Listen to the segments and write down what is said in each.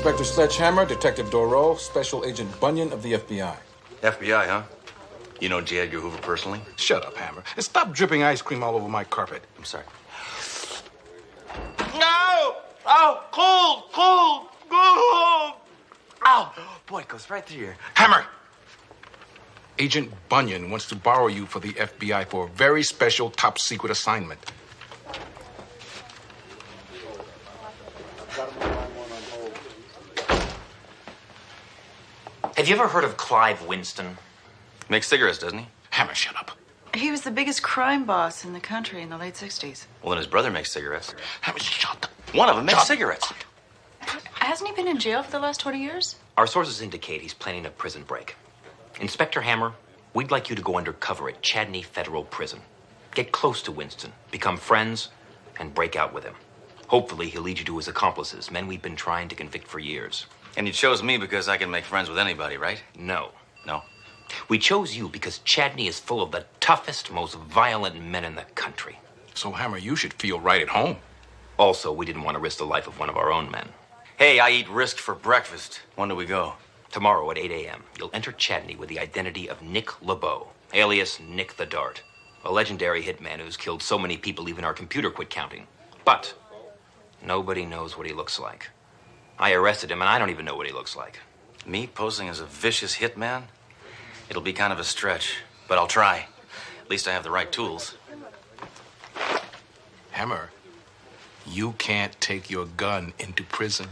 Inspector Sledgehammer, Detective Doro, Special Agent Bunyan of the FBI. FBI, huh? You know J. Edgar Hoover personally? Shut up, Hammer. And stop dripping ice cream all over my carpet. I'm sorry. No! Oh, cold! Ow! Boy, it goes right through here. Hammer! Agent Bunyan wants to borrow you for the FBI for a very special top-secret assignment. Have you ever heard of Clive Winston? Makes cigarettes, doesn't he? Hammer, shut up. He was the biggest crime boss in the country in the late 60s. Well, then his brother makes cigarettes. Hammer, shut up. One of them makes Shut cigarettes. up. Hasn't he been in jail for the last 20 years? Our sources indicate he's planning a prison break. Inspector Hammer, we'd like you to go undercover at Chadney Federal Prison. Get close to Winston, become friends, and break out with him. Hopefully, he'll lead you to his accomplices, men we've been trying to convict for years. And you chose me because I can make friends with anybody, right? No. No. We chose you because Chadney is full of the toughest, most violent men in the country. So, Hammer, you should feel right at home. Also, we didn't want to risk the life of one of our own men. Hey, I eat Risk for breakfast. When do we go? Tomorrow at 8 a.m., you'll enter Chadney with the identity of Nick LeBeau, alias Nick the Dart, a legendary hitman who's killed so many people even our computer quit counting. But nobody knows what he looks like. I arrested him, and I don't even know what he looks like. Me posing as a vicious hitman? It'll be kind of a stretch, but I'll try. At least I have the right tools. Hammer, you can't take your gun into prison.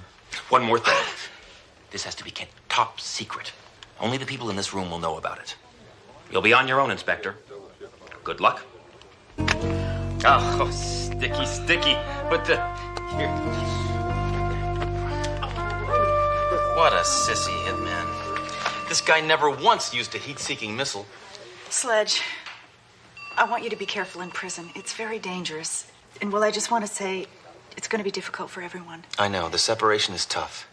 One more thing. This has to be kept top secret. Only the people in this room will know about it. You'll be on your own, Inspector. Good luck. Oh, sticky. But here. What a sissy hitman. This guy never once used a heat-seeking missile. Sledge, I want you to be careful in prison. It's very dangerous. And, well, I just want to say it's going to be difficult for everyone. I know, the separation is tough.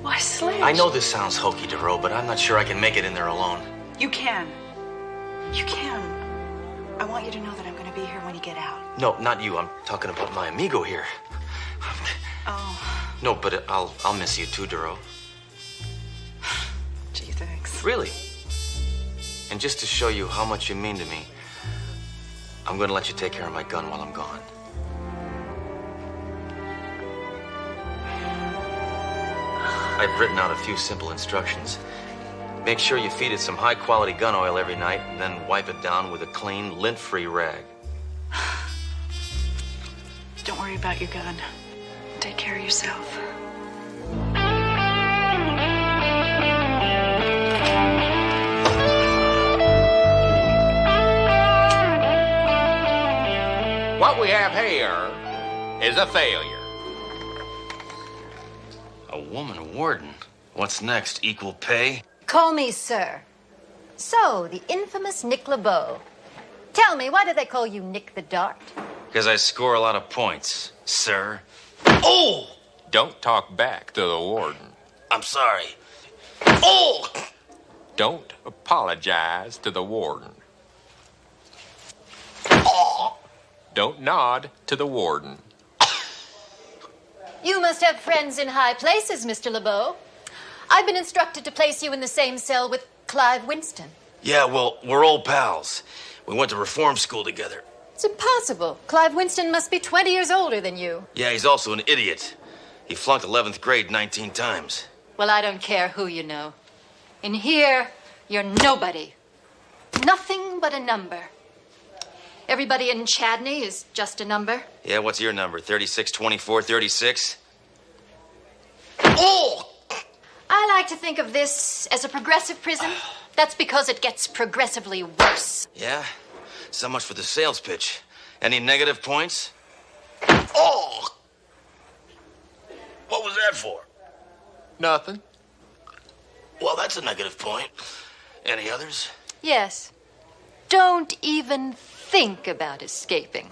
Why, Sledge? I know this sounds hokey, DeRoe, but I'm not sure I can make it in there alone. You can. You can. I want you to know that I'm going to be here when you get out. No, not you. I'm talking about my amigo here. Oh. No, but I'll miss you too, DeRoe. Gee, thanks. Really? And just to show you how much you mean to me, I'm going to let you take care of my gun while I'm gone. I've written out a few simple instructions. Make sure you feed it some high-quality gun oil every night, and then wipe it down with a clean, lint-free rag. Don't worry about your gun. Take care of yourself. What we have here is a failure. A woman warden? What's next? Equal pay? Call me sir. So, the infamous Nick LeBeau. Tell me, why do they call you Nick the Dart? Because I score a lot of points, sir. Oh! Don't talk back to the warden. I'm sorry. Oh! Don't apologize to the warden. Oh! Don't nod to the warden. You must have friends in high places, Mr. LeBeau. I've been instructed to place you in the same cell with Clive Winston. Yeah, well, we're old pals. We went to reform school together. It's impossible. Clive Winston must be 20 years older than you. Yeah, he's also an idiot. He flunked 11th grade 19 times. Well, I don't care who you know. In here, you're nobody. Nothing but a number. Everybody in Chadney is just a number. Yeah, what's your number? 36, 24, 36? Oh! I like to think of this as a progressive prison. That's because it gets progressively worse. Yeah? So much for the sales pitch. Any negative points? Oh! What was that for? Nothing. Well, that's a negative point. Any others? Yes. Don't even think about escaping.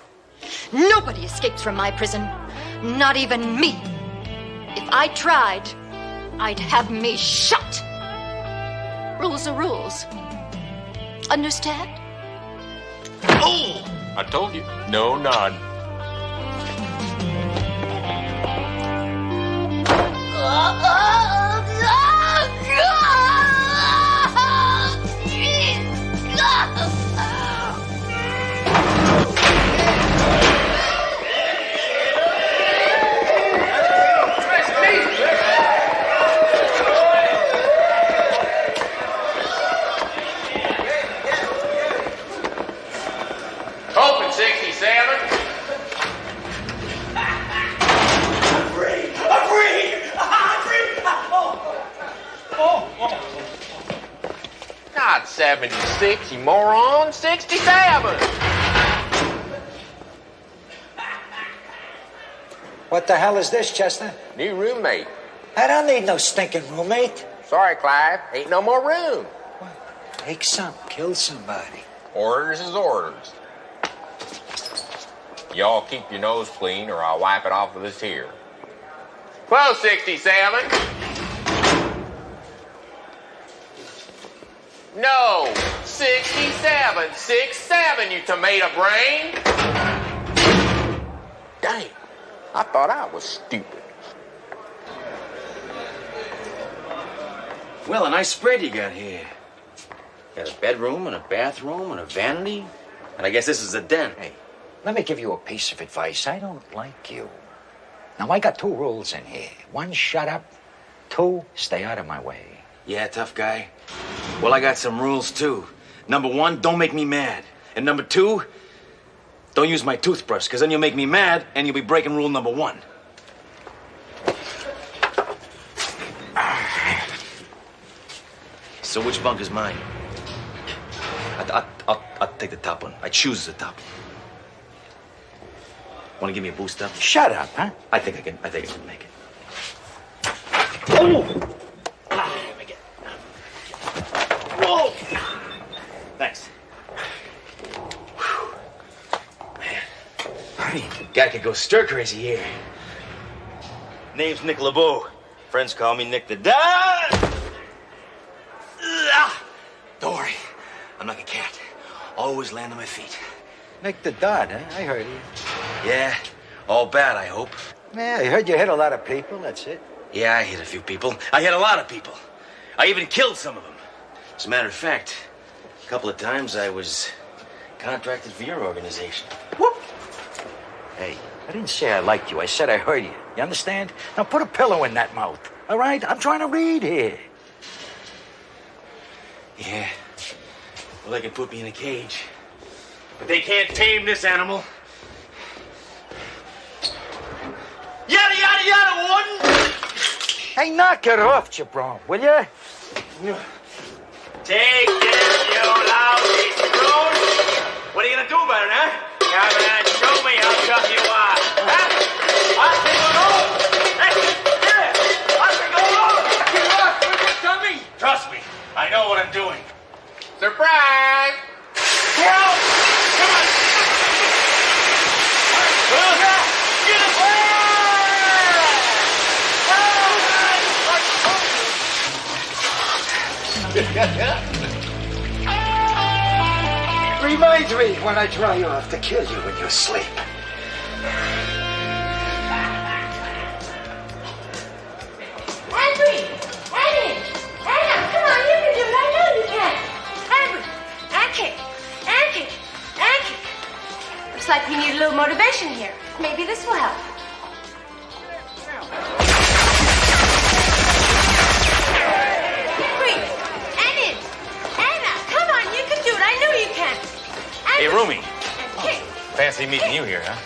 Nobody escapes from my prison. Not even me. If I tried, I'd have me shot. Rules are rules. Understand? Oh! I told you. No nod. Uh-oh! 76, you moron. 67. What the hell is this, Chester? New roommate. I don't need no stinking roommate. Sorry, Clive. Ain't no more room. Take some, kill somebody. Orders is orders. Y'all keep your nose clean or I'll wipe it off with this here. Close 67. No, 67. 6-7, you tomato brain. Dang, I thought I was stupid. Well, a nice spread you got here. Got a bedroom and a bathroom and a vanity. And I guess this is a den. Hey, let me give you a piece of advice. I don't like you. Now, I got 2 rules in here. 1, shut up. 2, stay out of my way. Yeah, tough guy. Well, I got some rules, too. Number 1, don't make me mad. And number 2, don't use my toothbrush, because then you'll make me mad and you'll be breaking rule number 1. So which bunk is mine? I'll take the top one. I choose the top. Want to give me a boost up? Shut up, huh? I think I can make it. Oh! Make it. Whoa! Thanks. Man, guy could go stir crazy here. Name's Nick LeBeau. Friends call me Nick the Dad. Don't worry, I'm like a cat. Always land on my feet. Nick the Dad, huh? I heard you. Yeah, all bad, I hope. Yeah, I heard you hit a lot of people, that's it. Yeah, I hit a few people. I hit a lot of people. I even killed some of them. As a matter of fact, a couple of times I was contracted for your organization. Whoop! Hey, I didn't say I liked you. I said I heard you. You understand? Now put a pillow in that mouth, all right? I'm trying to read here. Yeah. Well, they can put me in a cage. But they can't tame this animal. Yada, yada, yada, Warden! Hey, knock it off, Jabron, will you? Take this, you lousy screw! What are you gonna do about it, huh? Come on, show me how tough you are. Huh? I'll take it all! Hey, yeah! I'll take it all! Get off with your tummy! Trust me, I know what I'm doing. Surprise! Help! Come on! Get Reminds me when I try off to kill you in your sleep. Henry! Henry! Anna, come on, you can do it. I know you can. Henry! Anki! Looks like we need a little motivation here. Maybe this will help. Henry! Anna, come on, you can do it. I know you can. Hey, Rumi. And kick. Fancy meeting you here, huh?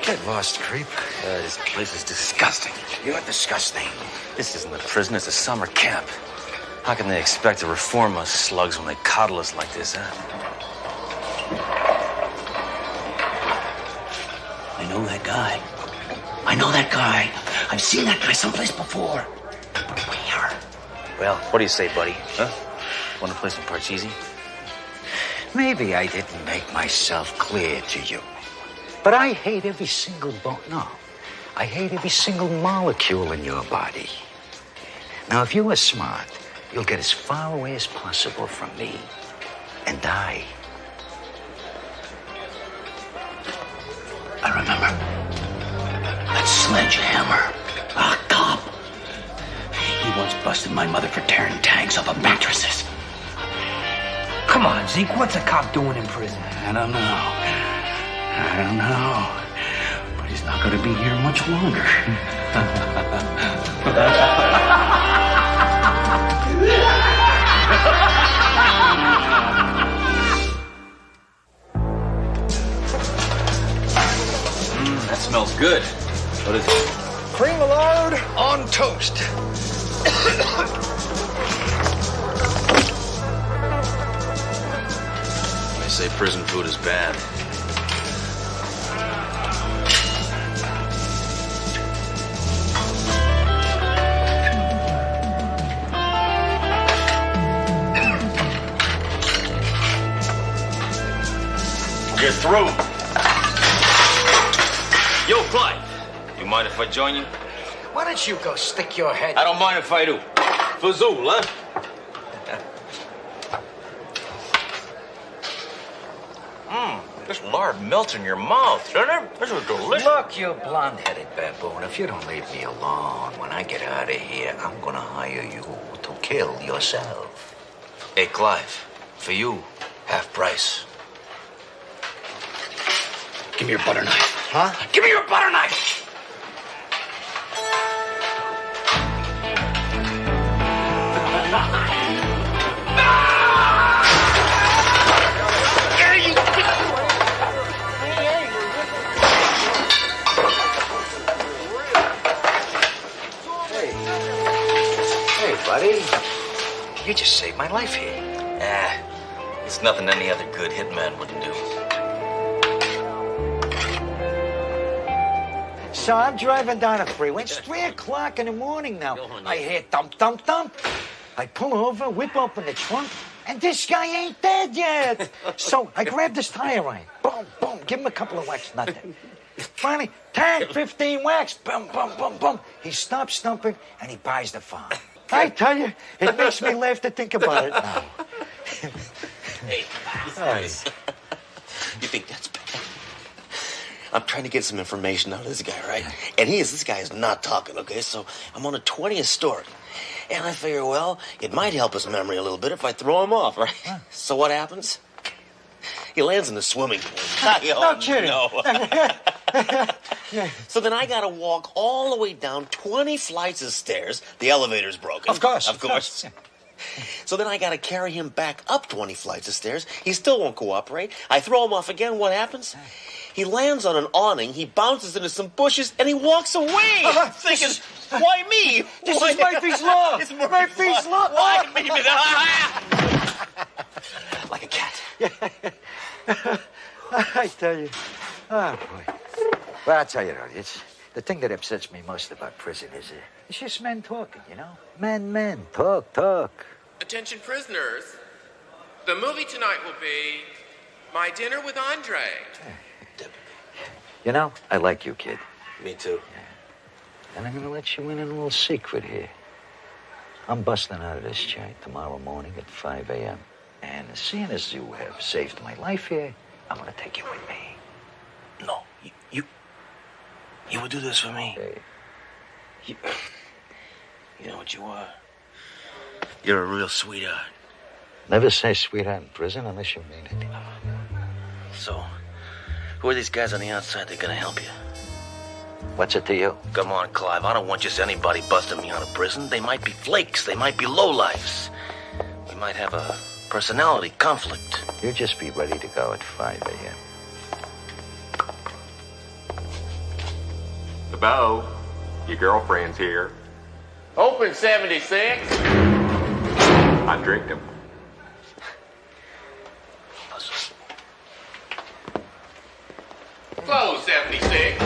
Get lost, creep. This place is disgusting. You're disgusting. This isn't a prison, it's a summer camp. How can they expect to reform us slugs when they coddle us like this, huh? I know that guy. I know that guy. I've seen that guy someplace before. But where? Well, what do you say, buddy? Huh? Want to play some Parcheesi? Maybe I didn't make myself clear to you. But I hate every single bone. No, I hate every single molecule in your body. Now, if you were smart, you'll get as far away as possible from me and die. I remember. That sledgehammer. A cop. He once busted my mother for tearing tags off of mattresses. Come on, Zeke, what's a cop doing in prison? I don't know. But he's not going to be here much longer. That smells good. What is it? Cream load on toast. say prison food is bad. You're through. Yo, Clyde. You mind if I join you? Why don't you go stick your head? I don't mind if I do. Fazul, huh? This lard melts in your mouth, doesn't it? This is delicious. Look, you blonde-headed baboon, if you don't leave me alone, when I get out of here, I'm gonna hire you to kill yourself. Hey, Clive, for you, half price. Give me your butter knife. Huh? Give me your butter knife! Hey, buddy. You just saved my life here. It's nothing any other good hitman wouldn't do. So I'm driving down the freeway. It's 3 o'clock in the morning now. I hear thump, thump, thump. I pull over, whip open the trunk, and this guy ain't dead yet. So I grab this tire iron. Boom, boom. Give him a couple of whacks. Nothing. Finally, 10, 15 whacks. Boom, boom, boom, boom. He stops stumping, and he buys the farm. I tell you, it makes me laugh to think about it now. Hey, you think that's bad? I'm trying to get some information out of this guy, right? And this guy is not talking, okay? So I'm on a 20th story. And I figure, well, it might help his memory a little bit if I throw him off, right? Huh. So what happens? He lands in the swimming pool. No kidding. No. So then I gotta walk all the way down 20 flights of stairs. The elevator's broken. Of course. Of course. So then I gotta carry him back up 20 flights of stairs. He still won't cooperate. I throw him off again. What happens? He lands on an awning, he bounces into some bushes, and he walks away. Thinking, why me? This is Murphy's Law. It's Murphy's Law. Why me? Like a cat. I tell you. Oh, boy. Well, I'll tell you, it's the thing that upsets me most about prison is it's just men talking, you know? Men, talk. Attention prisoners. The movie tonight will be My Dinner with Andre. You know, I like you, kid. Me too. Yeah. And I'm going to let you in a little secret here. I'm busting out of this joint tomorrow morning at 5 a.m. And seeing as you have saved my life here, I'm going to take you with me. No, you would do this for me? Hey. You know what you are? You're a real sweetheart. Never say sweetheart in prison unless you mean it. So, who are these guys on the outside that are gonna help you? What's it to you? Come on, Clive. I don't want just anybody busting me out of prison. They might be flakes. They might be lowlifes. We might have a personality conflict. You just be ready to go at 5 a.m. LeBeau, your girlfriend's here. Open 76. I drinked him. Close 76.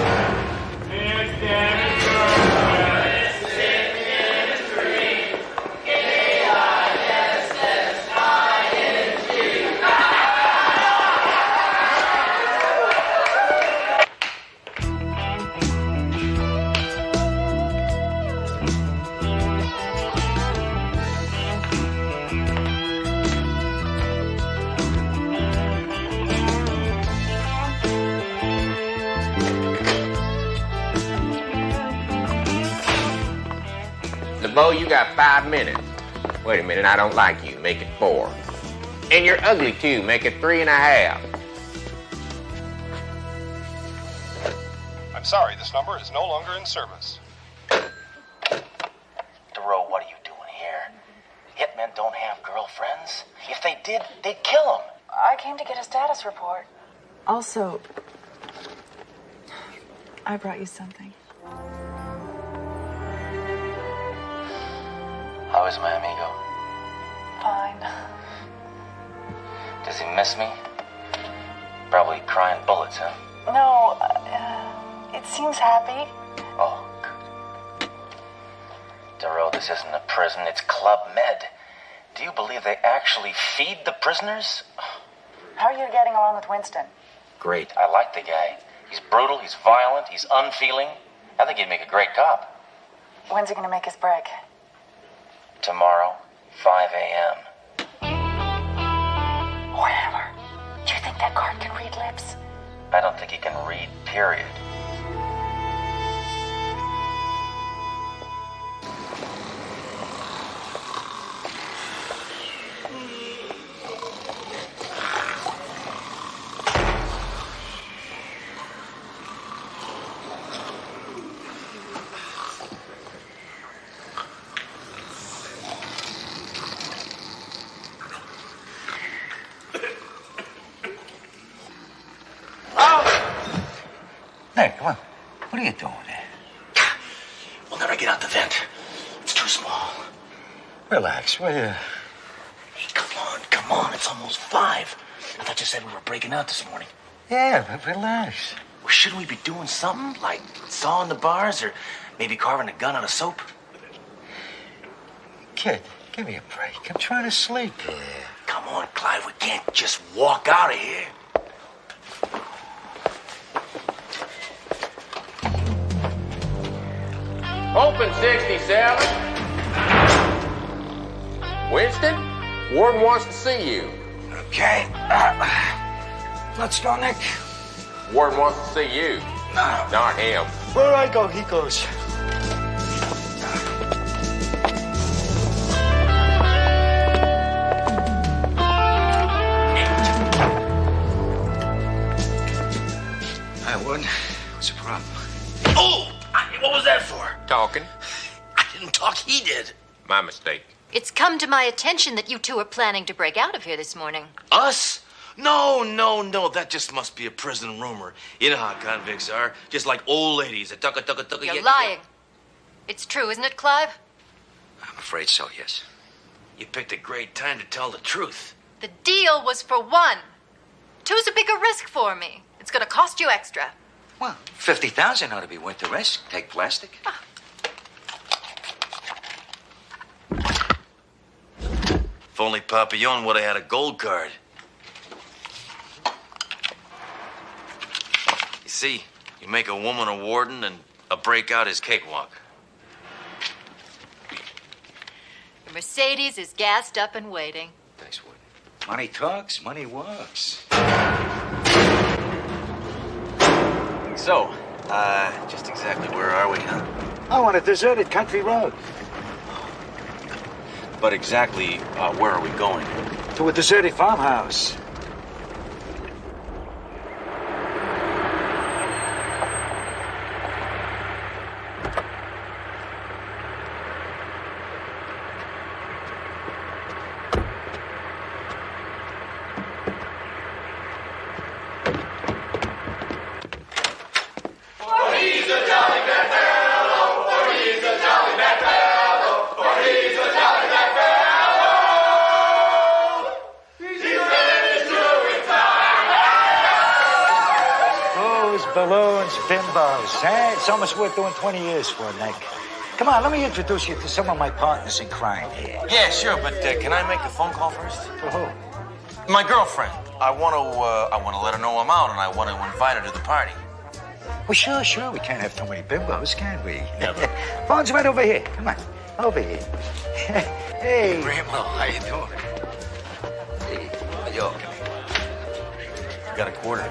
LeBeau, you got 5 minutes. Wait a minute, I don't like you. Make it 4. And you're ugly, too. Make it 3.5. I'm sorry, this number is no longer in service. DeRoe, what are you doing here? Hitmen don't have girlfriends. If they did, they'd kill them. I came to get a status report. Also, I brought you something. How is my amigo? Fine. Does he miss me? probably crying bullets, huh? No, it seems happy. Oh, good. Dero, this isn't a prison, it's Club Med. Do you believe they actually feed the prisoners? How are you getting along with Winston? Great. I like the guy. He's brutal, he's violent, he's unfeeling. I think he'd make a great cop. When's he gonna make his break? Tomorrow, 5 a.m. Oh, Hammer, do you think that card can read lips? I don't think he can read, period. Nick, come on. What are you doing there? We'll never get out the vent. It's too small. Relax, will you? Come on. It's almost 5. I thought you said we were breaking out this morning. Yeah, but relax. Well, shouldn't we be doing something? Like sawing the bars or maybe carving a gun out of soap? Kid, give me a break. I'm trying to sleep here. Come on, Clyde. We can't just walk out of here. Open 67. Winston, Warden wants to see you. Okay. Let's go, Nick. Warden wants to see you. No. Not him. Where I go, he goes. Hi, Warden. What's the problem? Oh! What was that for? Talking. I didn't talk, he did. My mistake. It's come to my attention that you two are planning to break out of here this morning. Us? No. That just must be a prison rumor. You know how convicts are. Just like old ladies. A tucka. You're lying. It's true, isn't it, Clive? I'm afraid so, yes. You picked a great time to tell the truth. The deal was for 1. 2's a bigger risk for me. It's going to cost you extra. Well, 50,000 ought to be worth the risk. Take plastic. If only Papillon would have had a gold card. You see, you make a woman a warden and a breakout is cakewalk. The Mercedes is gassed up and waiting. Thanks, Warden. Money talks, money walks. So, just exactly where are we, huh? Oh, on a deserted country road. But exactly, where are we going? To a deserted farmhouse. Balloons, bimbos. It's almost worth doing 20 years for, Nick. Come on, let me introduce you to some of my partners in crime here. Yeah, sure, but can I make a phone call first? For who? My girlfriend. I want to let her know I'm out, and I want to invite her to the party. Well, sure. We can't have too many bimbos, can we? Never. Phone's right over here. Come on, over here. Hey. Rambo, how you doing? Hey, yo, come here. Got a quarter.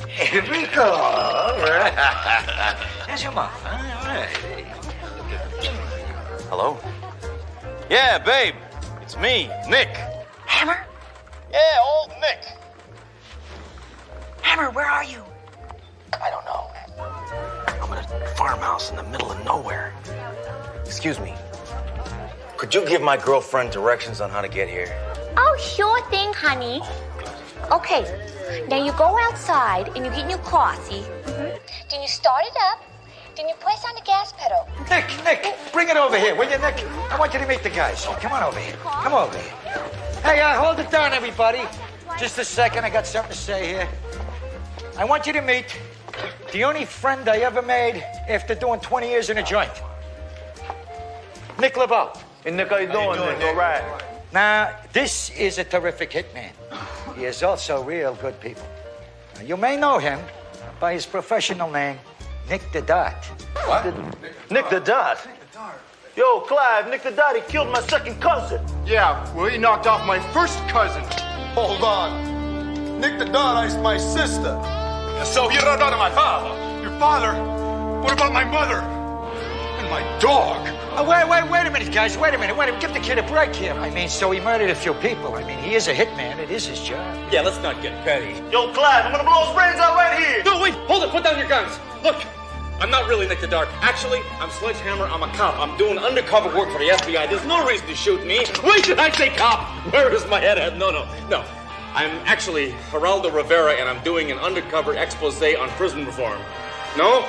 Here we go. All right. There's your mom. All right. Hello? Yeah, babe. It's me, Nick. Hammer? Yeah, old Nick. Hammer, where are you? I don't know. I'm in a farmhouse in the middle of nowhere. Excuse me. Could you give my girlfriend directions on how to get here? Oh, sure thing, honey. Okay, now you go outside and you get in your car, see? Mm-hmm. Then you start it up. Then you press on the gas pedal. Nick, bring it over here, will you, Nick? I want you to meet the guys. Come on over here. Come over here. Hey, hold it down, everybody. Just a second, I got something to say here. I want you to meet the only friend I ever made after doing 20 years in a joint. Nick LeBeau. Hey, Nick, how you doing, Nick? All right. Now, this is a terrific hitman. He is also real good people. Now, you may know him by his professional name, Nick the Dot. What? Nick the Dot? Yo, Clive, Nick the Dot, he killed my second cousin. Yeah, well, he knocked off my first cousin. Hold on. Nick the Dot iced my sister. So you don't know my father? Your father? What about my mother? And my dog? Oh, wait a minute, guys. Wait a minute. Give the kid a break here. I mean, so he murdered a few people. I mean, he is a hitman. It is his job. Yeah, let's not get petty. Yo, Clive, I'm gonna blow his brains out right here. No, wait, hold it. Put down your guns. Look, I'm not really Nick the Dart. Actually, I'm Sledgehammer. I'm a cop. I'm doing undercover work for the FBI. There's no reason to shoot me. Wait, did I say cop? Where is my head at? No. I'm actually Geraldo Rivera, and I'm doing an undercover expose on prison reform. No?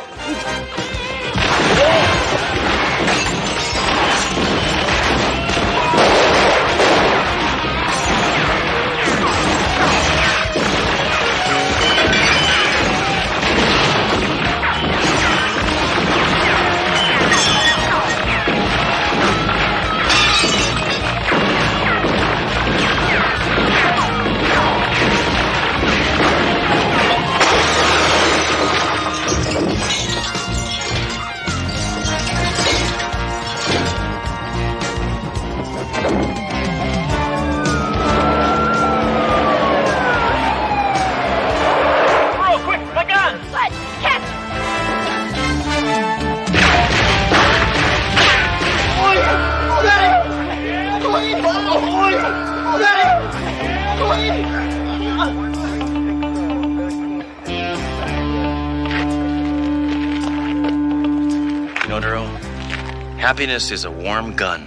Happiness is a warm gun.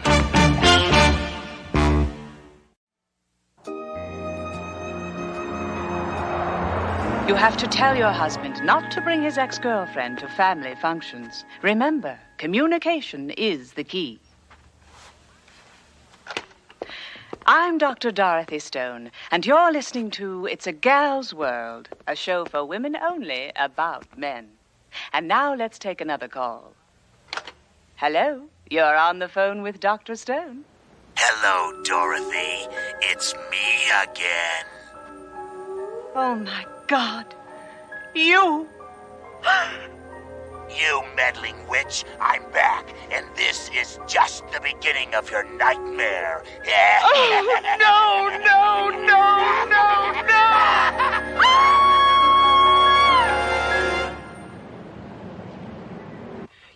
You have to tell your husband not to bring his ex-girlfriend to family functions. Remember, communication is the key. I'm Dr. Dorothy Stone, and you're listening to It's a Gal's World, a show for women only about men. And now let's take another call. Hello, you're on the phone with Dr. Stone. Hello, Dorothy. It's me again. Oh, my God. You! You meddling witch, I'm back, and this is just the beginning of your nightmare. Oh, no!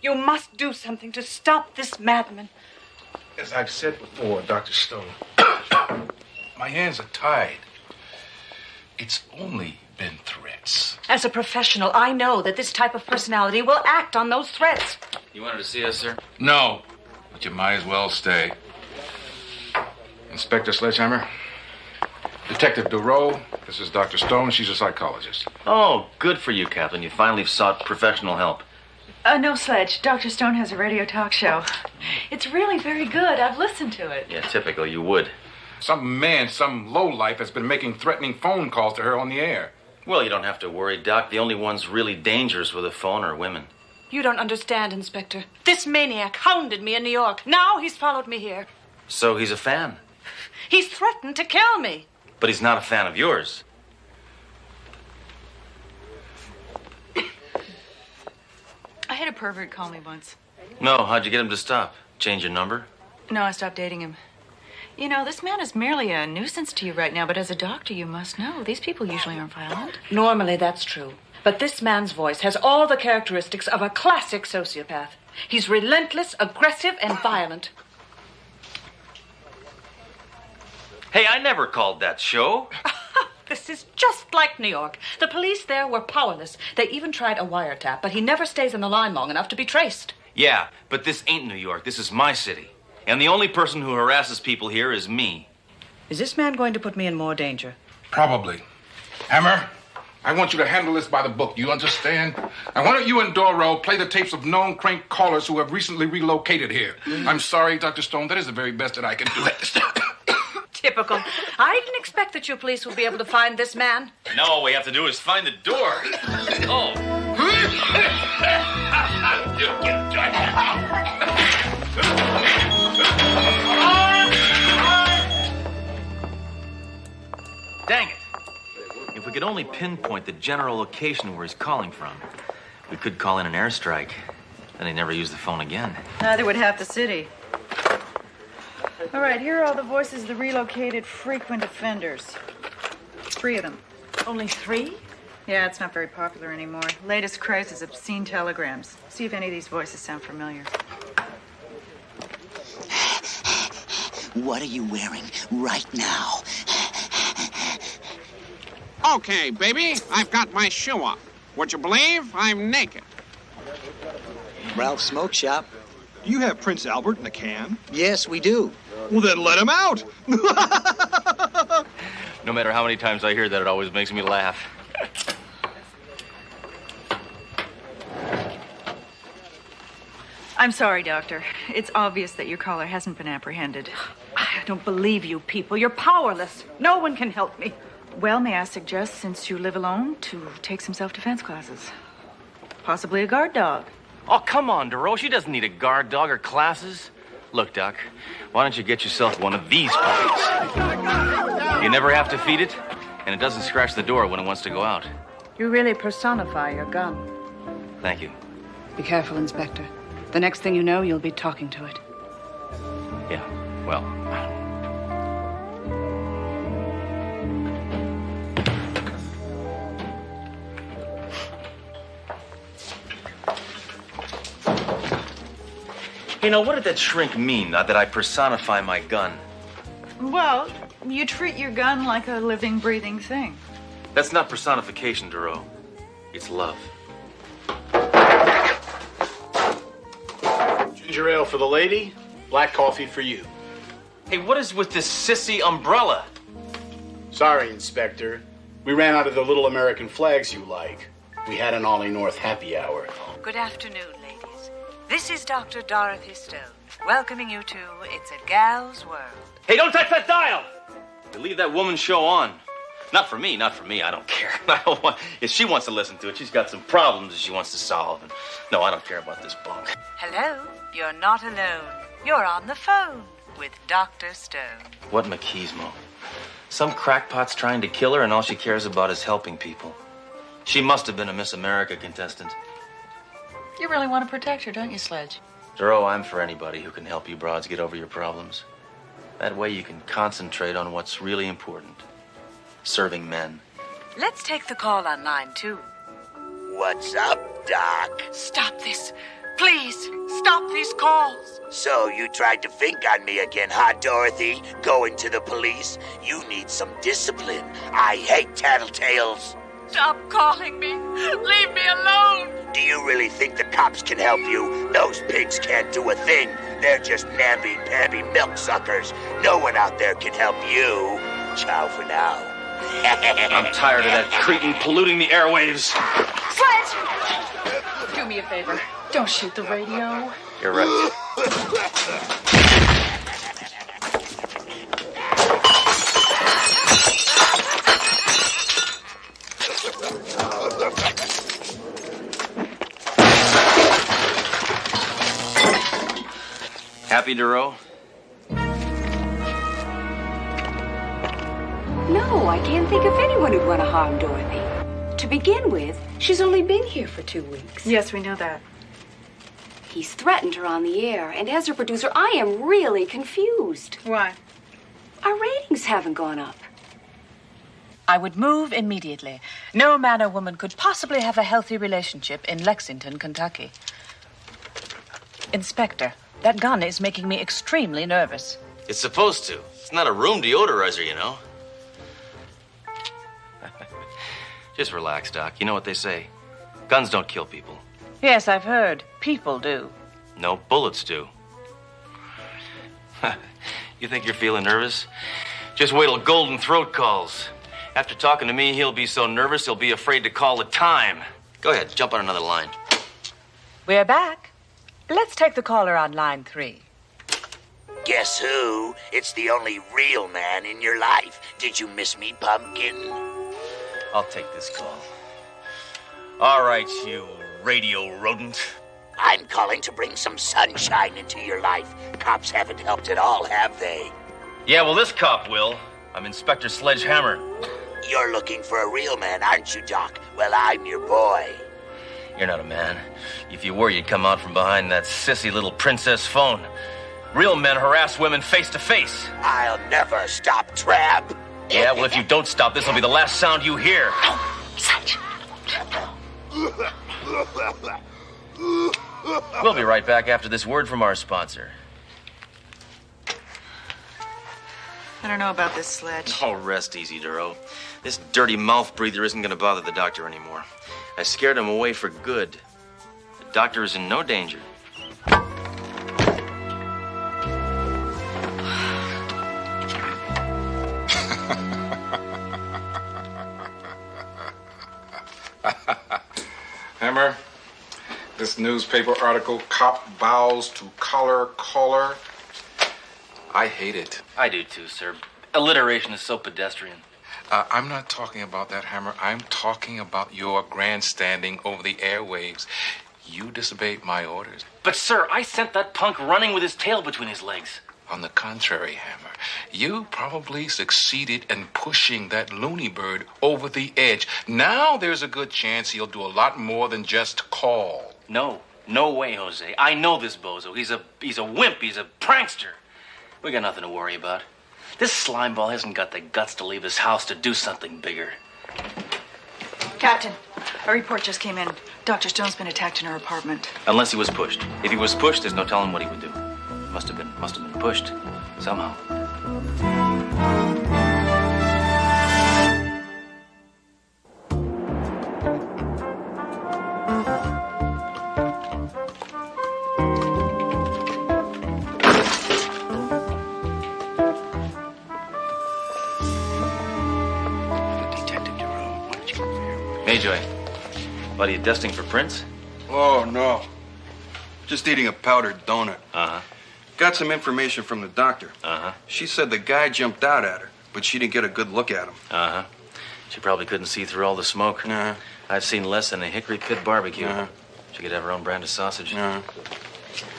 You must do something to stop this madman. As I've said before, Dr. Stone, my hands are tied. It's only been threats. As a professional, I know that this type of personality will act on those threats. You wanted to see us, sir? No, but you might as well stay. Inspector Sledgehammer, Detective Duro, this is Dr. Stone. She's a psychologist. Oh, good for you, Captain. You finally sought professional help. No, Sledge. Dr. Stone has a radio talk show. It's really very good. I've listened to it. Yeah, typical. You would. Some man, some lowlife has been making threatening phone calls to her on the air. Well, you don't have to worry, Doc. The only ones really dangerous with a phone are women. You don't understand, Inspector. This maniac hounded me in New York. Now he's followed me here. So he's a fan. He's threatened to kill me. But he's not a fan of yours. I had a pervert call me once. No, how'd you get him to stop? Change your number? No, I stopped dating him. You know, this man is merely a nuisance to you right now, but as a doctor, you must know, these people usually aren't violent. Normally, that's true. But this man's voice has all the characteristics of a classic sociopath. He's relentless, aggressive, and violent. Hey, I never called that show. This is just like New York. The police there were powerless. They even tried a wiretap, but he never stays on the line long enough to be traced. Yeah, but this ain't New York. This is my city. And the only person who harasses people here is me. Is this man going to put me in more danger? Probably. Hammer, I want you to handle this by the book. You understand? Now, why don't you and Doro play the tapes of known crank callers who have recently relocated here? I'm sorry, Dr. Stone. That is the very best that I can do. Typical. I didn't expect that you police would be able to find this man. Now all we have to do is find the door. Oh. Dang it. If we could only pinpoint the general location where he's calling from, we could call in an airstrike. Then he'd never use the phone again. Neither would half the city. All right, here are all the voices of the relocated frequent offenders. 3 of them. Only 3? Yeah, it's not very popular anymore. Latest craze is obscene telegrams. See if any of these voices sound familiar. What are you wearing right now? Okay, baby, I've got my shoe off. Would you believe I'm naked? Ralph's Smoke Shop. Do you have Prince Albert in a can? Yes, we do. Well, then let him out. No matter how many times I hear that, it always makes me laugh. I'm sorry, Doctor. It's obvious that your caller hasn't been apprehended. I don't believe you people. You're powerless. No one can help me. Well, may I suggest, since you live alone, to take some self-defense classes? Possibly a guard dog. Oh, come on, Duro. She doesn't need a guard dog or classes. Look, Doc, why don't you get yourself one of these puppies? You never have to feed it, and it doesn't scratch the door when it wants to go out. You really personify your gun. Thank you. Be careful, Inspector. The next thing you know, you'll be talking to it. Yeah, well... You know, what did that shrink mean, that I personify my gun? Well, you treat your gun like a living, breathing thing. That's not personification, Duro. It's love. Ginger ale for the lady, black coffee for you. Hey, what is with this sissy umbrella? Sorry, Inspector. We ran out of the little American flags you like. We had an Ollie North happy hour. Good afternoon, ladies. This is Dr. Dorothy Stone, welcoming you to It's a Gal's World. Hey, don't touch that dial! You leave that woman's show on. Not for me, I don't care. I don't want... If she wants to listen to it, she's got some problems that she wants to solve. And no, I don't care about this bunk. Hello, you're not alone. You're on the phone with Dr. Stone. What machismo. Some crackpot's trying to kill her, and all she cares about is helping people. She must have been a Miss America contestant. You really want to protect her, don't you, Sledge? Duro, I'm for anybody who can help you broads get over your problems. That way you can concentrate on what's really important. Serving men. Let's take the call on line 2. What's up, Doc? Stop this. Please, stop these calls. So you tried to fink on me again, huh, Dorothy? Going to the police? You need some discipline. I hate tattletales. Stop calling me. Leave me alone. Do you really think the cops can help you? Those pigs can't do a thing. They're just namby-pamby milk suckers. No one out there can help you. Ciao for now. I'm tired of that cretin polluting the airwaves. Sledge! Do me a favor. Don't shoot the radio. You're right. Happy, Duro? No, I can't think of anyone who'd want to harm Dorothy. To begin with, she's only been here for 2 weeks. Yes, we know that. He's threatened her on the air, and as her producer, I am really confused. Why? Our ratings haven't gone up. I would move immediately. No man or woman could possibly have a healthy relationship in Lexington, Kentucky. Inspector, that gun is making me extremely nervous. It's supposed to. It's not a room deodorizer, you know. Just relax, Doc. You know what they say. Guns don't kill people. Yes, I've heard. People do. No, bullets do. You think you're feeling nervous? Just wait till Golden Throat calls. After talking to me, he'll be so nervous he'll be afraid to call the time. Go ahead, jump on another line. We're back. Let's take the caller on line 3. Guess who? It's the only real man in your life. Did you miss me, Pumpkin? I'll take this call. All right, you radio rodent. I'm calling to bring some sunshine into your life. Cops haven't helped at all, have they? Yeah, well, this cop will. I'm Inspector Sledgehammer. You're looking for a real man, aren't you, Doc? Well, I'm your boy. You're not a man. If you were, you'd come out from behind that sissy little princess phone. Real men harass women face to face. I'll never stop, Tramp. Yeah, well, if you don't stop, this will be the last sound you hear. Such. We'll be right back after this word from our sponsor. I don't know about this, Sledge. Oh, rest easy, Duro. This dirty mouth breather isn't going to bother the doctor anymore. I scared him away for good. The doctor is in no danger. Hammer, this newspaper article, Cop Bows to Collar Caller. I hate it. I do too, sir. Alliteration is so pedestrian. I'm not talking about that, Hammer. I'm talking about your grandstanding over the airwaves. You disobeyed my orders. But, sir, I sent that punk running with his tail between his legs. On the contrary, Hammer, you probably succeeded in pushing that loony bird over the edge. Now there's a good chance he'll do a lot more than just call. No way, Jose. I know this bozo. He's a wimp. He's a prankster. We got nothing to worry about. This slimeball hasn't got the guts to leave his house to do something bigger. Captain, a report just came in. Dr. Stone's been attacked in her apartment. Unless he was pushed. If he was pushed, there's no telling what he would do. Must have been pushed somehow. Hey, Joy. What, are you dusting for prints? Oh, no. Just eating a powdered donut. Uh-huh. Got some information from the doctor. Uh-huh. She said the guy jumped out at her, but she didn't get a good look at him. Uh-huh. She probably couldn't see through all the smoke. Uh-huh. I've seen less than a hickory pit barbecue. Uh-huh. She could have her own brand of sausage. Uh-huh.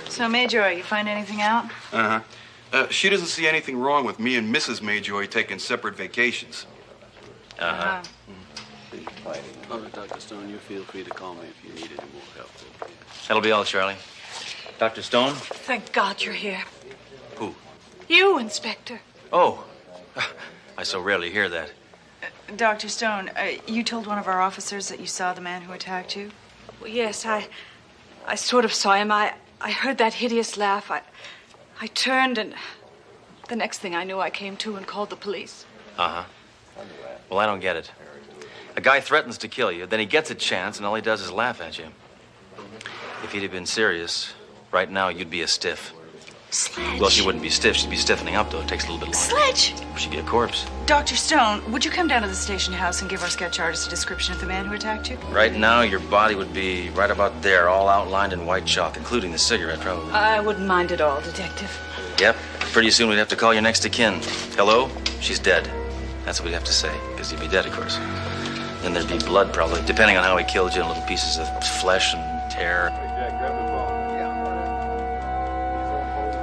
So, Mayjoy, you find anything out? Uh-huh. She doesn't see anything wrong with me and Mrs. Mayjoy taking separate vacations. Uh-huh. All right, Dr. Stone, you feel free to call me if you need any more help. Okay? That'll be all, Charlie. Dr. Stone? Thank God you're here. Who? You, Inspector. Oh. I so rarely hear that. Dr. Stone, you told one of our officers that you saw the man who attacked you? Well, yes, I sort of saw him. I heard that hideous laugh. I turned, and the next thing I knew, I came to and called the police. Uh-huh. Well, I don't get it. A guy threatens to kill you, then he gets a chance, and all he does is laugh at you. If he'd have been serious, right now you'd be a stiff. Sledge. Well, she wouldn't be stiff. She'd be stiffening up, though. It takes a little bit longer. Sledge! She'd be a corpse. Dr. Stone, would you come down to the station house and give our sketch artist a description of the man who attacked you? Right now, your body would be right about there, all outlined in white chalk, including the cigarette, probably. I wouldn't mind at all, Detective. Yep. Pretty soon we'd have to call your next of kin. Hello? She's dead. That's what we'd have to say, because you'd be dead, of course. Then there'd be blood, probably, depending on how he killed you, and little pieces of flesh and hair.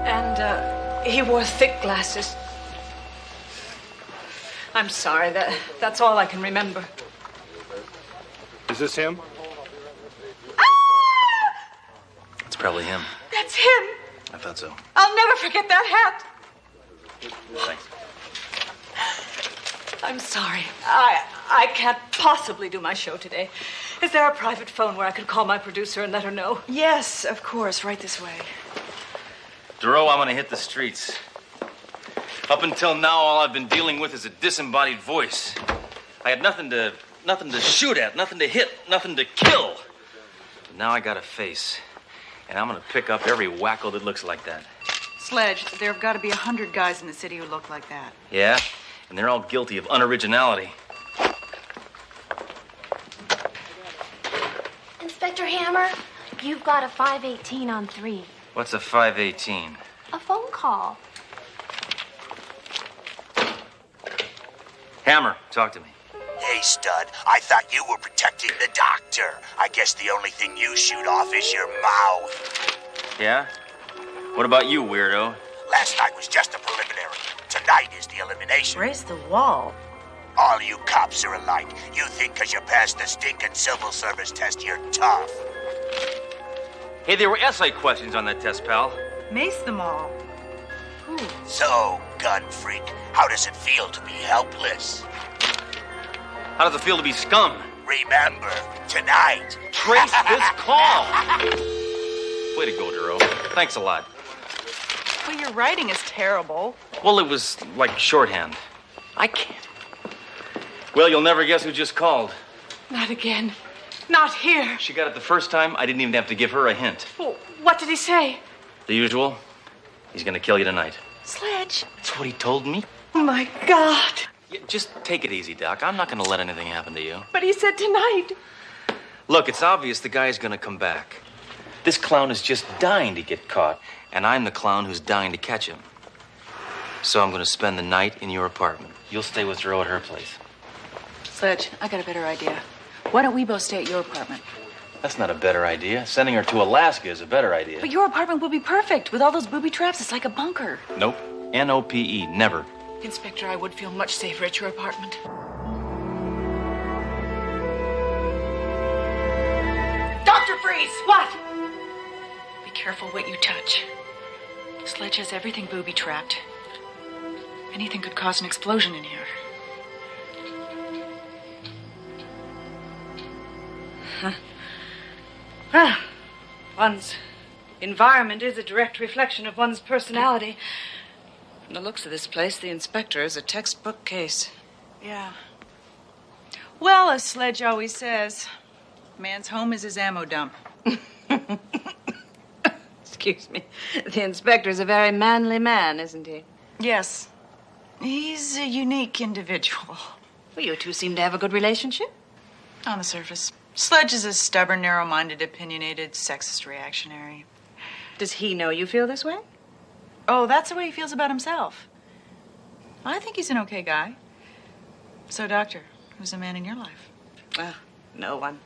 And he wore thick glasses. I'm sorry, that's all I can remember. Is this him? It's probably him. That's him. I thought so. I'll never forget that hat. Thanks. I'm sorry. I can't possibly do my show today. Is there a private phone where I could call my producer and let her know? Yes, of course. Right this way. Duro, I'm gonna hit the streets. Up until now, all I've been dealing with is a disembodied voice. I had nothing to shoot at, nothing to hit, nothing to kill. But now I got a face, and I'm gonna pick up every wacko that looks like that. Sledge, there have got to be 100 guys in the city who look like that. Yeah? And they're all guilty of unoriginality. Inspector Hammer, you've got a 518 on 3. What's a 518? A phone call. Hammer, talk to me. Hey, stud, I thought you were protecting the doctor. I guess the only thing you shoot off is your mouth. Yeah? What about you, weirdo? Last night was just a preliminary. Tonight is the elimination. Raise the wall. All you cops are alike. You think because you passed the stinking civil service test, you're tough. Hey, there were essay questions on that test, pal. Mace them all. So, gun freak, how does it feel to be helpless? How does it feel to be scum? Remember, tonight. Trace this call. Way to go, Duro. Thanks a lot. Well, your writing is terrible. Well, it was like shorthand. I can't. Well, you'll never guess who just called. Not again. Not here. She got it the first time. I didn't even have to give her a hint. Well, what did he say? The usual. He's gonna kill you tonight. Sledge. That's what he told me. Oh, my God. Yeah, just take it easy, Doc. I'm not gonna let anything happen to you. But he said tonight. Look, it's obvious the guy's gonna come back. This clown is just dying to get caught, and I'm the clown who's dying to catch him. So I'm gonna spend the night in your apartment. You'll stay with Ro at her place. Sledge, I got a better idea. Why don't we both stay at your apartment? That's not a better idea. Sending her to Alaska is a better idea. But your apartment will be perfect. With all those booby traps, it's like a bunker. Nope. N-O-P-E. Never. Inspector, I would feel much safer at your apartment. Dr. Freeze! What? Be careful what you touch. Sledge has everything booby trapped. Anything could cause an explosion in here. One's environment is a direct reflection of one's personality. From the looks of this place, the inspector is a textbook case. Yeah. Well, as Sledge always says, man's home is his ammo dump. Excuse me. The inspector's a very manly man, isn't he? Yes. He's a unique individual. Well, you two seem to have a good relationship. On the surface. Sledge is a stubborn, narrow-minded, opinionated, sexist reactionary. Does he know you feel this way? Oh, that's the way he feels about himself. I think he's an okay guy. So, Doctor, who's the man in your life? No one.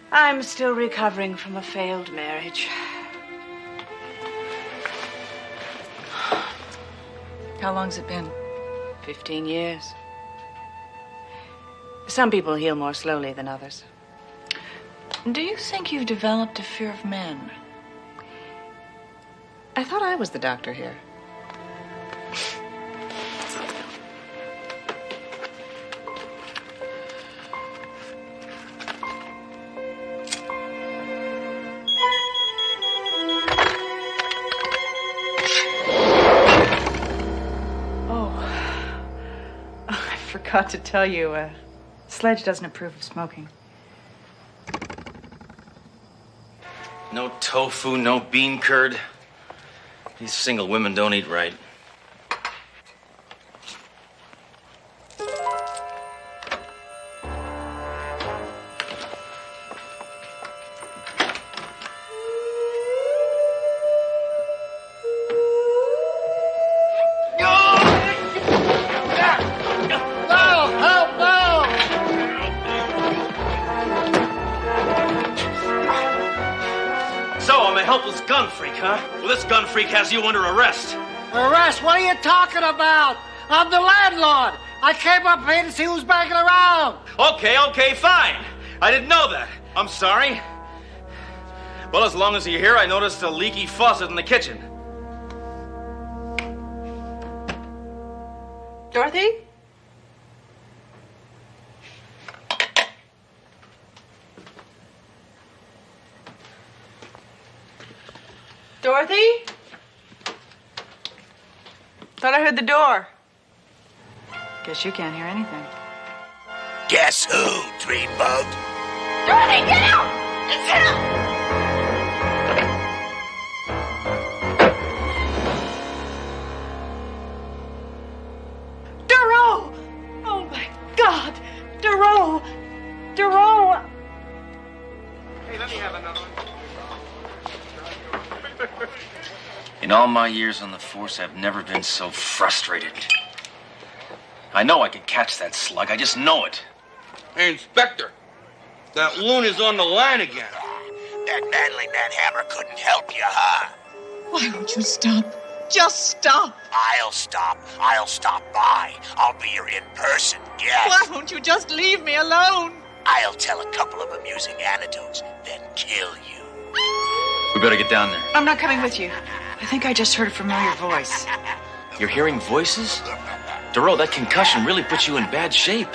I'm still recovering from a failed marriage. How long's it been? 15 years. Some people heal more slowly than others. Do you think you've developed a fear of men? I thought I was the doctor here. I forgot to tell you, Sledge doesn't approve of smoking. No tofu, no bean curd. These single women don't eat right. Helpless gun freak, huh? Well, this gun freak has you under arrest. Arrest? What are you talking about? I'm the landlord. I came up here to see who's banging around. Okay, fine. I didn't know that. I'm sorry. Well, as long as you're here, I noticed a leaky faucet in the kitchen. Dorothy? Dorothy? Thought I heard the door. Guess you can't hear anything. Guess who, Dreambug? Dorothy, get out! Get out! Duro! Oh, my God! Duro! Duro! Hey, let me have another one. In all my years on the force, I've never been so frustrated. I know I can catch that slug. I just know it. Hey, Inspector, that loon is on the line again. That manly man Hammer couldn't help you, huh? Why won't you stop? Just stop. I'll stop. I'll stop by. I'll be your in-person guest. Why won't you just leave me alone? I'll tell a couple of amusing anecdotes, then kill you. We better get down there. I'm not coming with you. I think I just heard a familiar voice. You're hearing voices? Duro, that concussion really puts you in bad shape.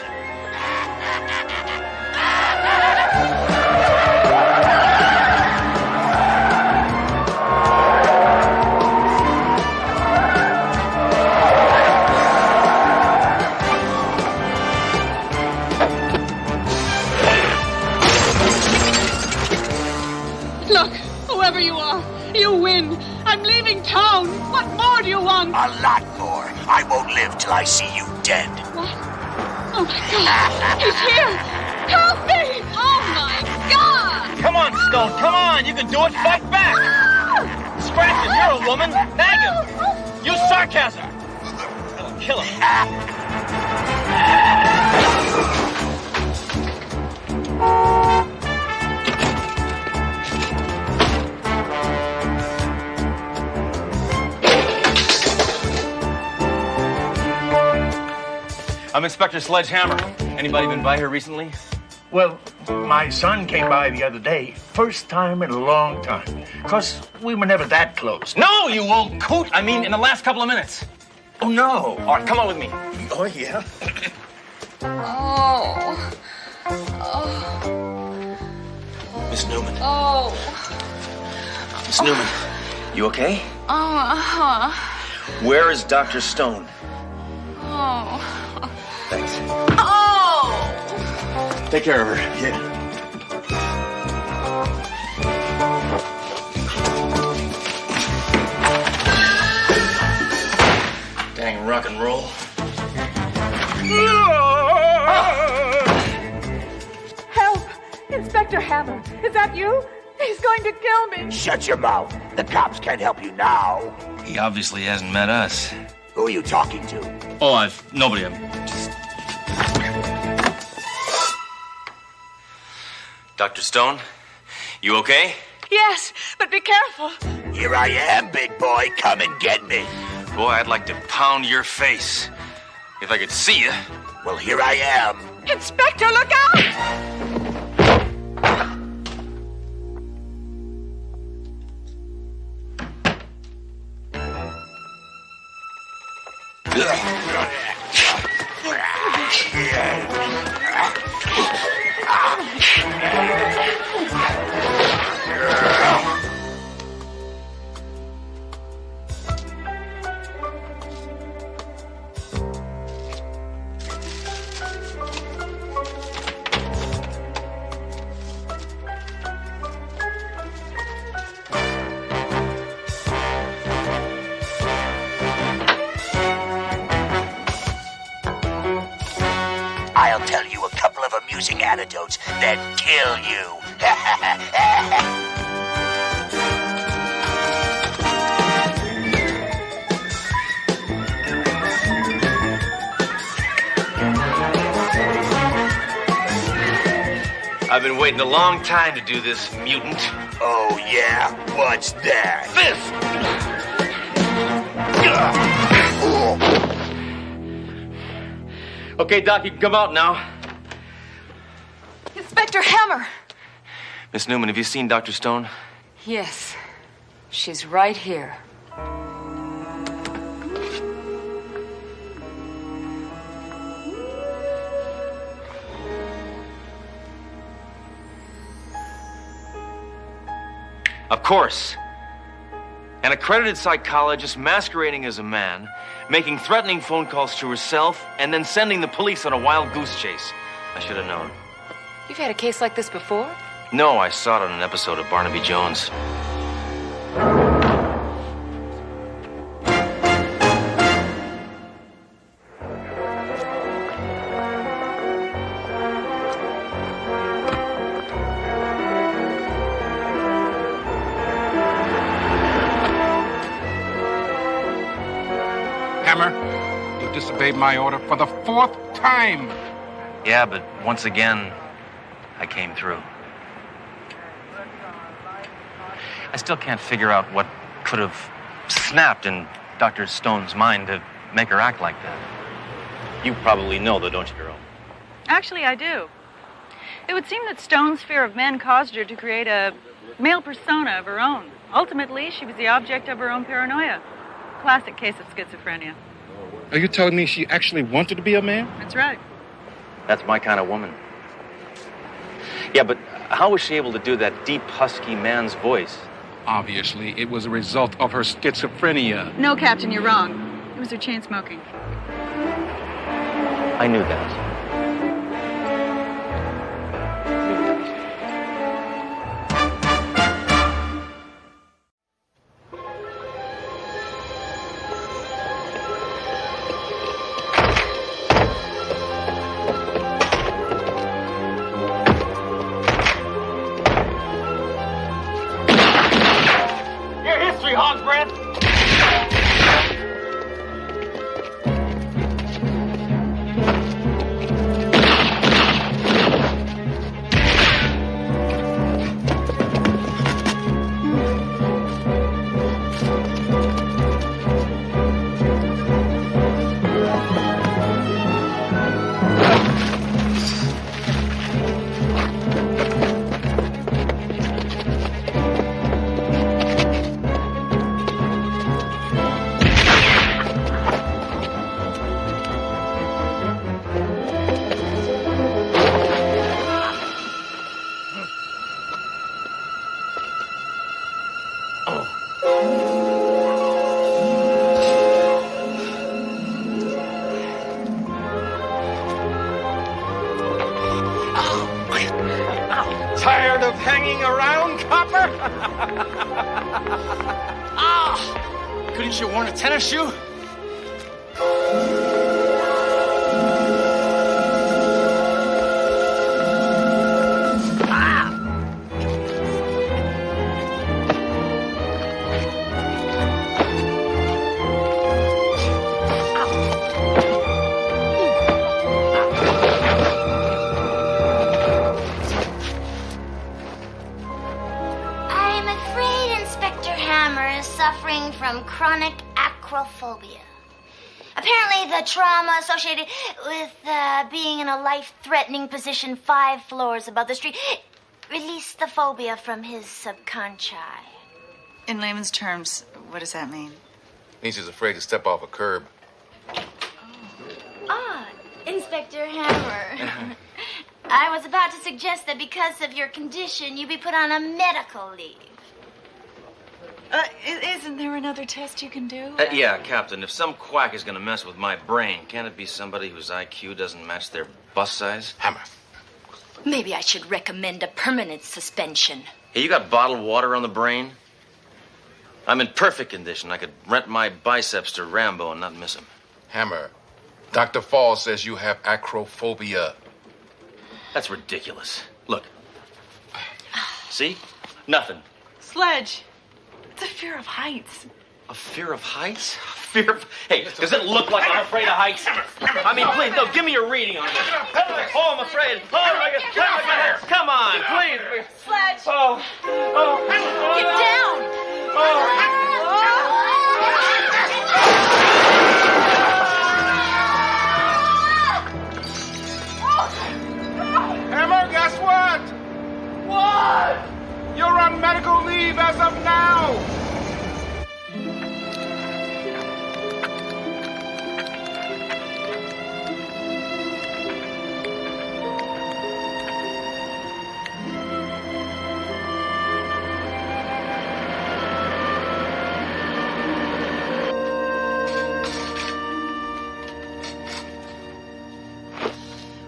Look, whoever you are, you win. I'm leaving town. What more do you want? A lot more. I won't live till I see you dead. What? Oh, my God. He's here. Help me. Oh, my God. Come on, Stone. Come on. You can do it. Fight back. Scratches. You're a woman. Nag him. Use sarcasm. That'll kill him. I'm Inspector Sledgehammer. Anybody been by here recently? Well, my son came by the other day. First time in a long time. 'Cause we were never that close. No, you old coot. I mean, in the last couple of minutes. Oh, no. All right, come on with me. Oh, yeah? Oh. Oh. Miss Newman. Oh. Miss Newman. You okay? Oh. Where is Dr. Stone? Oh. Thanks. Oh. Take care of her. Yeah. Dang rock and roll. Help! Inspector Hammer, is that you? He's going to kill me. Shut your mouth. The cops can't help you now. He obviously hasn't met us. Who are you talking to? Oh, nobody. I'm just... Dr. Stone, you okay? Yes, but be careful. Here I am, big boy. Come and get me. Boy, I'd like to pound your face. If I could see you. Well, here I am. Inspector, look out! I'll tell you a couple of amusing anecdotes, then kill you. I've been waiting a long time to do this, mutant. Oh, yeah? What's that? Okay, Doc, you can come out now. Inspector Hammer! Miss Newman, have you seen Dr. Stone? Yes. She's right here. Of course. An accredited psychologist masquerading as a man, making threatening phone calls to herself, and then sending the police on a wild goose chase. I should have known. You've had a case like this before? No, I saw it on an episode of Barnaby Jones. disobeyed my order for the 4th time. Yeah, but once again, I came through. I still can't figure out what could have snapped in Dr. Stone's mind to make her act like that. You probably know, though, don't you, girl? Actually, I do. It would seem that Stone's fear of men caused her to create a male persona of her own. Ultimately, she was the object of her own paranoia. Classic case of schizophrenia. Are you telling me she actually wanted to be a man? That's right. That's my kind of woman. Yeah, but how was she able to do that deep, husky man's voice? Obviously, it was a result of her schizophrenia. No, Captain, you're wrong. It was her chain smoking. I knew that. Tired of hanging around, copper? Couldn't you worn a tennis shoe? I'm afraid Inspector Hammer is suffering from chronic acrophobia. Apparently, the trauma associated with being in a life-threatening position 5 floors above the street released the phobia from his subconscious. In layman's terms, what does that mean? Means he's afraid to step off a curb. Ah, Inspector Hammer. I was about to suggest that because of your condition, you be put on a medical leave. Isn't there another test you can do? Yeah, Captain, if some quack is going to mess with my brain, can't it be somebody whose IQ doesn't match their bust size? Hammer. Maybe I should recommend a permanent suspension. Hey, you got bottled water on the brain? I'm in perfect condition. I could rent my biceps to Rambo and not miss him. Hammer, Dr. Fall says you have acrophobia. That's ridiculous. Look. See? Nothing. Sledge. It's a fear of heights. A fear of heights? Fear of... Hey, does it look like I'm afraid of heights? I mean, please, no, give me a reading on this. Oh, I'm afraid. Oh, my God. Come on, please. Sledge. Oh. Get down. Hammer, guess what? What? You're on medical leave as of now.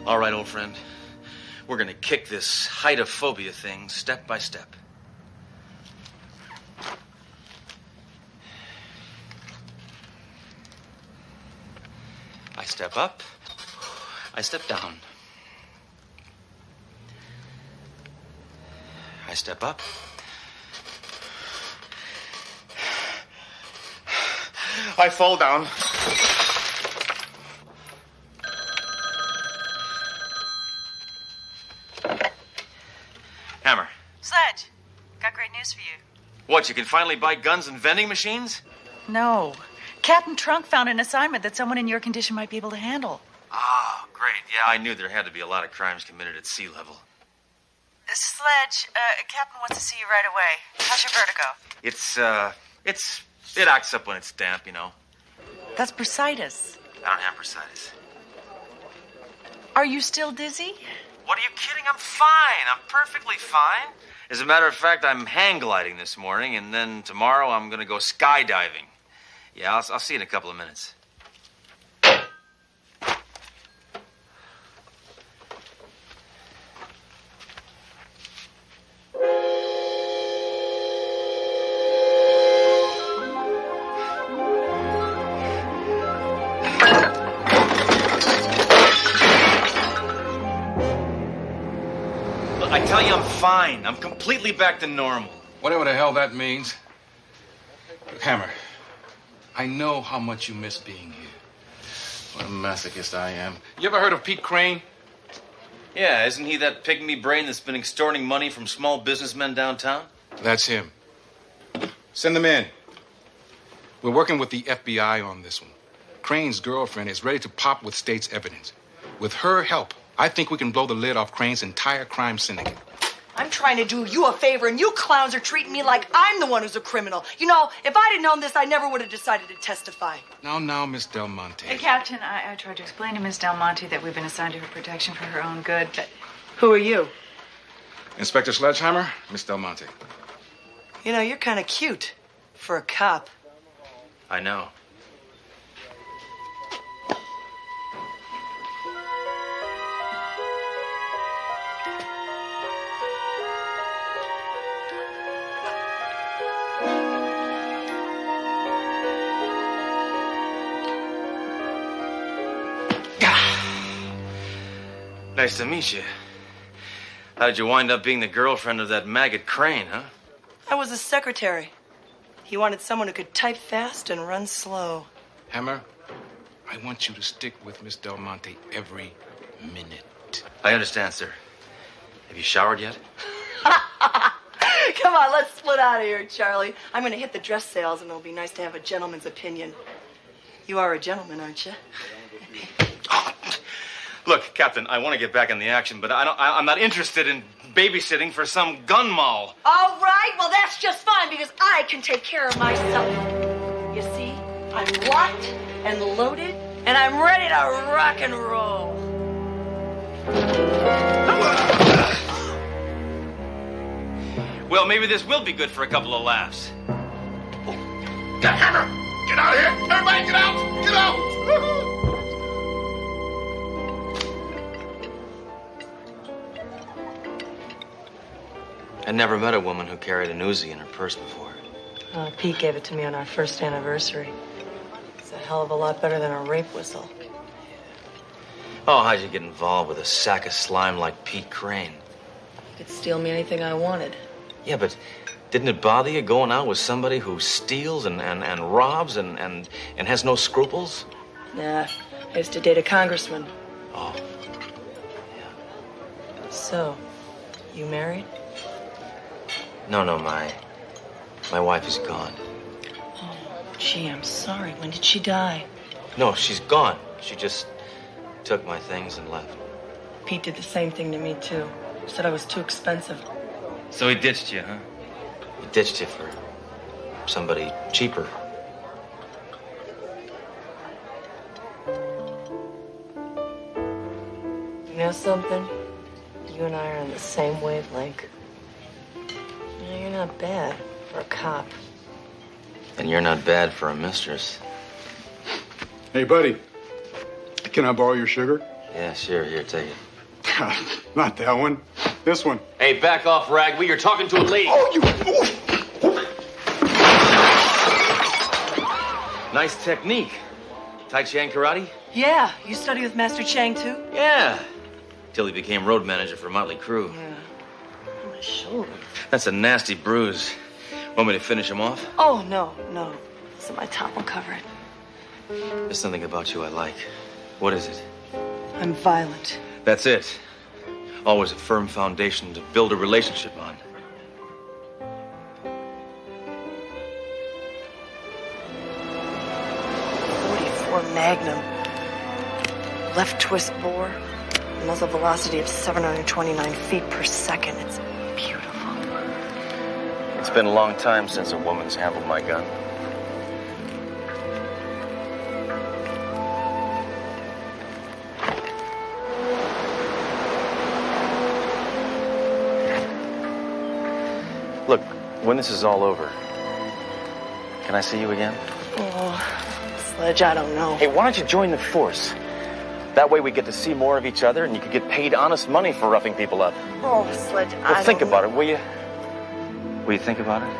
All right, old friend. We're going to kick this height-of-phobia thing step by step. I step up. I step down. I step up. I fall down. Hammer. Sledge, got great news for you. What, you can finally buy guns and vending machines? No. Captain Trunk found an assignment that someone in your condition might be able to handle. Oh, great. Yeah, I knew there had to be a lot of crimes committed at sea level. Sledge, Captain wants to see you right away. How's your vertigo? It acts up when it's damp, you know. That's bursitis. I don't have bursitis. Are you still dizzy? What, are you kidding? I'm fine. I'm perfectly fine. As a matter of fact, I'm hang gliding this morning, and then tomorrow I'm going to go skydiving. Yeah, I'll see you in a couple of minutes. I tell you, I'm fine. I'm completely back to normal. Whatever the hell that means. Look, Hammer, I know how much you miss being here. What a masochist I am. You ever heard of Pete Crane? Yeah, isn't he that pygmy brain that's been extorting money from small businessmen downtown? That's him. Send them in. We're working with the FBI on this one. Crane's girlfriend is ready to pop with state's evidence. With her help, I think we can blow the lid off Crane's entire crime syndicate. I'm trying to do you a favor, and you clowns are treating me like I'm the one who's a criminal. You know, if I'd have known this, I never would have decided to testify. Now, Miss Del Monte. Captain, I tried to explain to Miss Del Monte that we've been assigned to her protection for her own good, but... Who are you? Inspector Sledgehammer, Miss Del Monte. You know, you're kind of cute for a cop. I know. Nice to meet you. How did you wind up being the girlfriend of that maggot Crane, huh? I was his secretary. He wanted someone who could type fast and run slow. Hammer, I want you to stick with Miss Del Monte every minute. I understand, sir. Have you showered yet? Come on, let's split out of here, Charlie. I'm going to hit the dress sales, and it'll be nice to have a gentleman's opinion. You are a gentleman, aren't you? Look, Captain, I want to get back in the action, but I'm not interested in babysitting for some gun moll. All right, well, that's just fine, because I can take care of myself. You see, I'm locked and loaded, and I'm ready to rock and roll. Well, maybe this will be good for a couple of laughs. Hammer! Get out of here! Everybody get out! Get out! I never met a woman who carried an Uzi in her purse before. Pete gave it to me on our first anniversary. It's a hell of a lot better than a rape whistle. Oh, how'd you get involved with a sack of slime like Pete Crane? He could steal me anything I wanted. Yeah, but didn't it bother you going out with somebody who steals and robs and has no scruples? Nah, I used to date a congressman. Oh. So, you married? No, my wife is gone. Oh, gee, I'm sorry. When did she die? No, she's gone. She just took my things and left. Pete did the same thing to me, too. Said I was too expensive. So he ditched you, huh? He ditched you for somebody cheaper. You know something? You and I are on the same wavelength. You're not bad for a cop. And you're not bad for a mistress. Hey, buddy. Can I borrow your sugar? Yeah, sure. Here, take it. Not that one. This one. Hey, back off, Ragweed. You're talking to a lady. Oh, you... Nice technique. Tai Chi and karate? Yeah. You study with Master Chang, too? Yeah. Till he became road manager for Motley Crue. Yeah. On my shoulder. That's a nasty bruise. Want me to finish him off? Oh, no. Listen, my top will cover it. There's something about you I like. What is it? I'm violent. That's it. Always a firm foundation to build a relationship on. .44 Magnum. Left twist bore. Muzzle velocity of 729 feet per second. It's beautiful. It's been a long time since a woman's handled my gun. Look, when this is all over, can I see you again? Oh, Sledge, I don't know. Hey, why don't you join the force? That way we get to see more of each other and you could get paid honest money for roughing people up. Oh, Sledge, Well, think about it, will you? Will you think about it?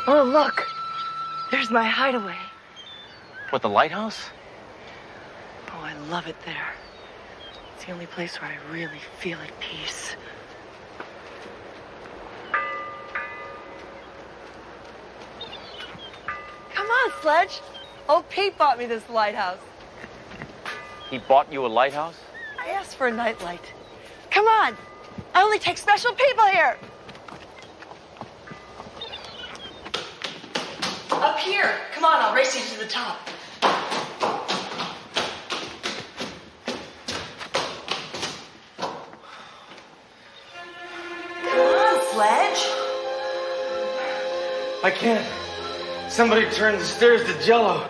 Oh, look. There's my hideaway. What, the lighthouse? Oh, I love it there. It's the only place where I really feel at peace. Come on, Sledge. Old Pete bought me this lighthouse. He bought you a lighthouse? I asked for a nightlight. Come on. I only take special people here. Up here. Come on, I'll race you to the top. Come on, Sledge. I can't. Somebody turned the stairs to jello.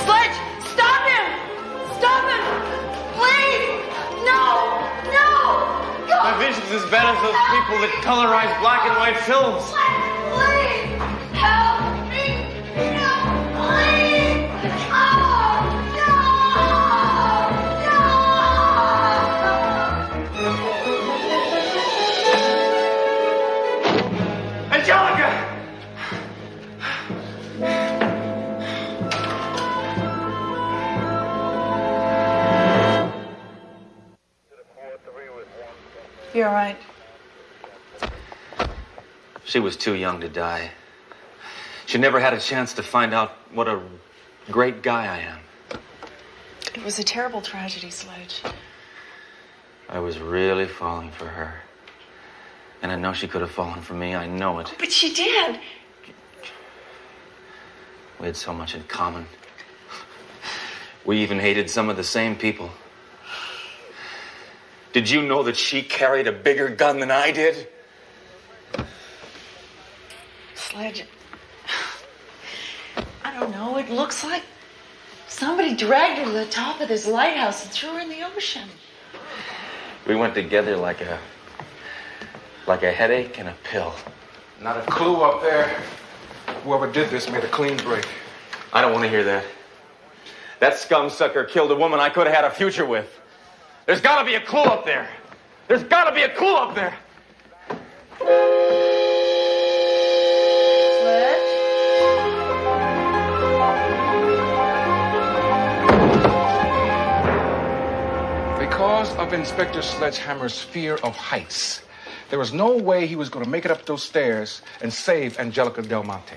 Sledge, stop him! Stop him! Please! No! No! Go! My vision's as bad as those people that colorize black and white films. Please! Help me! No! Please! Oh! No! Angelica! You all right? She was too young to die. She never had a chance to find out what a great guy I am. It was a terrible tragedy, Sledge. I was really falling for her. And I know she could have fallen for me. I know it. But she did. We had so much in common. We even hated some of the same people. Did you know that she carried a bigger gun than I did? Sledge, I don't know. It looks like somebody dragged her to the top of this lighthouse and threw her in the ocean. We went together like a headache and a pill. Not a clue up there. Whoever did this made a clean break. I don't want to hear that. That scum sucker killed a woman I could have had a future with. There's got to be a clue up there. There's got to be a clue up there. Because of Inspector Sledgehammer's fear of heights, there was no way he was going to make it up those stairs and save Angelica Del Monte.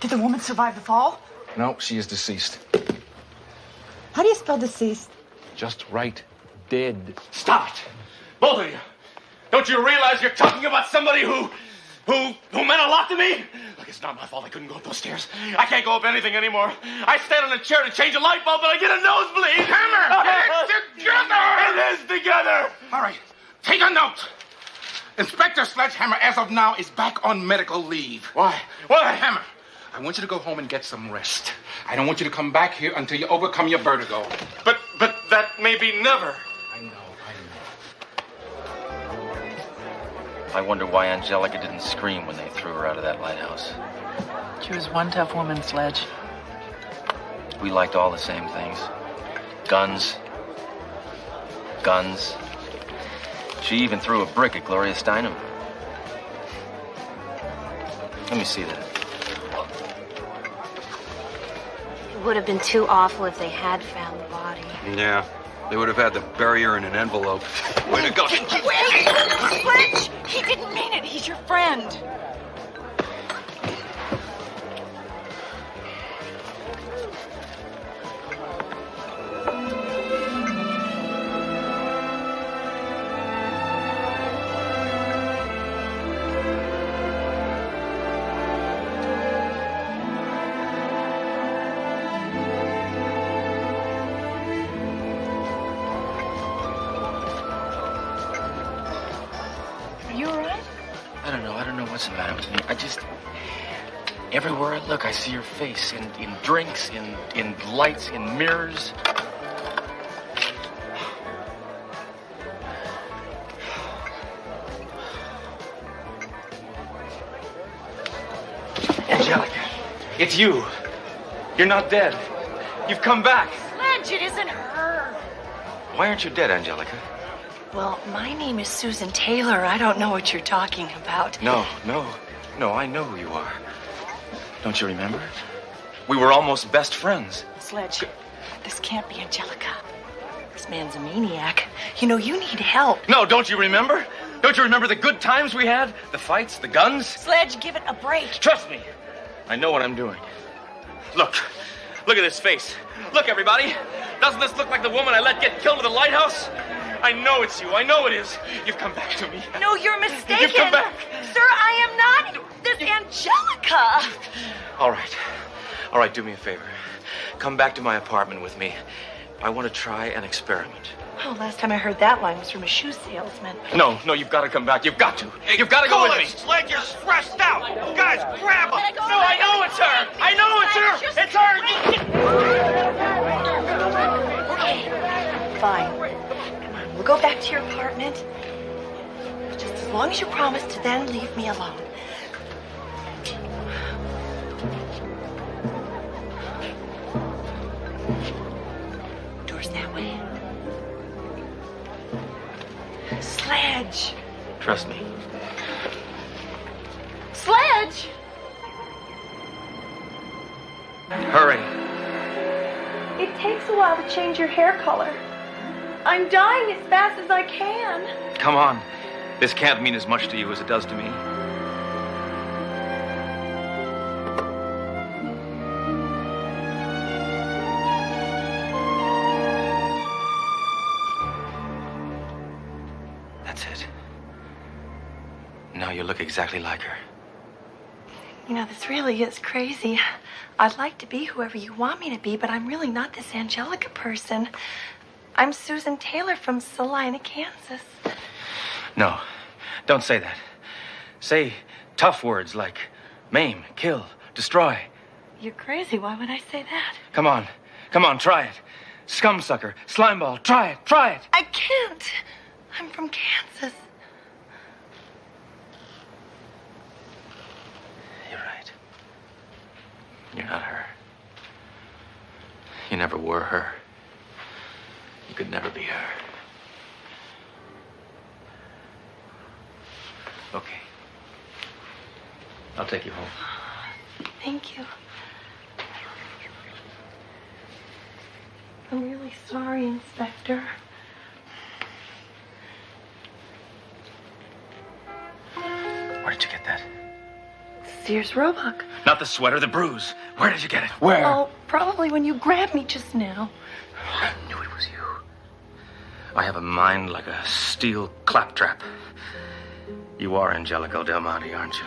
Did the woman survive the fall? No, she is deceased. How do you spell deceased? Just right. Dead. Stop it! Both of you! Don't you realize you're talking about somebody who meant a lot to me? Look, it's not my fault I couldn't go up those stairs. I can't go up anything anymore. I stand on a chair to change a light bulb, but I get a nosebleed. Hammer! It's together! It is together! All right, take a note. Inspector Sledgehammer, as of now, is back on medical leave. Why? Why? Hammer, I want you to go home and get some rest. I don't want you to come back here until you overcome your vertigo. But that may be never. I know. I wonder why Angelica didn't scream when they threw her out of that lighthouse. She was one tough woman, Sledge. We liked all the same things. Guns. She even threw a brick at Gloria Steinem. Let me see that. It would have been too awful if they had found the body. Yeah, they would have had to bury her in an envelope. Way to go. Sledge! He didn't mean it. He's your friend. I don't know what's the matter with me. Everywhere I look, I see your face in drinks, in lights, in mirrors. Angelica, it's you. You're not dead. You've come back. Sledge, it isn't her. Why aren't you dead, Angelica? Well, my name is Susan Taylor. I don't know what you're talking about. No, I know who you are. Don't you remember? We were almost best friends. Sledge, this can't be Angelica. This man's a maniac. You know, you need help. No, don't you remember? Don't you remember the good times we had? The fights, the guns? Sledge, give it a break. Trust me. I know what I'm doing. Look at this face. Look, everybody. Doesn't this look like the woman I let get killed at the lighthouse? I know it's you. I know it is. You've come back to me. No, you're mistaken. You've come back. Sir, I am not this Angelica. All right, do me a favor. Come back to my apartment with me. I want to try an experiment. Oh, last time I heard that line was from a shoe salesman. No, you've got to come back. You've got to. You've got to go with me. Sledge, you're stressed out. Guys, grab her. No, I know it's her. I know it's her. It's her. Okay, fine. Come on, we'll go back to your apartment. Just as long as you promise to then leave me alone. Door's that way. Sledge. Trust me. Sledge! Hurry. It takes a while to change your hair color. I'm dying as fast as I can. Come on. This can't mean as much to you as it does to me. That's it. Now you look exactly like her. You know, this really is crazy. I'd like to be whoever you want me to be, but I'm really not this Angelica person. I'm Susan Taylor from Salina, Kansas. No, don't say that. Say tough words like maim, kill, destroy. You're crazy. Why would I say that? Come on, try it. Scumsucker, slimeball, try it. I can't. I'm from Kansas. You're right. You're not her. You never were her. You could never be her. Okay. I'll take you home. Thank you. I'm really sorry, Inspector. Where did you get that? Sears Roebuck. Not the sweater, the bruise. Where did you get it? Where? Oh, probably when you grabbed me just now. I knew it was you. I have a mind like a steel claptrap. You are Angelica Del Monte, aren't you?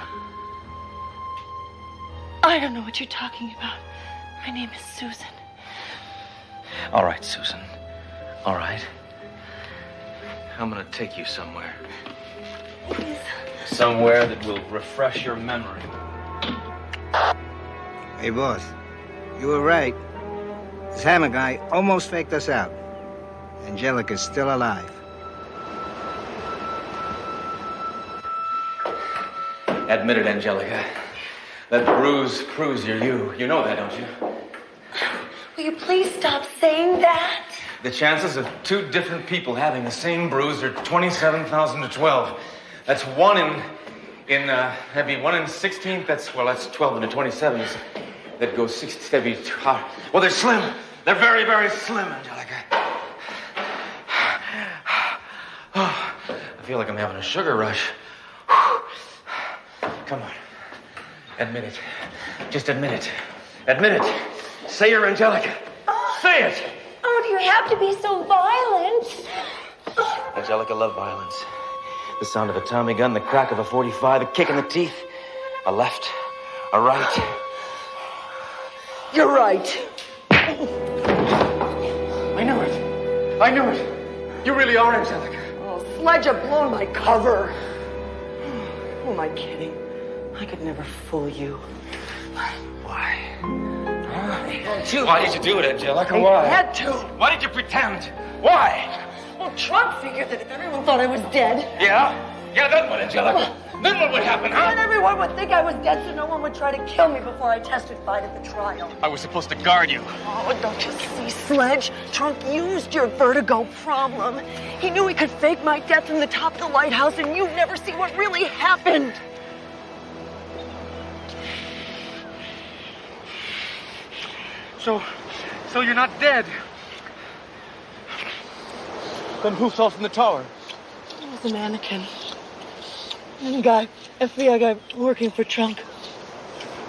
I don't know what you're talking about. My name is Susan. All right, Susan. All right. I'm gonna take you somewhere. Please. Somewhere that will refresh your memory. Hey, boss. You were right. This Hammer guy almost faked us out. Angelica's still alive. Admit it, Angelica. That bruise proves you're you. You know that, don't you? Will you please stop saying that? The chances of two different people having the same bruise are 27,000 to 12. That's one in that'd be 1 in 16. That's 12 into 27. That goes 60. That'd be well, they're slim. They're very, very slim, Angelica. Oh, I feel like I'm having a sugar rush. Come on. Admit it. Just admit it. Admit it. Say you're Angelica. Say it. Oh, do you have to be so violent? Angelica loved violence. The sound of a Tommy gun, the crack of a 45, a kick in the teeth, a left, a right. You're right. I knew it. I knew it. You really are Angelica. Oh, Sledge, you've blown my cover. Who am I kidding? I could never fool you. Why? Why did you do it, Angelica? I Why? had to. Why did you pretend? Why? Well, Trump figured that if everyone thought I was dead... Yeah? Yeah, then what, Angelica? Then what would happen, huh? Then everyone would think I was dead so no one would try to kill me before I testified at the trial. I was supposed to guard you. Oh, don't you see, Sledge? Trump used your vertigo problem. He knew he could fake my death from the top of the lighthouse and you'd never see what really happened. So you're not dead. Then who fell from the tower? It was a mannequin. And a guy, FBI guy working for Trump.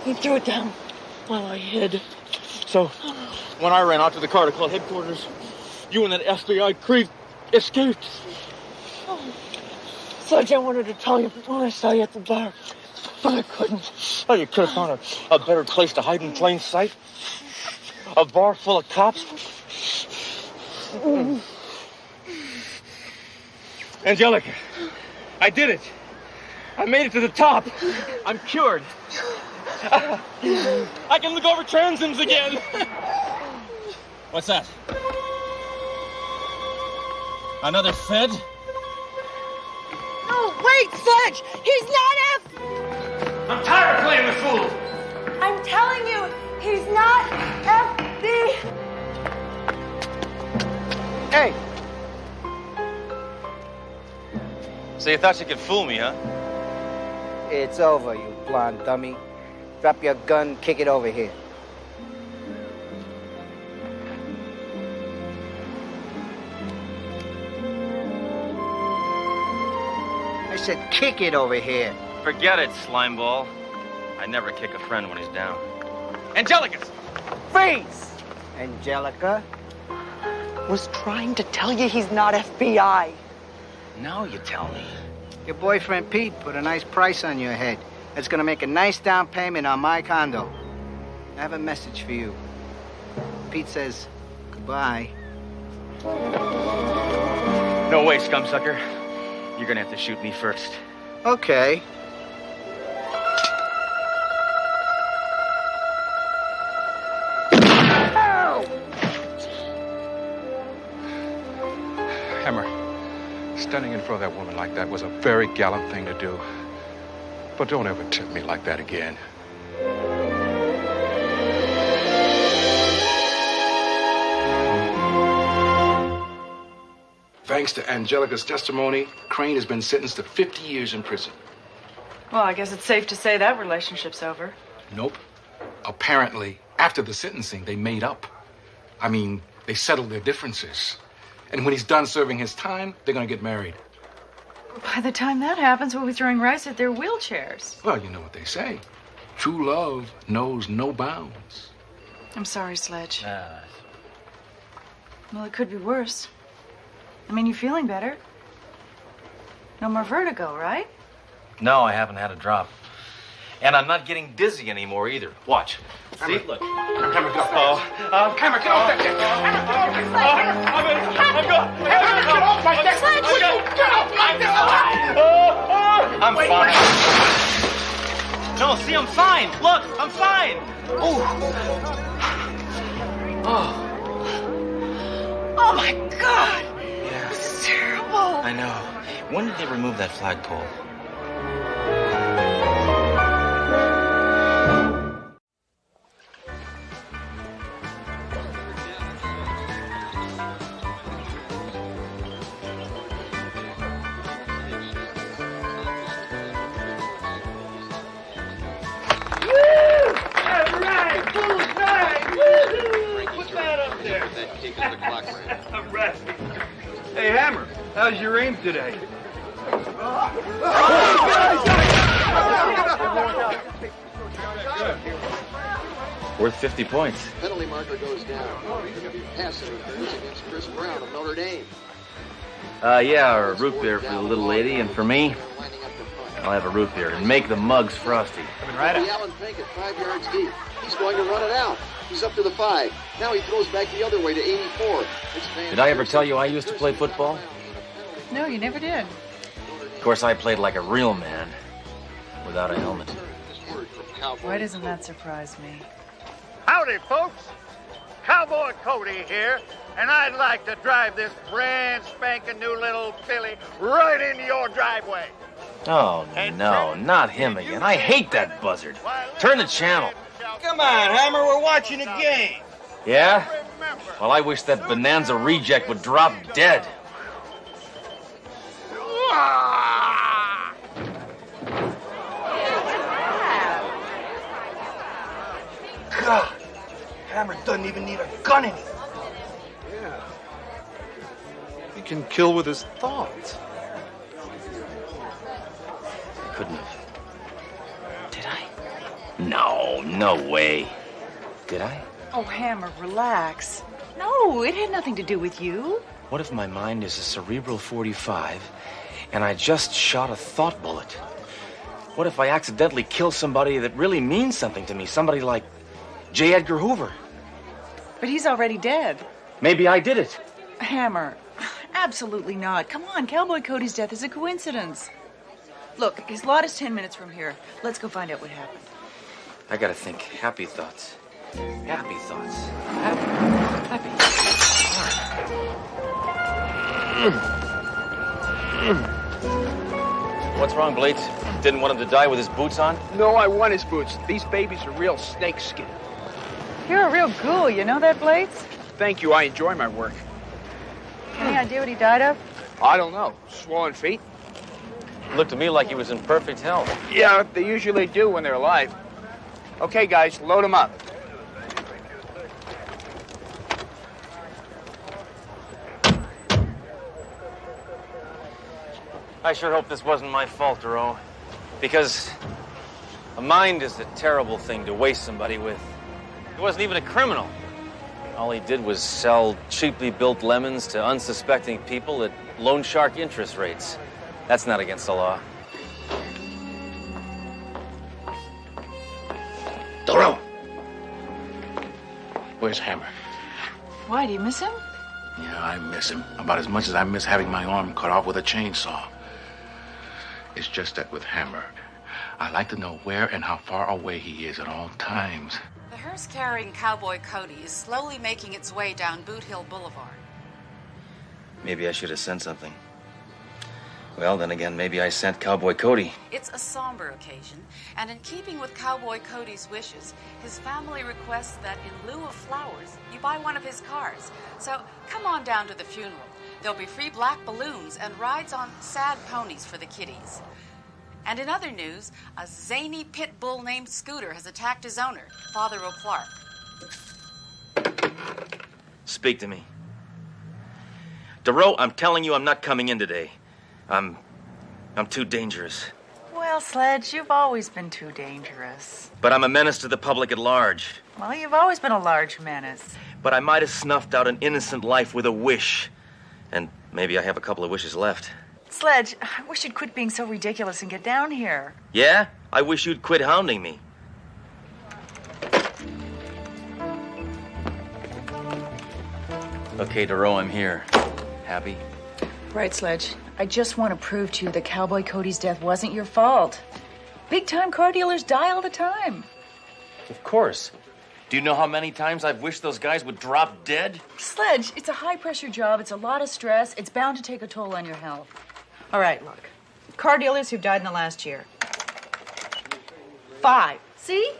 He threw it down while I hid. So, when I ran out to the car to call headquarters, you and that FBI creep escaped. Oh. Sledge, I wanted to tell you when I saw you at the bar, but I couldn't. Oh, you could have found a better place to hide in plain sight. A bar full of cops. Angelica, I did it. I made it to the top. I'm cured. I can look over transoms again. What's that? Another Fed? No, wait, Sledge! He's not I'm tired of playing the fool. I'm telling you, he's not FB. Hey! So you thought you could fool me, huh? It's over, you blonde dummy. Drop your gun, kick it over here. I said kick it over here. Forget it, slimeball. I never kick a friend when he's down. Angelica! Freeze! Angelica? Was trying to tell you he's not FBI. Now you tell me. Your boyfriend Pete put a nice price on your head. That's gonna make a nice down payment on my condo. I have a message for you. Pete says goodbye. No way, scumsucker. You're gonna have to shoot me first. Okay. Hammer, standing in front of that woman like that was a very gallant thing to do. But don't ever tempt me like that again. Thanks to Angelica's testimony, Crane has been sentenced to 50 years in prison. Well, I guess it's safe to say that relationship's over. Nope. Apparently, after the sentencing, they made up. I mean, they settled their differences. And when he's done serving his time, they're gonna get married. By the time that happens, we'll be throwing rice at their wheelchairs. Well, you know what they say. True love knows no bounds. I'm sorry, Sledge. Well, it could be worse. I mean, you feeling better? No more vertigo, right? No, I haven't had a drop. And I'm not getting dizzy anymore either. Watch. See, look. Hammer, get off that. Hammer, get off that deck. Hammer, get off my deck. Get off my deck. I'm fine. No, see, I'm fine. Look, I'm fine. Oh my God! Yeah. This is terrible. I know. When did they remove that flagpole? Hey, Hammer, how's your aim today? Worth 50 points. Penalty marker goes down. Pass interference against Chris Brown of Notre Dame. Yeah, or a root beer for the little lady, and for me, I'll have a root beer and make the mugs frosty. Coming right up. Allen Fink at 5 yards deep. He's going to run it out. He's up to the 5. Now he throws back the other way to 84. Did I ever tell you I used to play football? No, you never did. Of course, I played like a real man, without a helmet. Why doesn't that surprise me? Howdy, folks. Cowboy Cody here, and I'd like to drive this brand spanking new little filly right into your driveway. Oh, no, not him again. I hate that buzzard. Turn the channel. Come on, Hammer, we're watching a game. Yeah? Well, I wish that Bonanza reject would drop dead. God, Hammer doesn't even need a gun anymore. Yeah. He can kill with his thoughts. I couldn't have. Did I? No, no way. Did I? Oh, Hammer, relax. No, it had nothing to do with you. What if my mind is a cerebral 45 and I just shot a thought bullet? What if I accidentally kill somebody that really means something to me? Somebody like J. Edgar Hoover. But he's already dead. Maybe I did it. Hammer, absolutely not. Come on, Cowboy Cody's death is a coincidence. Look, his lot is 10 minutes from here. Let's go find out what happened. I gotta think. Happy thoughts. Happy thoughts. Happy. What's wrong, Blades? Didn't want him to die with his boots on? No, I want his boots. These babies are real snakeskin. You're a real ghoul, you know that, Blades? Thank you. I enjoy my work. Any idea what he died of? I don't know. Swollen feet? Looked to me like he was in perfect health. Yeah, they usually do when they're alive. Okay, guys, load them up. I sure hope this wasn't my fault, Duro. Because a mind is a terrible thing to waste somebody with. He wasn't even a criminal. All he did was sell cheaply built lemons to unsuspecting people at loan shark interest rates. That's not against the law. Doro! Where's Hammer? Why, do you miss him? Yeah, I miss him about as much as I miss having my arm cut off with a chainsaw. It's just that with Hammer, I like to know where and how far away he is at all times. The hearse carrying Cowboy Cody is slowly making its way down Boot Hill Boulevard. Maybe I should have sent something. Well, then again, maybe I sent Cowboy Cody. It's a somber occasion, and in keeping with Cowboy Cody's wishes, his family requests that in lieu of flowers, you buy one of his cars. So come on down to the funeral. There'll be free black balloons and rides on sad ponies for the kiddies. And in other news, a zany pit bull named Scooter has attacked his owner, Father O'Clark. Speak to me. Duro, I'm telling you I'm not coming in today. I'm too dangerous. Well, Sledge, you've always been too dangerous. But I'm a menace to the public at large. Well, you've always been a large menace. But I might have snuffed out an innocent life with a wish. And maybe I have a couple of wishes left. Sledge, I wish you'd quit being so ridiculous and get down here. Yeah? I wish you'd quit hounding me. Okay, Duro, I'm here. Happy? Right, Sledge. I just want to prove to you that Cowboy Cody's death wasn't your fault. Big-time car dealers die all the time. Of course. Do you know how many times I've wished those guys would drop dead? Sledge, it's a high-pressure job. It's a lot of stress. It's bound to take a toll on your health. All right, look. Car dealers who've died in the last year. 5. See?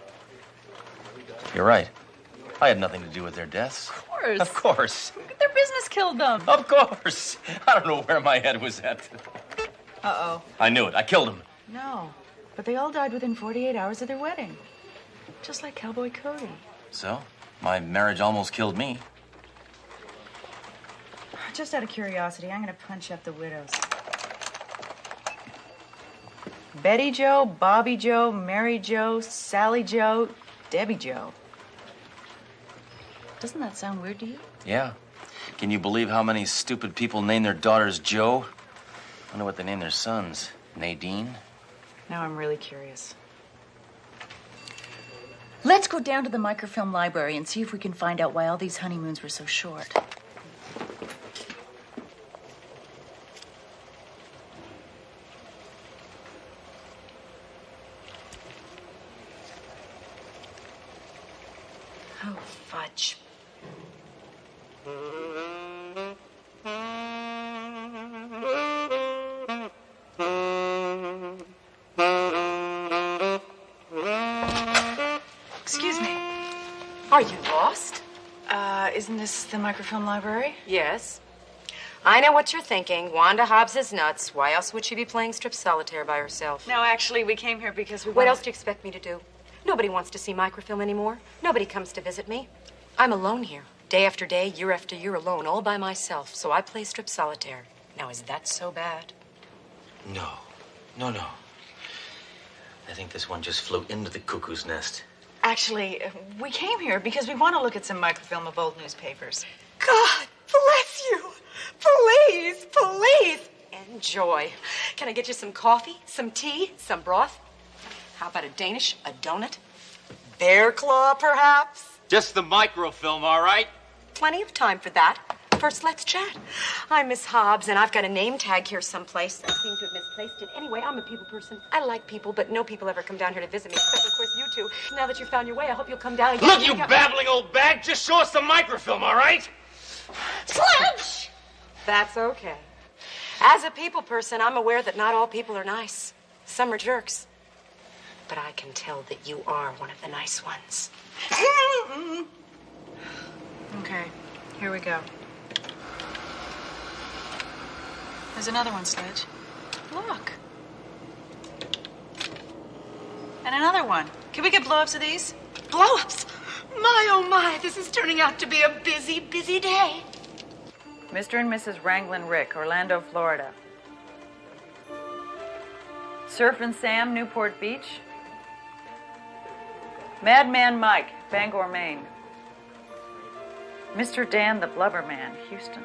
You're right. I had nothing to do with their deaths. Of course. Of course. Their business killed them. Of course. I don't know where my head was at. Uh-oh. I knew it. I killed him. No, but they all died within 48 hours of their wedding. Just like Cowboy Cody. So, my marriage almost killed me. Just out of curiosity, I'm going to punch up the widows. Betty Jo, Bobby Jo, Mary Jo, Sally Jo, Debbie Jo. Doesn't that sound weird to you? Yeah. Can you believe how many stupid people name their daughters Joe? I wonder what they name their sons. Nadine? Now I'm really curious. Let's go down to the microfilm library and see if we can find out why all these honeymoons were so short. Oh, fudge. Excuse me. Are you lost? Isn't this the microfilm library? Yes. I know what you're thinking. Wanda Hobbs is nuts. Why else would she be playing strip solitaire by herself? No, actually, we came here because we What else do you expect me to do? Nobody wants to see microfilm anymore. Nobody comes to visit me. I'm alone here. Day after day, year after year, alone, all by myself. So I play strip solitaire. Now, is that so bad? No. No. I think this one just flew into the cuckoo's nest. Actually, we came here because we want to look at some microfilm of old newspapers. God bless you. Please, please. Enjoy. Can I get you some coffee, some tea, some broth? How about a Danish, a donut? Bear claw, perhaps? Just the microfilm, all right? Plenty of time for that. First, let's chat. I'm Miss Hobbs, and I've got a name tag here someplace. I seem to have misplaced it. Anyway, I'm a people person. I like people, but no people ever come down here to visit me, except, of course, you two. Now that you've found your way, I hope you'll come down again. Look, you babbling old bag, just show us the microfilm, all right? Sledge! That's okay. As a people person, I'm aware that not all people are nice. Some are jerks. But I can tell that you are one of the nice ones. Okay, here we go. There's another one, Sledge. Look. And another one. Can we get blow-ups of these? Blow-ups? My, oh my, this is turning out to be a busy, busy day. Mr. and Mrs. Wranglin Rick, Orlando, Florida. Surf and Sam, Newport Beach. Madman Mike, Bangor, Maine. Mr. Dan the Blubber Man, Houston.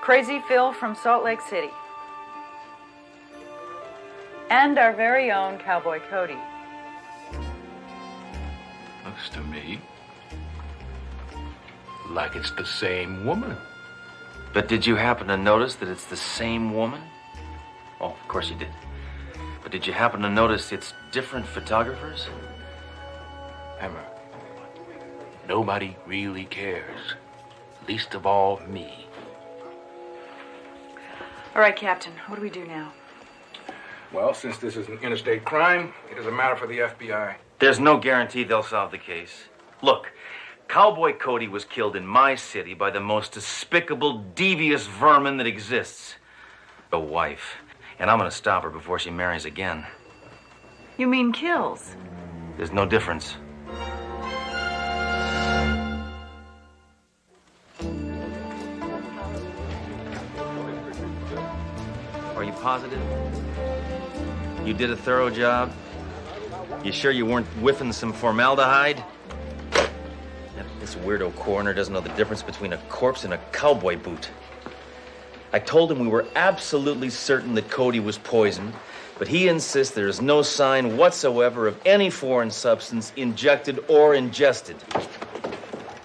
Crazy Phil from Salt Lake City. And our very own Cowboy Cody. Looks to me like it's the same woman. But did you happen to notice that it's the same woman? Oh, of course you did. But did you happen to notice it's different photographers? Hammer, nobody really cares. Least of all me. All right, Captain, what do we do now? Well, since this is an interstate crime, it is a matter for the FBI. There's no guarantee they'll solve the case. Look, Cowboy Cody was killed in my city by the most despicable, devious vermin that exists. A wife. And I'm gonna stop her before she marries again. You mean kills? There's no difference. Are you positive? You did a thorough job? You sure you weren't whiffing some formaldehyde? This weirdo coroner doesn't know the difference between a corpse and a cowboy boot. I told him we were absolutely certain that Cody was poisoned, but he insists there is no sign whatsoever of any foreign substance injected or ingested.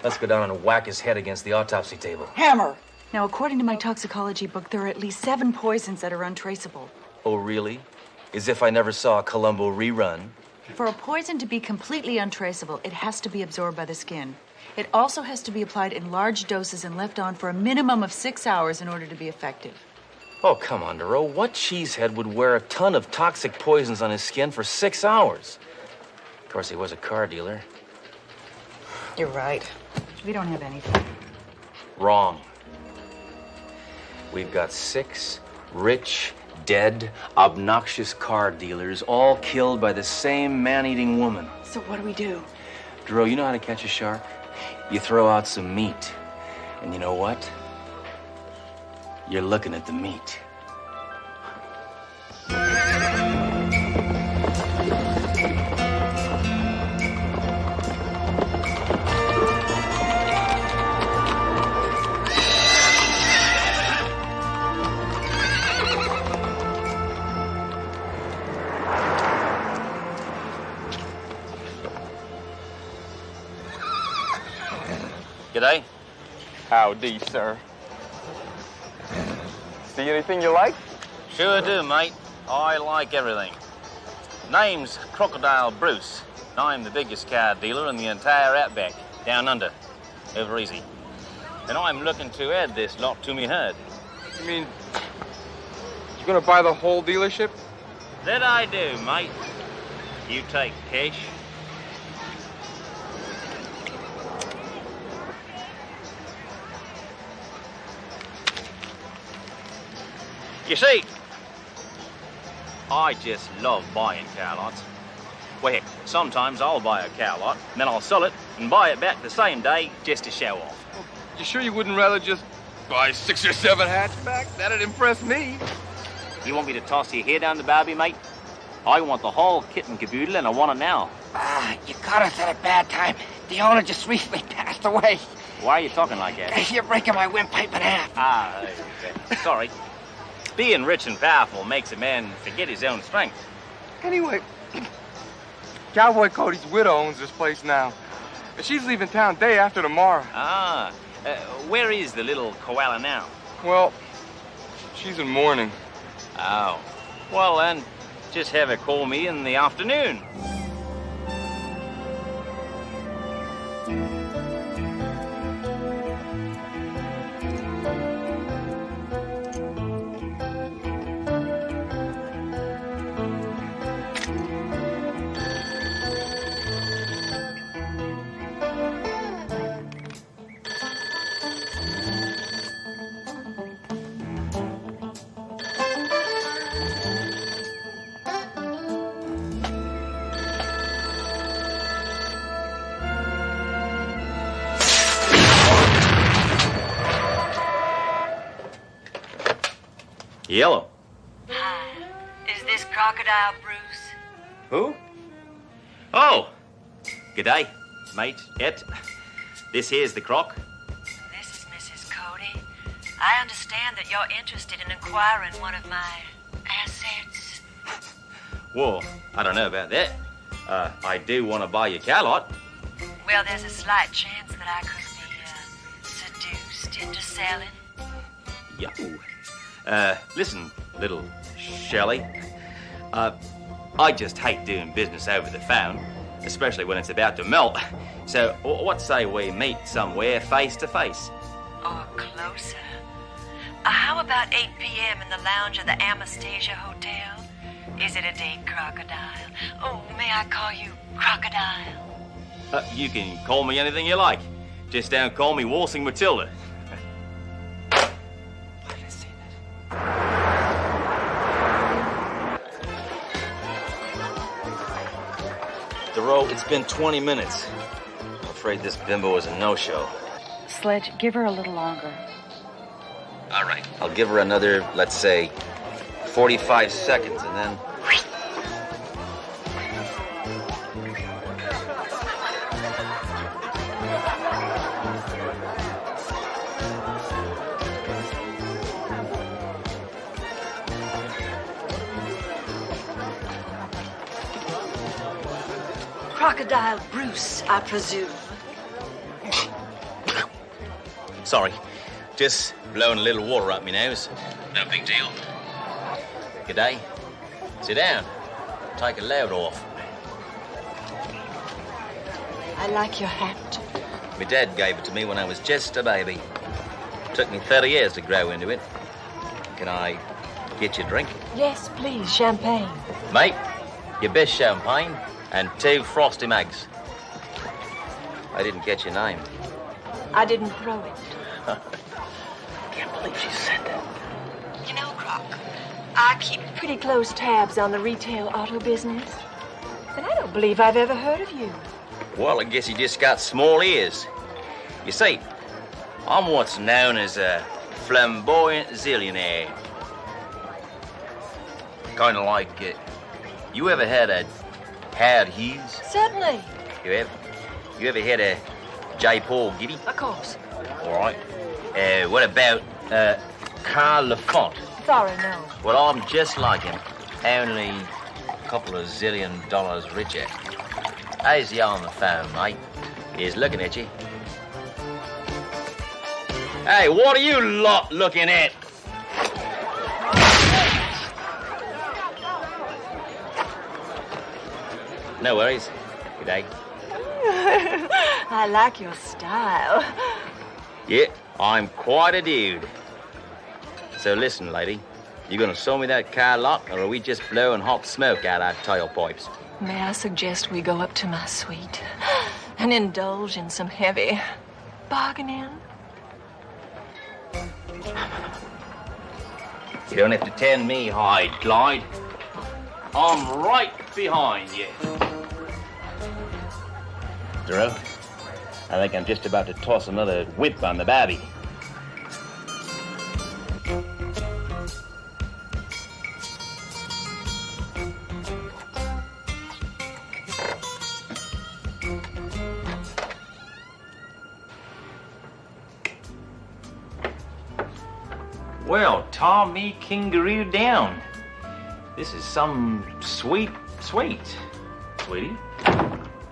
Let's go down and whack his head against the autopsy table. Hammer! Now, according to my toxicology book, there are at least 7 poisons that are untraceable. Oh, really? As if I never saw a Columbo rerun. For a poison to be completely untraceable, it has to be absorbed by the skin. It also has to be applied in large doses and left on for a minimum of 6 hours in order to be effective. Oh, come on, Duro. What cheesehead would wear a ton of toxic poisons on his skin for 6 hours? Of course, he was a car dealer. You're right. We don't have anything. Wrong. We've got 6 rich, dead, obnoxious car dealers, all killed by the same man-eating woman. So what do we do? Duro, you know how to catch a shark? You throw out some meat. And you know what? You're looking at the meat. G'day. Howdy, sir. See anything you like? Sure do, mate. I like everything. Name's Crocodile Bruce. I'm the biggest car dealer in the entire outback, down under. Over easy. And I'm looking to add this lot to me herd. You mean you're gonna buy the whole dealership? That I do, mate. You take cash. You see, I just love buying car lots. Well, heck, sometimes I'll buy a car lot, and then I'll sell it and buy it back the same day just to show off. You sure you wouldn't rather just buy 6 or 7 hatchbacks? That'd impress me. You want me to toss your hair down the barbie, mate? I want the whole kit and caboodle, and I want it now. You caught us at a bad time. The owner just recently passed away. Why are you talking like that? You're breaking my windpipe in half. Okay. Sorry. Being rich and powerful makes a man forget his own strength. Anyway, Cowboy Cody's widow owns this place now. She's leaving town day after tomorrow. Where is the little koala now? Well, she's in mourning. Oh. Well, then, just have her call me in the afternoon. Yellow. Hi. Is this Crocodile Bruce? Who? Oh. G'day, mate. This here's the croc. This is Mrs. Cody. I understand that you're interested in acquiring one of my assets. Well, I don't know about that. I do want to buy your car lot. Well, there's a slight chance that I could be seduced into selling. Yo. Listen, little Shelley. I just hate doing business over the phone, especially when it's about to melt. So, what say we meet somewhere face to face? Or closer. How about 8 p.m. in the lounge of the Anastasia Hotel? Is it a date, Crocodile? Oh, may I call you Crocodile? You can call me anything you like. Just don't call me Waltzing Matilda. DeRoe, it's been 20 minutes. I'm afraid this bimbo is a no-show. Sledge, give her a little longer. All right. I'll give her another, let's say, 45 seconds, and then... Crocodile Bruce, I presume. Sorry. Just blowing a little water up my nose. No big deal. G'day. Sit down. Take a load off. I like your hat. My dad gave it to me when I was just a baby. Took me 30 years to grow into it. Can I get you a drink? Yes, please, champagne. Mate, your best champagne and 2 frosty mugs. I didn't get your name. I didn't throw it. Can't believe she said that. You know, Croc, I keep pretty close tabs on the retail auto business. And I don't believe I've ever heard of you. Well, I guess you just got small ears. You see, I'm what's known as a flamboyant zillionaire. Kind of like, you ever had a Howard Hughes? Certainly. You ever had a J. Paul Getty? Of course. All right. What about Carl Lafont? Sorry, no. Well, I'm just like him, only a couple of $zillion richer. How's he on the phone, mate? He's looking at you. Hey, what are you lot looking at? No worries. Good day. I like your style. Yeah, I'm quite a dude. So listen, lady. You gonna sew me that car lock, or are we just blowing hot smoke out our tailpipes? May I suggest we go up to my suite and indulge in some heavy bargaining? You don't have to tend me, Hyde, Clyde. I'm right behind you. Duro, I think I'm just about to toss another whip on the babby. Well, Tom me kangaroo down. This is some sweet, sweetie.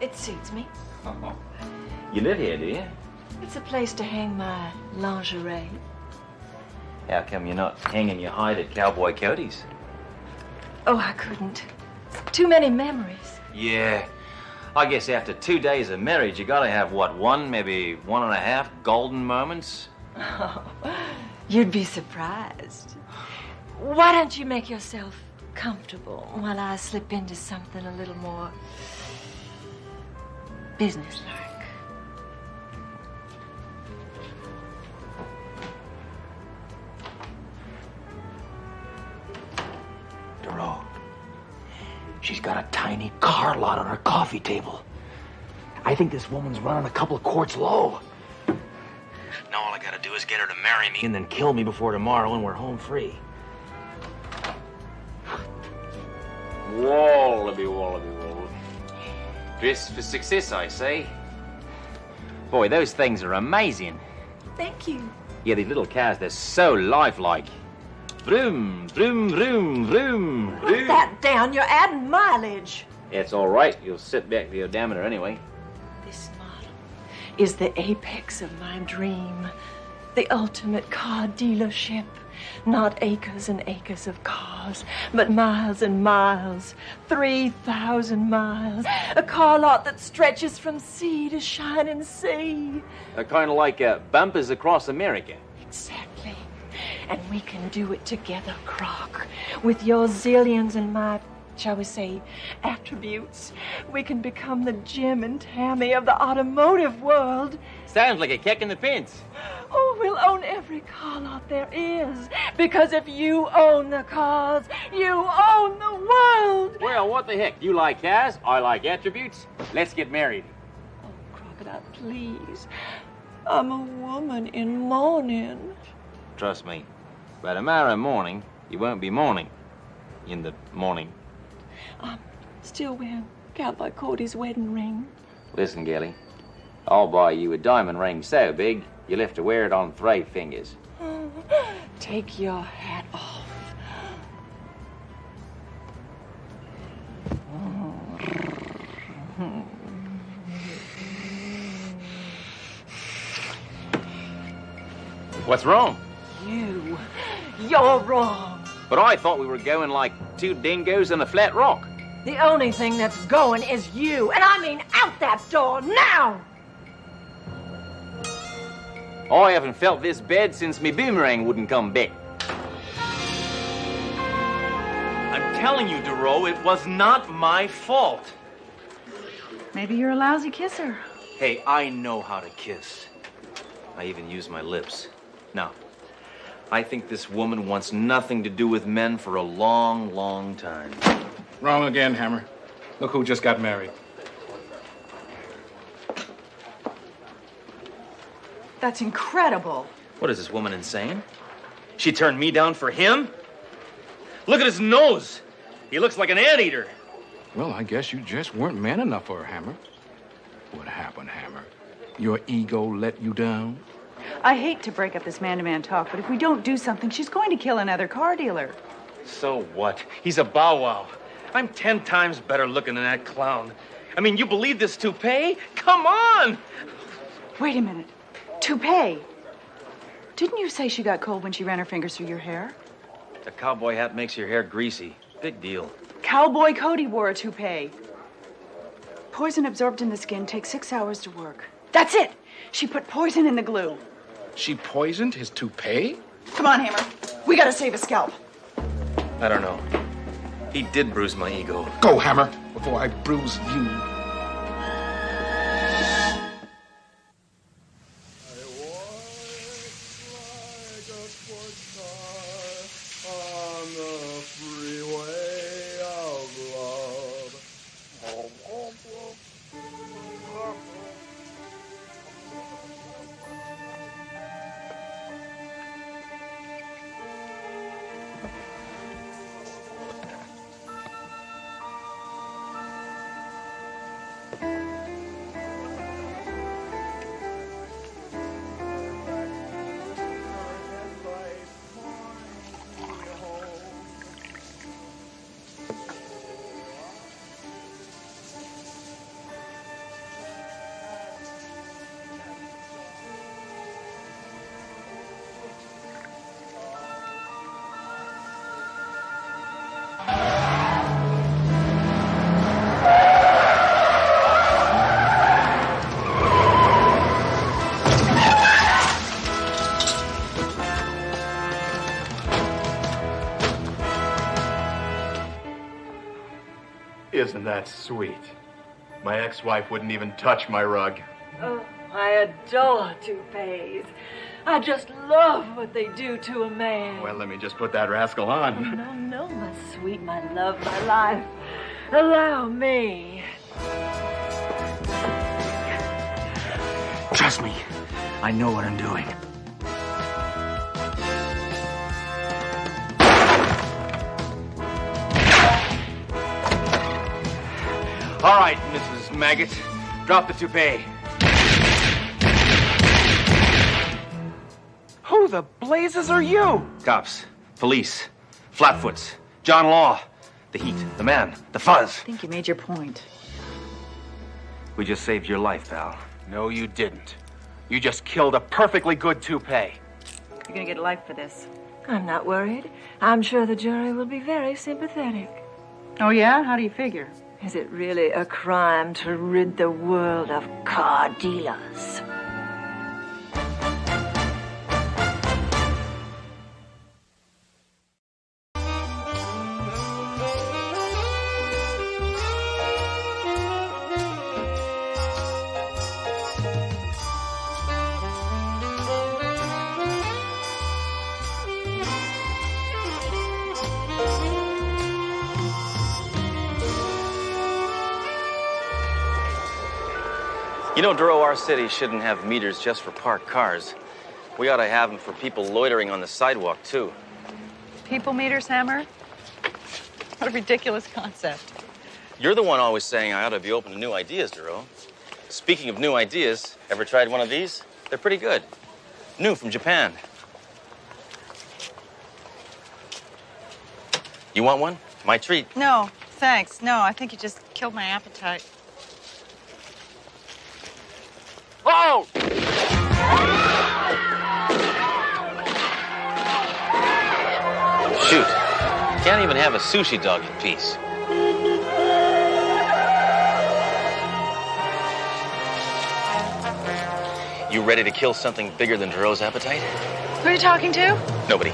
It suits me. You live here, do you? It's a place to hang my lingerie. How come you're not hanging your hide at Cowboy Cody's? Oh, I couldn't. Too many memories. Yeah. I guess after 2 days of marriage, you gotta have, what, one, maybe 1.5 golden moments? Oh, you'd be surprised. Why don't you make yourself comfortable while I slip into something a little more businesslike? Duro, she's got a tiny car lot on her coffee table. I think this woman's running a couple of quarts low. Now all I gotta do is get her to marry me and then kill me before tomorrow and we're home free. Wallaby, wallaby, wallaby. Dress for success, I say. Boy, those things are amazing. Thank you. Yeah, these little cars, they're so lifelike. Vroom, vroom, vroom, vroom. Put that down. You're adding mileage. It's all right. You'll sit back the odometer anyway. This model is the apex of my dream. The ultimate car dealership. Not acres and acres of cars, but miles and miles. 3,000 miles. A car lot that stretches from sea to shining sea. Kind of like bumpers across America. Exactly. And we can do it together, Croc. With your zillions and my, shall we say, attributes. We can become the Jim and Tammy of the automotive world. Sounds like a kick in the pants. Oh, we'll own every car lot there is. Because if you own the cars, you own the world. Well, what the heck? You like cars, I like attributes. Let's get married. Oh, Crocodile, please. I'm a woman in mourning. Trust me, by tomorrow morning, you won't be mourning. In the morning. I'm still wearing Cowboy Cody's wedding ring. Listen, Gilly. I'll buy you a diamond ring so big, you'll have to wear it on 3 fingers. Oh, take your hat off. What's wrong? You're wrong. But I thought we were going like 2 dingoes in a flat rock. The only thing that's going is you. And I mean out that door now! I haven't felt this bad since me boomerang wouldn't come back. I'm telling you, Duro, it was not my fault. Maybe you're a lousy kisser. Hey, I know how to kiss. I even use my lips. Now, I think this woman wants nothing to do with men for a long, long time. Wrong again, Hammer. Look who just got married. That's incredible. What is this woman insane? She turned me down for him? Look at his nose. He looks like an anteater. Well, I guess you just weren't man enough for her, Hammer. What happened, Hammer? Your ego let you down? I hate to break up this man-to-man talk, but if we don't do something, she's going to kill another car dealer. So what? He's a bow wow. I'm 10 times better looking than that clown. I mean, you believe this toupee? Come on! Wait a minute. Toupee. Didn't you say she got cold when she ran her fingers through your hair? A cowboy hat makes your hair greasy. Big deal. Cowboy Cody wore a toupee. Poison absorbed in the skin takes 6 hours to work. That's it! She put poison in the glue. She poisoned his toupee? Come on, Hammer. We gotta save a scalp. I don't know. He did bruise my ego. Go, Hammer, before I bruise you. Isn't that sweet? My ex-wife wouldn't even touch my rug. Oh, I adore toupees. I just love what they do to a man. Well, let me just put that rascal on. Oh, no, my sweet, my love, my life. Allow me. Trust me. I know what I'm doing. All right, Mrs. Maggot. Drop the toupee. Who the blazes are you? Cops, police, flatfoots, John Law, the heat, the man, the fuzz. I think you made your point. We just saved your life, pal. No, you didn't. You just killed a perfectly good toupee. You're gonna get life for this. I'm not worried. I'm sure the jury will be very sympathetic. Oh, yeah? How do you figure? Is it really a crime to rid the world of car dealers? You know, Duro, our city shouldn't have meters just for parked cars. We ought to have them for people loitering on the sidewalk, too. People meters, Hammer? What a ridiculous concept. You're the one always saying I ought to be open to new ideas, Duro. Speaking of new ideas, ever tried one of these? They're pretty good. New from Japan. You want one? My treat. No, thanks. No, I think you just killed my appetite. Oh! Shoot. Can't even have a sushi dog in peace. You ready to kill something bigger than Duro's appetite? Who are you talking to? Nobody.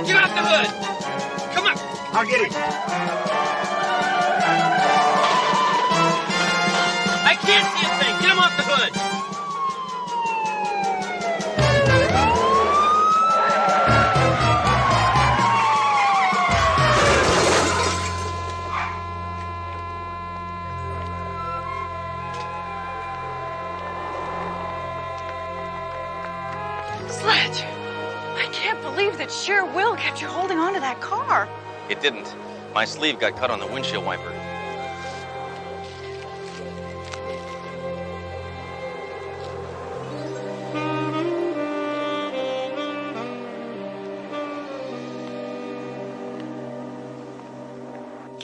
Get off the hood! Come on! I'll get it. I can't see a thing! Get him off the hood! Sledge! I can't believe that sheer will kept you holding on to that car. It didn't. My sleeve got cut on the windshield wiper.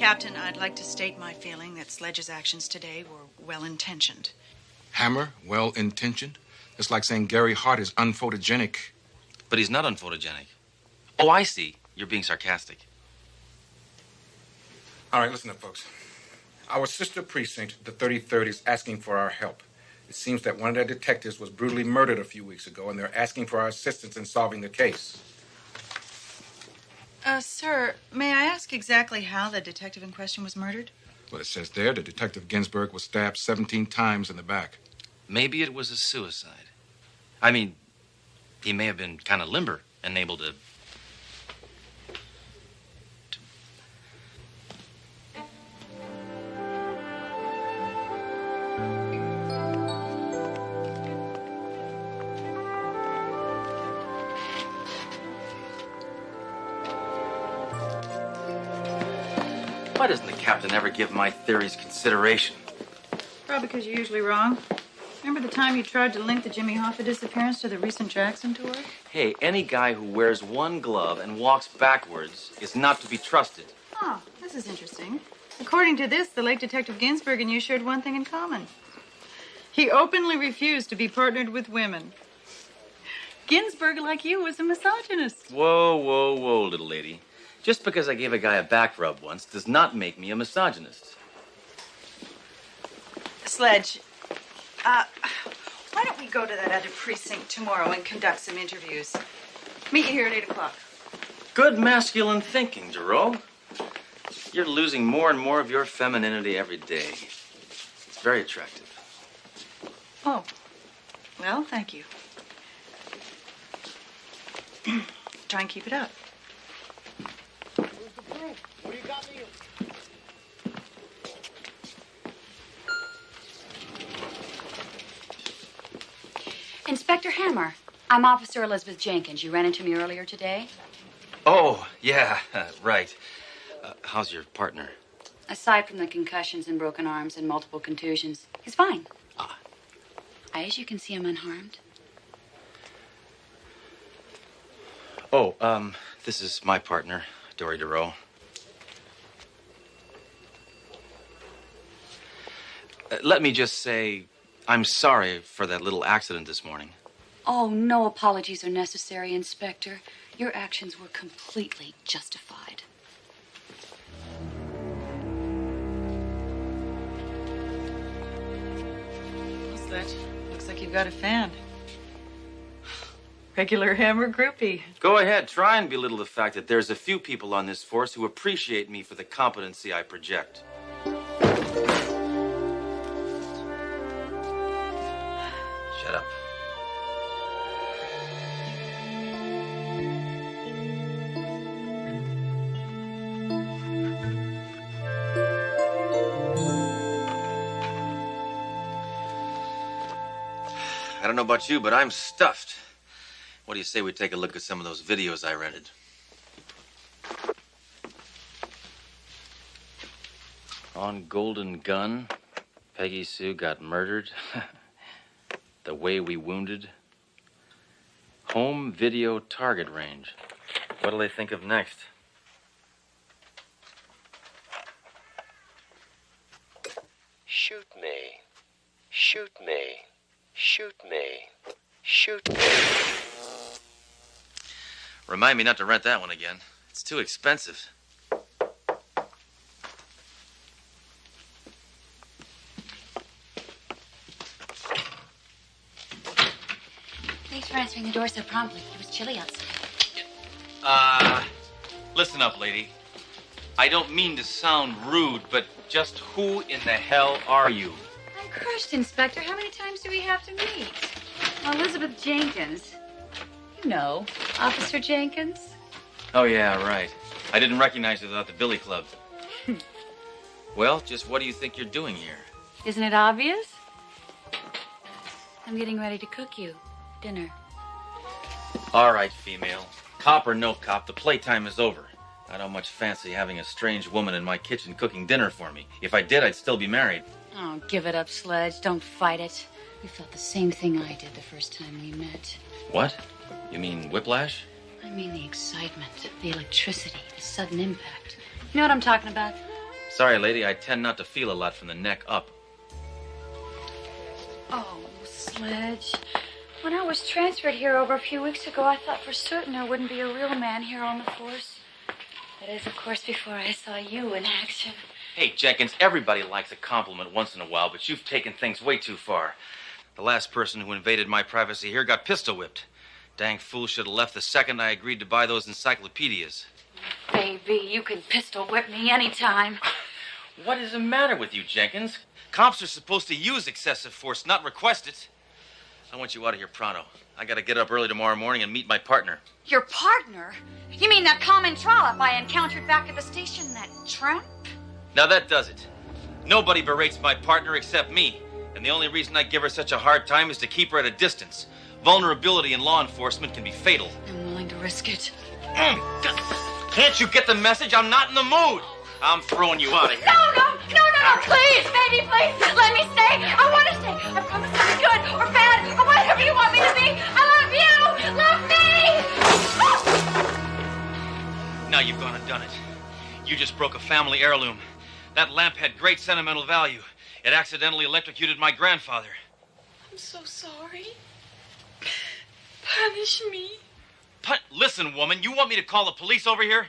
Captain, I'd like to state my feeling that Sledge's actions today were well-intentioned. Hammer, well-intentioned? It's like saying Gary Hart is unphotogenic. But he's not unphotogenic. Oh, I see. You're being sarcastic. All right, listen up, folks. Our sister precinct, the 33rd, is asking for our help. It seems that one of their detectives was brutally murdered a few weeks ago, and they're asking for our assistance in solving the case. Sir, may I ask exactly how the detective in question was murdered? Well, it says there that Detective Ginsburg was stabbed 17 times in the back. Maybe it was a suicide. I mean, he may have been kind of limber and able to... Why doesn't the captain ever give my theories consideration? Probably because you're usually wrong. Remember the time you tried to link the Jimmy Hoffa disappearance to the recent Jackson tour? Hey, any guy who wears one glove and walks backwards is not to be trusted. Oh, this is interesting. According to this, the late Detective Ginsburg and you shared one thing in common. He openly refused to be partnered with women. Ginsburg, like you, was a misogynist. Whoa, whoa, whoa, little lady. Just because I gave a guy a back rub once does not make me a misogynist. Sledge, why don't we go to that other precinct tomorrow and conduct some interviews? Meet you here at 8 o'clock. Good masculine thinking, Giroux. You're losing more and more of your femininity every day. It's very attractive. Oh, well, thank you. Try and keep it up. What do you got me? Inspector Hammer, I'm Officer Elizabeth Jenkins. You ran into me earlier today. Oh, yeah, right. How's your partner? Aside from the concussions and broken arms and multiple contusions, he's fine. As you can see, I'm unharmed. Oh, this is my partner, Dory DeRoe. Let me just say, I'm sorry for that little accident this morning. Oh, no apologies are necessary, Inspector. Your actions were completely justified. What's that? Looks like you've got a fan. Regular Hammer groupie. Go ahead, try and belittle the fact that there's a few people on this force who appreciate me for the competency I project. Shut up. I don't know about you, but I'm stuffed. What do you say we take a look at some of those videos I rented? On Golden Gun, Peggy Sue got murdered. The Way We Wounded. Home Video Target Range. What'll they think of next? Shoot me. Shoot me. Shoot me. Shoot me. Remind me not to rent that one again. It's too expensive. Thanks for answering the door so promptly. It was chilly outside. Listen up, lady. I don't mean to sound rude, but just who in the hell are you? I'm crushed, Inspector. How many times do we have to meet? Elizabeth Jenkins. You know, Officer Jenkins. Oh, yeah, right. I didn't recognize you without the Billy Club. Well, just what do you think you're doing here? Isn't it obvious? I'm getting ready to cook you dinner. All right, female. Cop or no cop, the playtime is over. I don't much fancy having a strange woman in my kitchen cooking dinner for me. If I did, I'd still be married. Oh, give it up, Sledge. Don't fight it. You felt the same thing I did the first time we met. What? You mean whiplash? I mean the excitement, the electricity, the sudden impact. You know what I'm talking about? Sorry, lady, I tend not to feel a lot from the neck up. Oh, Sledge. When I was transferred here over a few weeks ago, I thought for certain there wouldn't be a real man here on the force. That is, of course, before I saw you in action. Hey, Jenkins, everybody likes a compliment once in a while, but you've taken things way too far. The last person who invaded my privacy here got pistol whipped. Dang fool should have left the second I agreed to buy those encyclopedias. Baby, you can pistol whip me anytime. What is the matter with you, Jenkins? Cops are supposed to use excessive force, not request it. I want you out of here pronto. I gotta get up early tomorrow morning and meet my partner. Your partner? You mean that common trollop I encountered back at the station, that tramp? Now that does it. Nobody berates my partner except me. And the only reason I give her such a hard time is to keep her at a distance. Vulnerability in law enforcement can be fatal. I'm willing to risk it. Can't you get the message? I'm not in the mood. I'm throwing you out of here. No, please, baby, please, let me stay. I want to stay. I promise to be good or bad or whatever you want me to be. I love you. Love me. Now you've gone and done it. You just broke a family heirloom. That lamp had great sentimental value. It accidentally electrocuted my grandfather. I'm so sorry. Punish me. Listen, woman, you want me to call the police over here?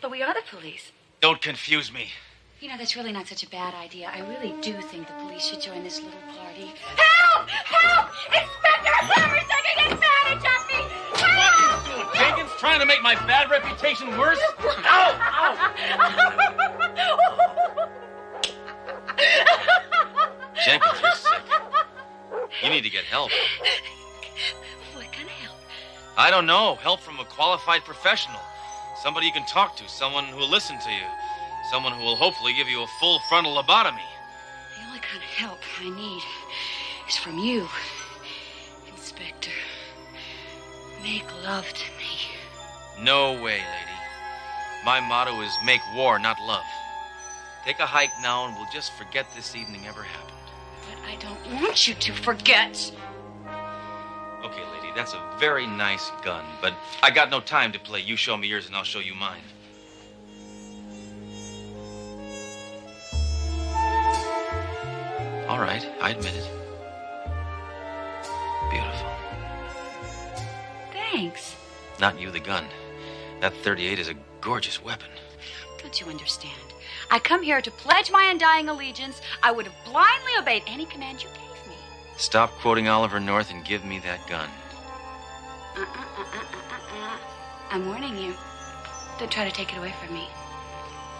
But we are the police. Don't confuse me. You know, that's really not such a bad idea. I really do think the police should join this little party. Help! Help! Inspector Hammer's taking advantage of me! Help! What are you doing, Jenkins? Trying to make my bad reputation worse? Ow! Jenkins, you're sick. You need to get help. What kind of help? I don't know. Help from a qualified professional. Somebody you can talk to. Someone who will listen to you. Someone who will hopefully give you a full frontal lobotomy. The only kind of help I need is from you, Inspector. Make love to me. No way, lady. My motto is make war, not love. Take a hike now and we'll just forget this evening ever happened. But I don't want you to forget. Okay, lady, that's a very nice gun, but I got no time to play you show me yours and I'll show you mine. All right, I admit it. Beautiful. Thanks. Not you, the gun. That .38 is a gorgeous weapon. Don't you understand? I come here to pledge my undying allegiance. I would have blindly obeyed any command you gave me. Stop quoting Oliver North and give me that gun. I'm warning you. Don't try to take it away from me.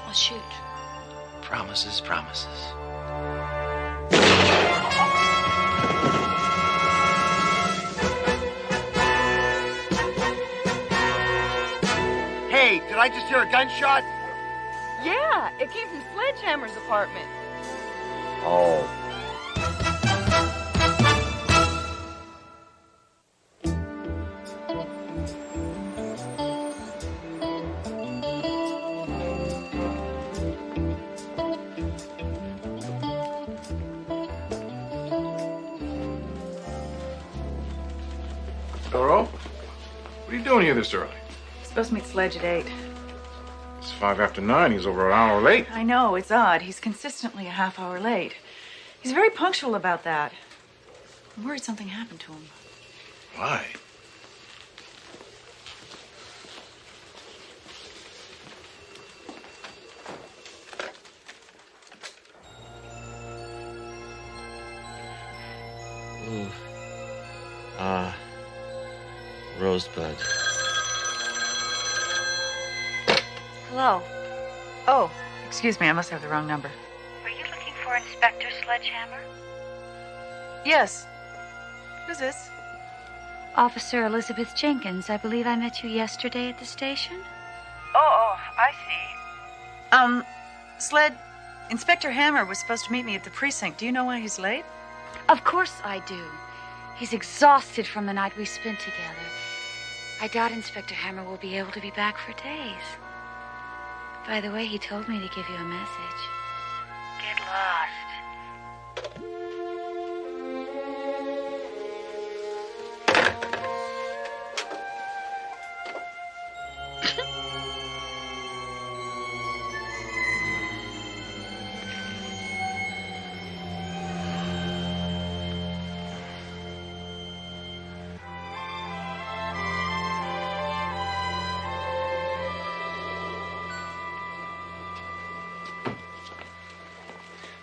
I'll shoot. Promises, promises. Hey, did I just hear a gunshot? Yeah, it came from Sledgehammer's apartment. Oh. Doro? What are you doing here this early? Supposed to meet Sledge at 8. It's 5 after 9. He's over an hour late. I know, it's odd. He's consistently a half hour late. He's very punctual about that. I'm worried something happened to him. Why? Ooh. Rosebud. Hello. Oh, excuse me, I must have the wrong number. Were you looking for Inspector Sledgehammer? Yes. Who's this? Officer Elizabeth Jenkins. I believe I met you yesterday at the station. Oh, I see. Sled, Inspector Hammer was supposed to meet me at the precinct. Do you know why he's late? Of course I do. He's exhausted from the night we spent together. I doubt Inspector Hammer will be able to be back for days. By the way, he told me to give you a message. Get lost.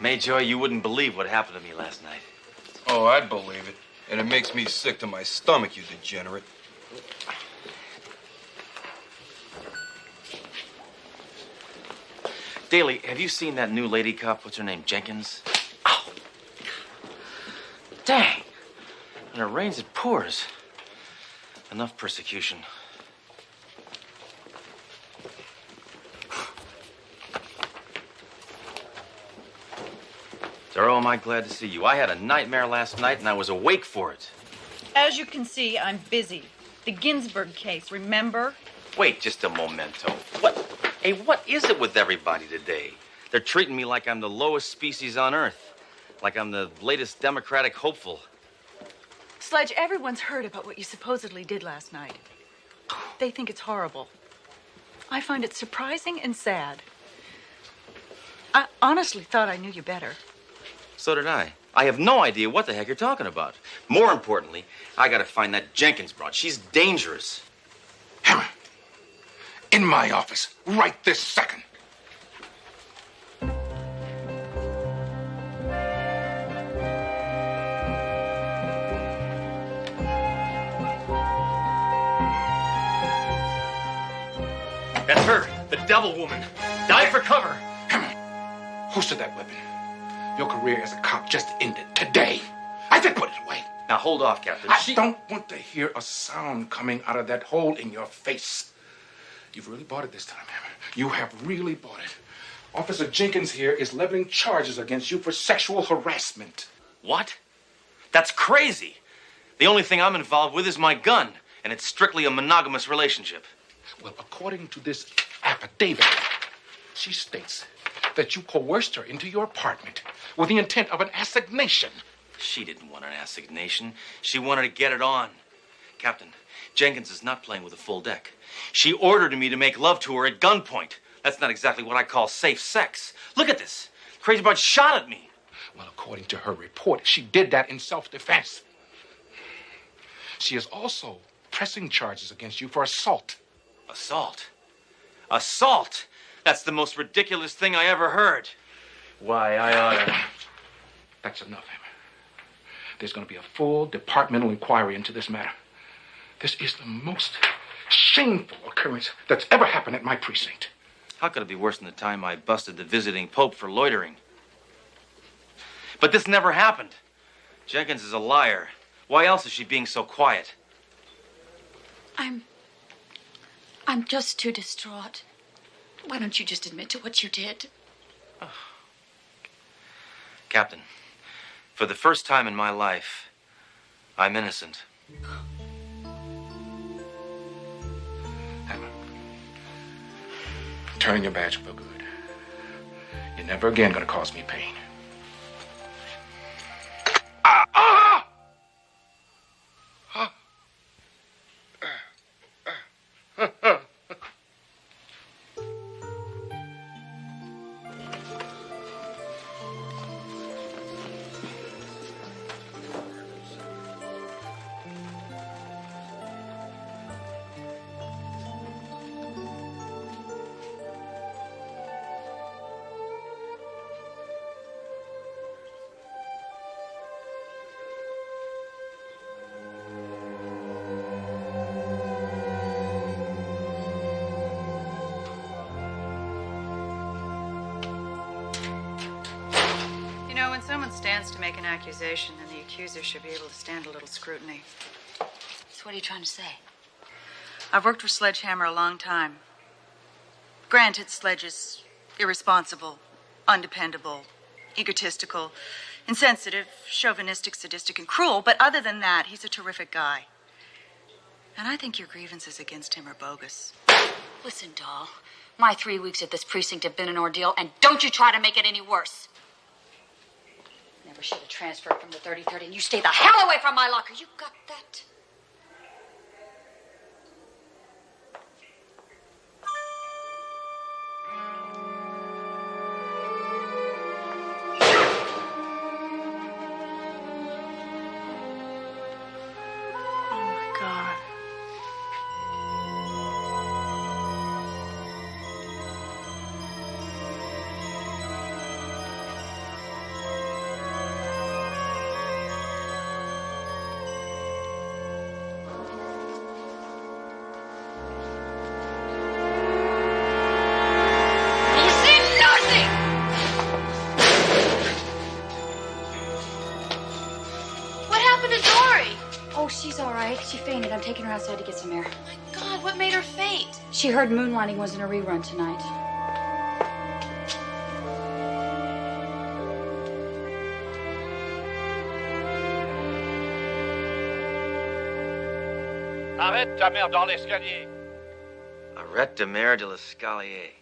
Mayjoy, you wouldn't believe what happened to me last night. Oh, I'd believe it. And it makes me sick to my stomach, you degenerate. Daly, have you seen that new lady cop? What's her name? Jenkins? Ow! Dang! When it rains, it pours. Enough persecution. Darrow, am I glad to see you? I had a nightmare last night, and I was awake for it. As you can see, I'm busy. The Ginsburg case, remember? Wait just a momento. What is it with everybody today? They're treating me like I'm the lowest species on Earth. Like I'm the latest Democratic hopeful. Sledge, everyone's heard about what you supposedly did last night. They think it's horrible. I find it surprising and sad. I honestly thought I knew you better. So did I. I have no idea what the heck you're talking about. More importantly, I gotta find that Jenkins broad. She's dangerous. Hammer, in my office, right this second. That's her, the devil woman. Dive for cover. Hammer, holster that weapon. Your career as a cop just ended today. I said put it away. Now hold off, Captain. I don't want to hear a sound coming out of that hole in your face. You've really bought it this time, Hammer. You have really bought it. Officer Jenkins here is leveling charges against you for sexual harassment. What? That's crazy. The only thing I'm involved with is my gun, and it's strictly a monogamous relationship. Well, according to this affidavit, she states that you coerced her into your apartment with the intent of an assignation. She didn't want an assignation. She wanted to get it on. Captain, Jenkins is not playing with a full deck. She ordered me to make love to her at gunpoint. That's not exactly what I call safe sex. Look at this. Crazy broad shot at me. Well, according to her report, she did that in self-defense. She is also pressing charges against you for assault. Assault? Assault? That's the most ridiculous thing I ever heard. Why, I ought to... That's enough, Hammer. There's going to be a full departmental inquiry into this matter. This is the most shameful occurrence that's ever happened at my precinct. How could it be worse than the time I busted the visiting Pope for loitering? But this never happened. Jenkins is a liar. Why else is she being so quiet? I'm just too distraught. Why don't you just admit to what you did? Oh. Captain, for the first time in my life, I'm innocent. Hammer, turn in your badge for good. You're never again going to cause me pain. You know, when someone stands to make an accusation, then the accuser should be able to stand a little scrutiny. So what are you trying to say? I've worked for Sledgehammer a long time. Granted, Sledge is irresponsible, undependable, egotistical, insensitive, chauvinistic, sadistic, and cruel, but other than that, he's a terrific guy. And I think your grievances against him are bogus. Listen, doll. My 3 weeks at this precinct have been an ordeal, and don't you try to make it any worse. Never should have transferred from the 3030, and you stay the hell away from my locker. You got that? Oh, she's all right. She fainted. I'm taking her outside to get some air. Oh, my God, what made her faint? She heard Moonlighting was in a rerun tonight. Arrête ta mère dans l'escalier. Arrête de mer de l'escalier.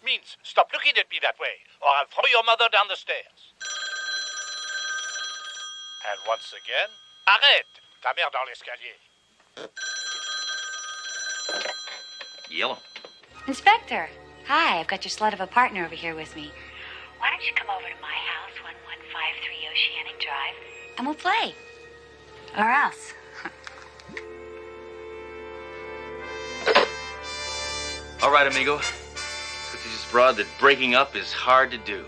Means stop looking at me that way, or I'll throw your mother down the stairs. And once again, arrête ta mère dans l'escalier. Yellow. Inspector, hi. I've got your slut of a partner over here with me. Why don't you come over to my house, 1153 Oceanic Drive, and we'll play. Or else. All right, amigo. Let's get to this broad that breaking up is hard to do.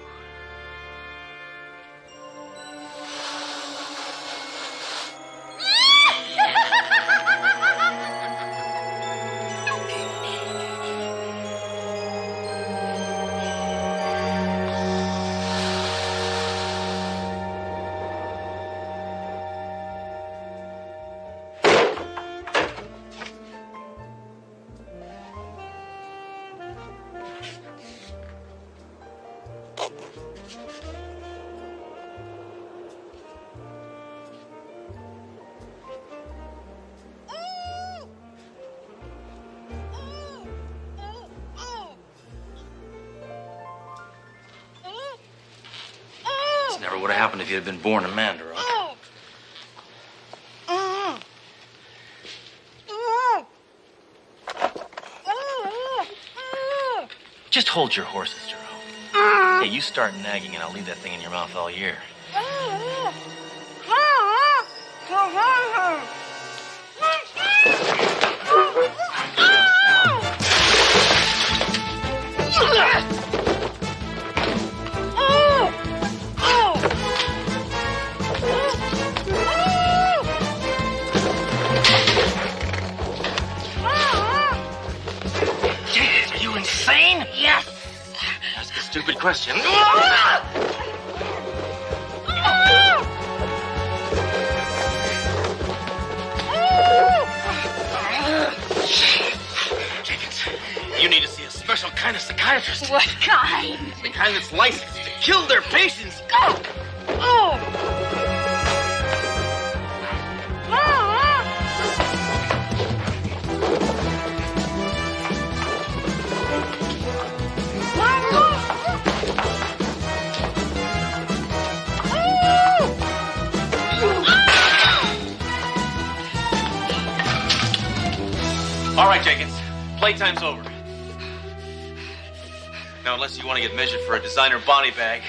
This never would have happened if you had been born a man, Duroc. Just hold your horses, Duroc. Hey, you start nagging and I'll leave that thing in your mouth all year. Are you insane? Yes. Ask a stupid question. Jenkins, you need to see a special kind of psychiatrist. What kind? The kind that's licensed to kill their patients. All right, Jenkins. Playtime's over. Now, unless you want to get measured for a designer body bag,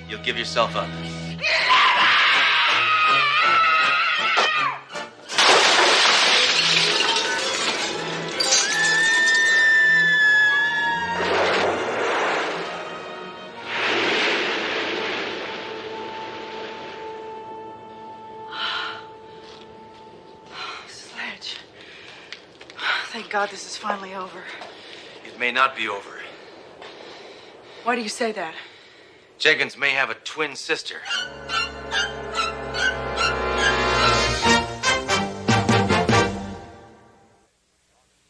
you'll give yourself up. Sledge. Thank God this is finally over. It may not be over. Why do you say that? Jenkins may have a twin sister.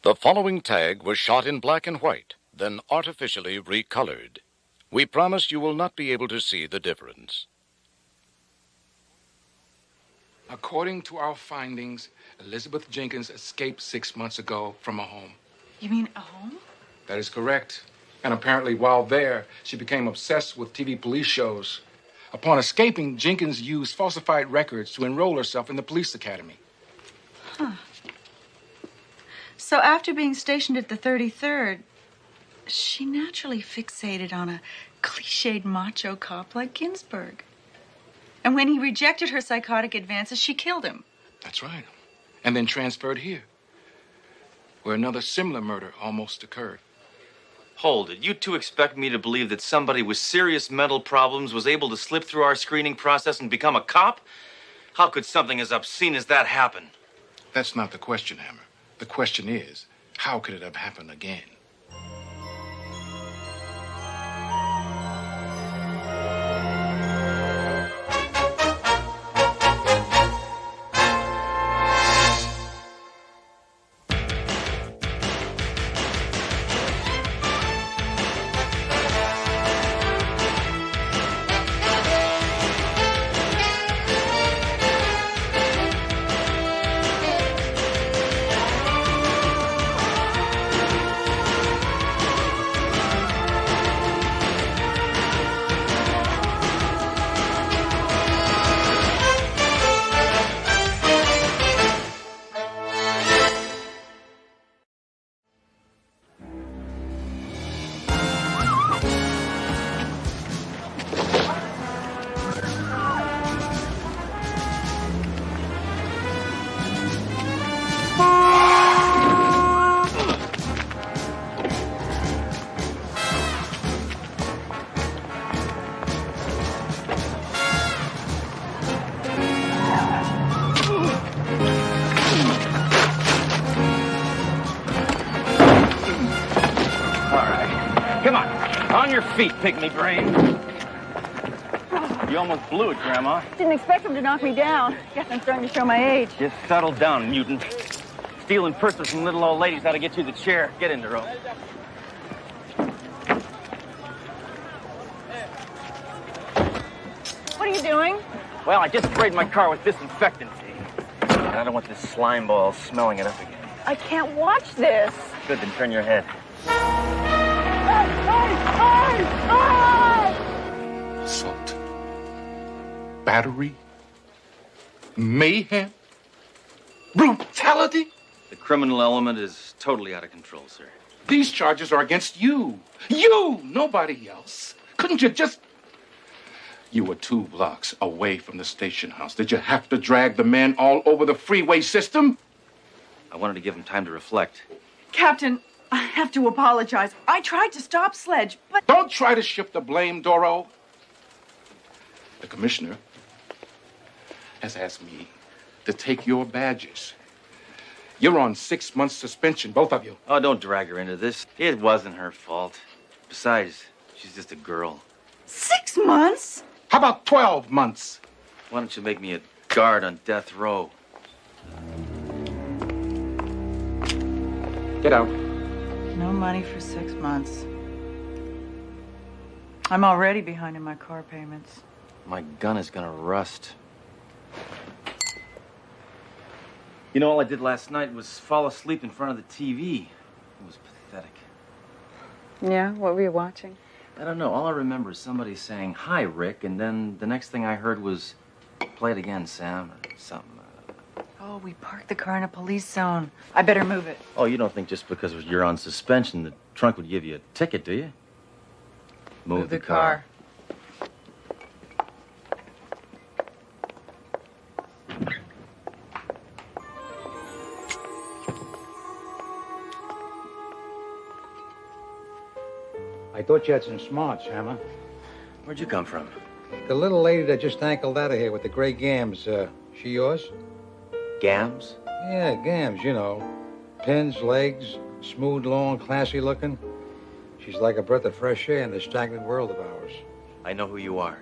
The following tag was shot in black and white, then artificially recolored. We promise you will not be able to see the difference. According to our findings, Elizabeth Jenkins escaped 6 months ago from a home. You mean a home? That is correct. And apparently, while there, she became obsessed with TV police shows. Upon escaping, Jenkins used falsified records to enroll herself in the police academy. Huh. So after being stationed at the 33rd, she naturally fixated on a cliched macho cop like Ginsburg. And when he rejected her psychotic advances, she killed him. That's right. And then transferred here, where another similar murder almost occurred. Hold it. You two expect me to believe that somebody with serious mental problems was able to slip through our screening process and become a cop? How could something as obscene as that happen? That's not the question, Hammer. The question is, how could it have happened again? feet, pygmy brain. You almost blew it, Grandma. Didn't expect him to knock me down. Guess I'm starting to show my age. Just settle down, mutant. Stealing purses from little old ladies ought to get you the chair. Get in, Duro. What are you doing? Well, I just sprayed my car with disinfectant. I don't want this slime ball smelling it up again. I can't watch this. Good, then turn your head. Assault. Battery. Mayhem. Brutality. The criminal element is totally out of control, sir. These charges are against you. You, nobody else. Couldn't you just... You were 2 blocks away from the station house. Did you have to drag the men all over the freeway system? I wanted to give him time to reflect. Captain, I have to apologize. I tried to stop Sledge, but... Don't try to shift the blame, Doro. The commissioner has asked me to take your badges. You're on 6 months suspension, both of you. Oh, don't drag her into this. It wasn't her fault. Besides, she's just a girl. 6 months? How about 12 months? Why don't you make me a guard on death row? Get out. No money for 6 months. I'm already behind in my car payments. My gun is gonna rust. You know, all I did last night was fall asleep in front of the TV. It was pathetic. Yeah? What were you watching? I don't know. All I remember is somebody saying, "Hi, Rick," and then the next thing I heard was, "Play it again, Sam," or something. Oh, we parked the car in a police zone. I better move it. Oh, you don't think just because you're on suspension the trunk would give you a ticket, do you? Move the car. I thought you had some smarts, Hammer. Where'd you come from? The little lady that just ankled out of here with the gray gams, she yours? Gams? Yeah, gams, you know. Pins, legs, smooth, long, classy looking. She's like a breath of fresh air in this stagnant world of ours. I know who you are.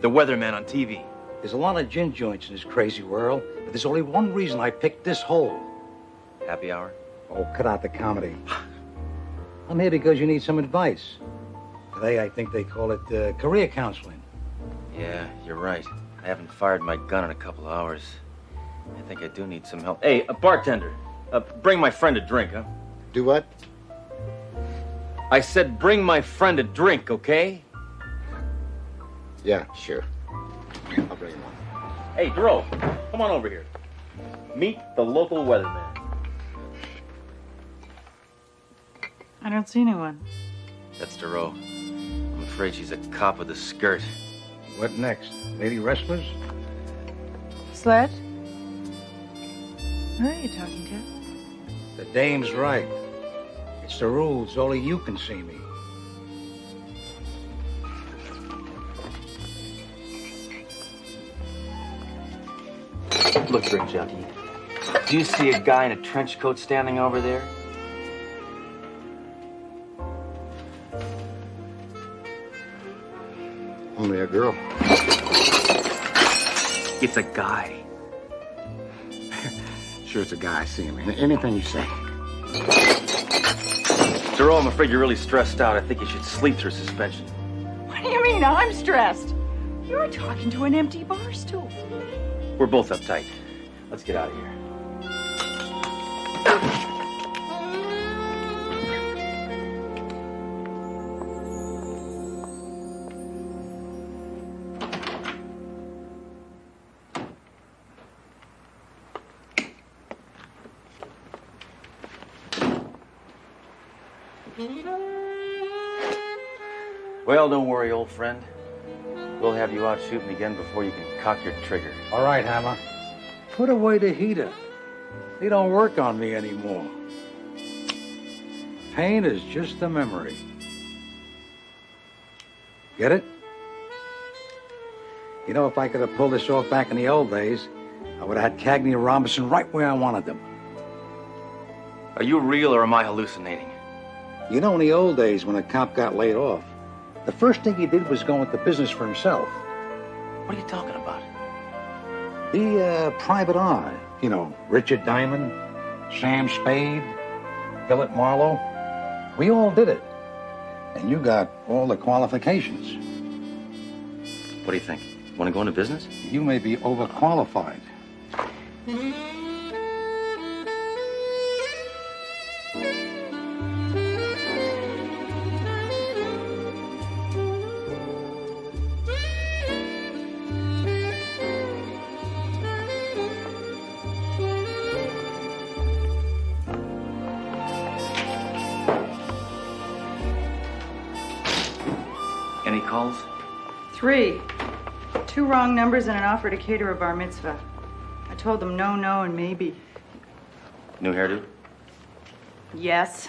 The weatherman on TV. There's a lot of gin joints in this crazy world, but there's only one reason I picked this hole. Happy hour? Oh, cut out the comedy. I'm here because you need some advice. Today, I think they call it career counseling. Yeah, you're right. I haven't fired my gun in a couple of hours. I think I do need some help. Hey, a bartender. Bring my friend a drink, huh? Do what? I said bring my friend a drink, okay? Yeah, sure. I'll bring him on. Hey, Dro, come on over here. Meet the local weatherman. I don't see anyone. That's Duro. I'm afraid she's a cop with a skirt. What next? Lady wrestlers? Sledge? Who are you talking to? The dame's right. It's the rules. Only you can see me. Look, drink junkie. Do you see a guy in a trench coat standing over there? Only a girl. It's a guy. Sure, it's a guy. I see him. Anything you say. Duro, I'm afraid you're really stressed out. I think you should sleep through suspension. What do you mean I'm stressed? You're talking to an empty bar stool. We're both uptight. Let's get out of here. Well, don't worry, old friend. We'll have you out shooting again before you can cock your trigger. All right, Hammer. Put away the heater. They don't work on me anymore. Pain is just a memory. Get it? You know, if I could have pulled this off back in the old days, I would have had Cagney and Robinson right where I wanted them. Are you real or am I hallucinating? You know, in the old days when a cop got laid off, The first thing he did was go into business for himself. What are you talking about? The private eye. You know, Richard Diamond, Sam Spade, Philip Marlowe. We all did it. And you got all the qualifications. What do you think? Want to go into business? You may be overqualified. Any calls? 3. 2 wrong numbers and an offer to cater a bar mitzvah. I told them no, no, and maybe. New hairdo? Yes.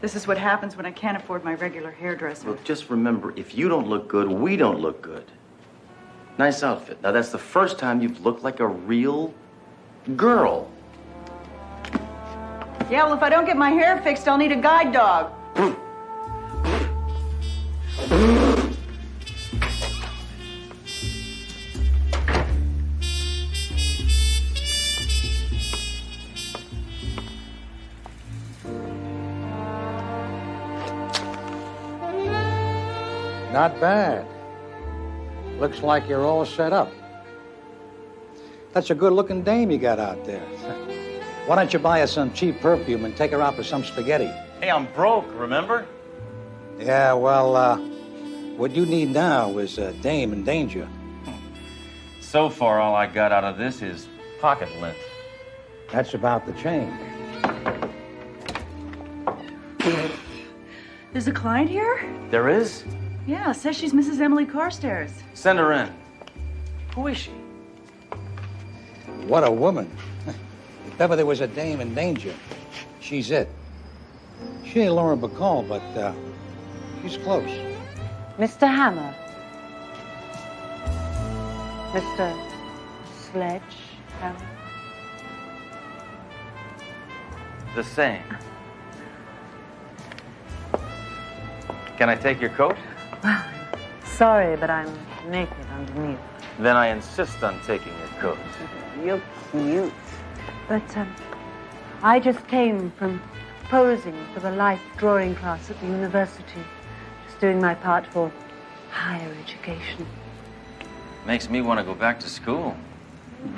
This is what happens when I can't afford my regular hairdresser. Look, just remember, if you don't look good, we don't look good. Nice outfit. Now, that's the first time you've looked like a real girl. Yeah, well, if I don't get my hair fixed, I'll need a guide dog. Not bad. Looks like you're all set up. That's a good-looking dame you got out there. Why don't you buy her some cheap perfume and take her out for some spaghetti? Hey, I'm broke, remember? Yeah, well, what you need now is a dame in danger. So far, all I got out of this is pocket lint. That's about the change. There's a client here? There is? Yeah, says she's Mrs. Emily Carstairs. Send her in. Who is she? What a woman. If ever there was a dame in danger, she's it. She ain't Lauren Bacall, but she's close. Mr. Hammer. Mr. Sledge Hammer. The same. Can I take your coat? Well, I'm sorry, but I'm naked underneath. Then I insist on taking your coat. You're cute. But, I just came from posing for the life drawing class at the university. Just doing my part for higher education. Makes me want to go back to school.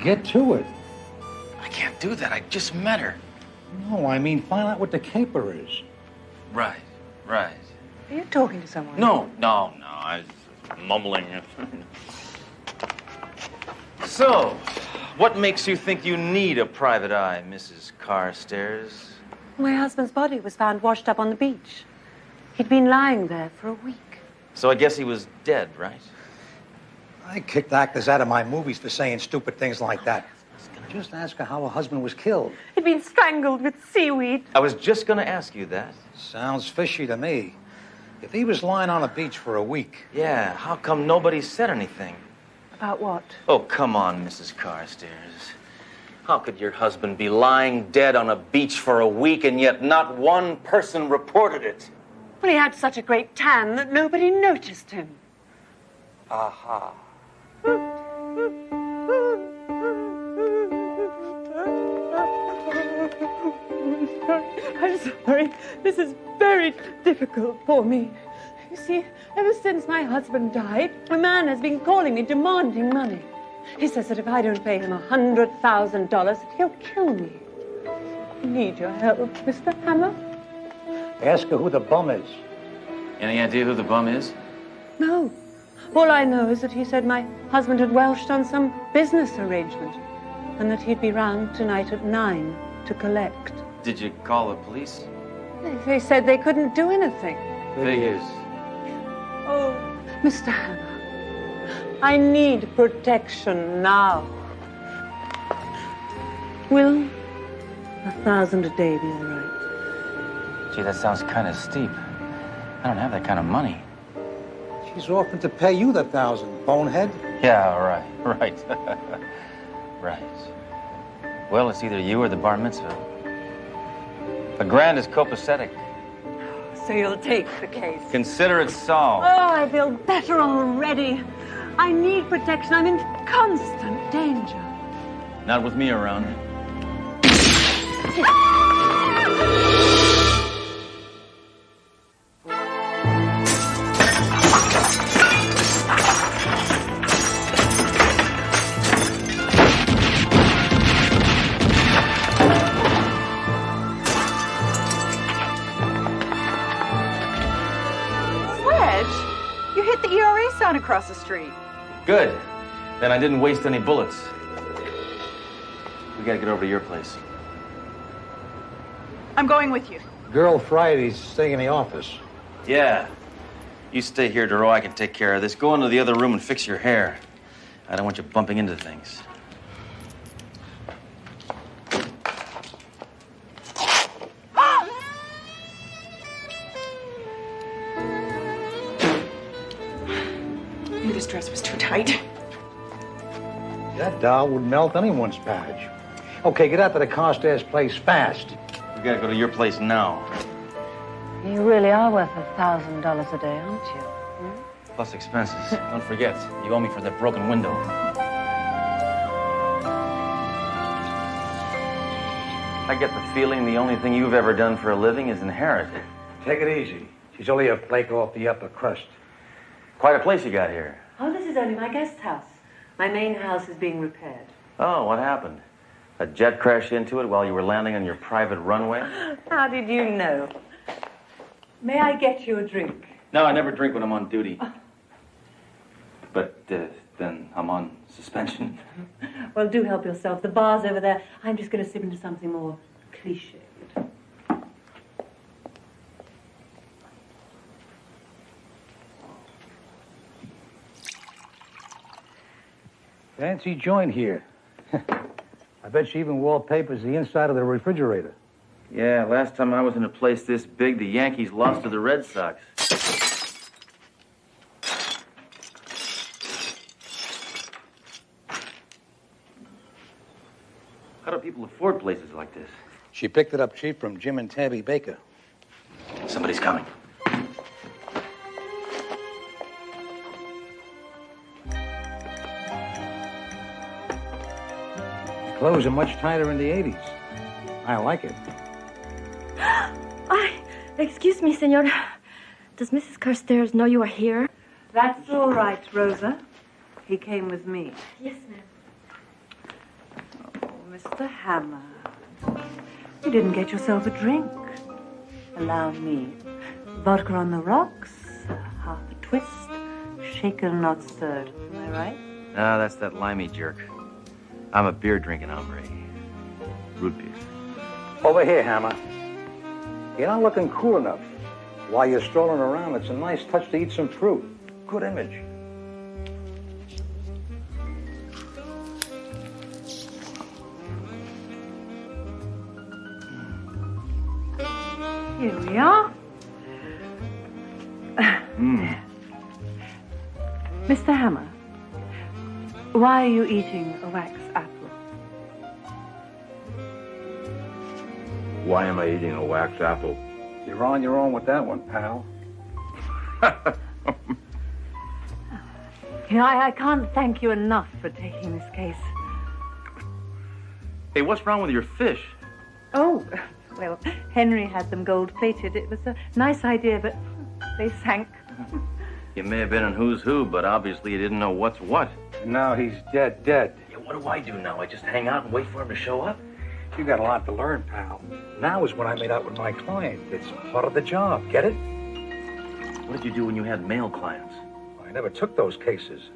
Get to it. I can't do that. I just met her. No, I mean, find out what the caper is. Right, right. Are you talking to someone? No. I was mumbling. So, what makes you think you need a private eye, Mrs. Carstairs? My husband's body was found washed up on the beach. He'd been lying there for a week. So I guess he was dead, right? I kicked actors out of my movies for saying stupid things like that. Just ask her how her husband was killed. He'd been strangled with seaweed. I was just going to ask you that. Sounds fishy to me. If he was lying on a beach for a week... Yeah, how come nobody said anything? About what? Oh, come on, Mrs. Carstairs. How could your husband be lying dead on a beach for a week and yet not one person reported it? Well, he had such a great tan that nobody noticed him. Aha. I'm sorry. This is very difficult for me. You see, ever since my husband died, a man has been calling me demanding money. He says that if I don't pay him $100,000, he'll kill me. I need your help, Mr. Hammer. Ask her who the bum is. Any idea who the bum is? No. All I know is that he said my husband had welched on some business arrangement and that he'd be round tonight at 9 to collect. Did you call the police? They said they couldn't do anything. Figures. Oh, Mr. Hammer, I need protection now. Will $1,000 a day be all right? Gee, that sounds kind of steep. I don't have that kind of money. She's offering to pay you the $1,000, bonehead. Yeah, right. Right. Well, it's either you or the bar mitzvah. $1,000 is copacetic. So you'll take the case. Consider it solved. Oh, I feel better already. I need protection. I'm in constant danger. Not with me around. You hit the ERA sign across the street. Good. Then I didn't waste any bullets. We gotta get over to your place. I'm going with you. Girl Friday's staying in the office. Yeah. You stay here, Duro. I can take care of this. Go into the other room and fix your hair. I don't want you bumping into things. This dress was too tight. That doll would melt anyone's badge. Okay, get out to the Carstairs place fast. We gotta go to your place now. You really are worth $1,000 a day, aren't you? Plus expenses. Don't forget, you owe me for that broken window. I get the feeling the only thing you've ever done for a living is inherit. Take it easy. She's only a flake off the upper crust. Quite a place you got here. Oh, this is only my guest house. My main house is being repaired. Oh, what happened? A jet crashed into it while you were landing on your private runway? How did you know? May I get you a drink? No, I never drink when I'm on duty. But then I'm on suspension. Well, do help yourself. The bar's over there. I'm just going to sip into something more cliched. Fancy joint here. I bet she even wallpapers the inside of the refrigerator. Yeah, last time I was in a place this big, the Yankees lost to the Red Sox. How do people afford places like this? She picked it up cheap from Jim and Tabby Baker. Somebody's coming. Clothes are much tighter in the 80s. I like it. Excuse me, senor. Does Mrs. Carstairs know you are here? That's all right, Rosa. He came with me. Yes, ma'am. Oh, Mr. Hammer. You didn't get yourself a drink. Allow me. Vodka on the rocks, half a twist, shaken, not stirred. Am I right? Ah, that's that limey jerk. I'm a beer-drinking hombre. Root beer. Over here, Hammer. You're not looking cool enough. While you're strolling around, it's a nice touch to eat some fruit. Good image. Here we are. Mr. Hammer, why are you eating a wax apple? Why am I eating a wax apple? You're on your own with that one, pal. You know, I can't thank you enough for taking this case. Hey, what's wrong with your fish? Oh, well, Henry had them gold-plated. It was a nice idea, but they sank. You may have been in Who's Who, but obviously you didn't know what's what. And now he's dead. Yeah, what do I do now? I just hang out and wait for him to show up? You got a lot to learn, pal. Now is when I made out with my client. It's part of the job. Get it? What did you do when you had male clients? I never took those cases.